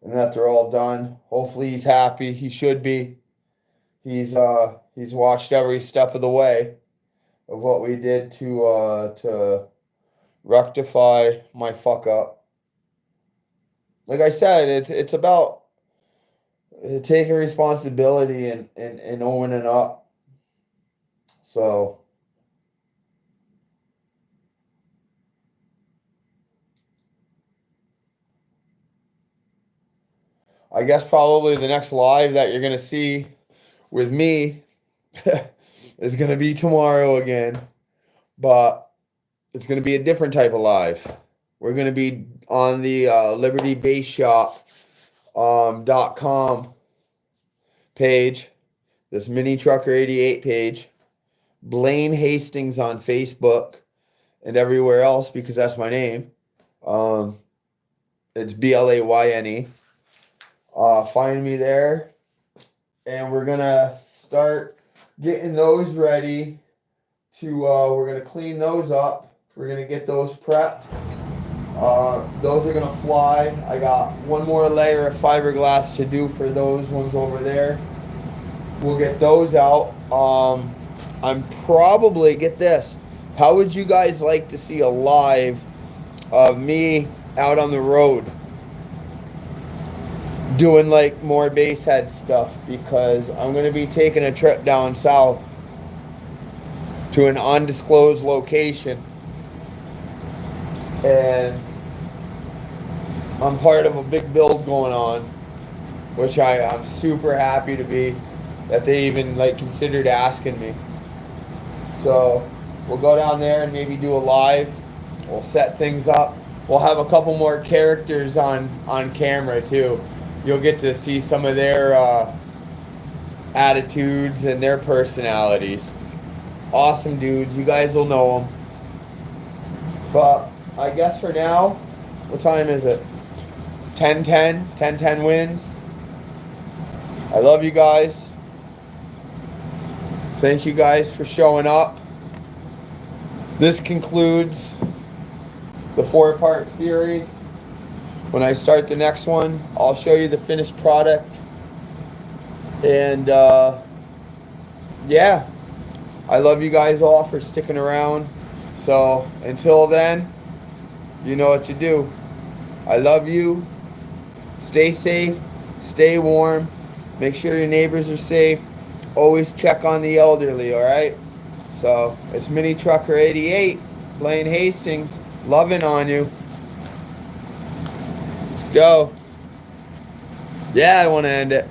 And that they're all done. Hopefully he's happy. He should be. He's watched every step of the way of what we did to rectify my fuck up. Like I said, it's about taking responsibility and owning up. So I guess probably the next live that you're going to see with me is going to be tomorrow again. But it's going to be a different type of live. We're going to be on the libertybassshop.com page, this Mini Trucker 88 page, Blaine Hastings on Facebook and everywhere else because that's my name. It's BLAYNE. Find me there, and we're gonna start getting those ready to we're gonna clean those up. We're gonna get those prepped. Those are gonna fly. I got one more layer of fiberglass to do for those ones over there. We'll get those out. I'm probably, get this, how would you guys like to see a live of me out on the road doing like more bass head stuff? Because I'm going to be taking a trip down south to an undisclosed location, and I'm part of a big build going on, which I'm super happy to be, that they even like considered asking me. So we'll go down there and maybe do a live. We'll set things up. We'll have a couple more characters on camera too. You'll get to see some of their attitudes and their personalities. Awesome dudes. You guys will know them. But I guess for now, what time is it? 10:10. 10:10 wins. I love you guys. Thank you guys for showing up. This concludes the 4-part series. When I start the next one, I'll show you the finished product. And yeah, I love you guys all for sticking around. So until then, you know what to do. I love you. Stay safe. Stay warm. Make sure your neighbors are safe. Always check on the elderly, all right? So it's Mini Trucker 88, Blaine Hastings, loving on you. Let's go. Yeah, I want to end it.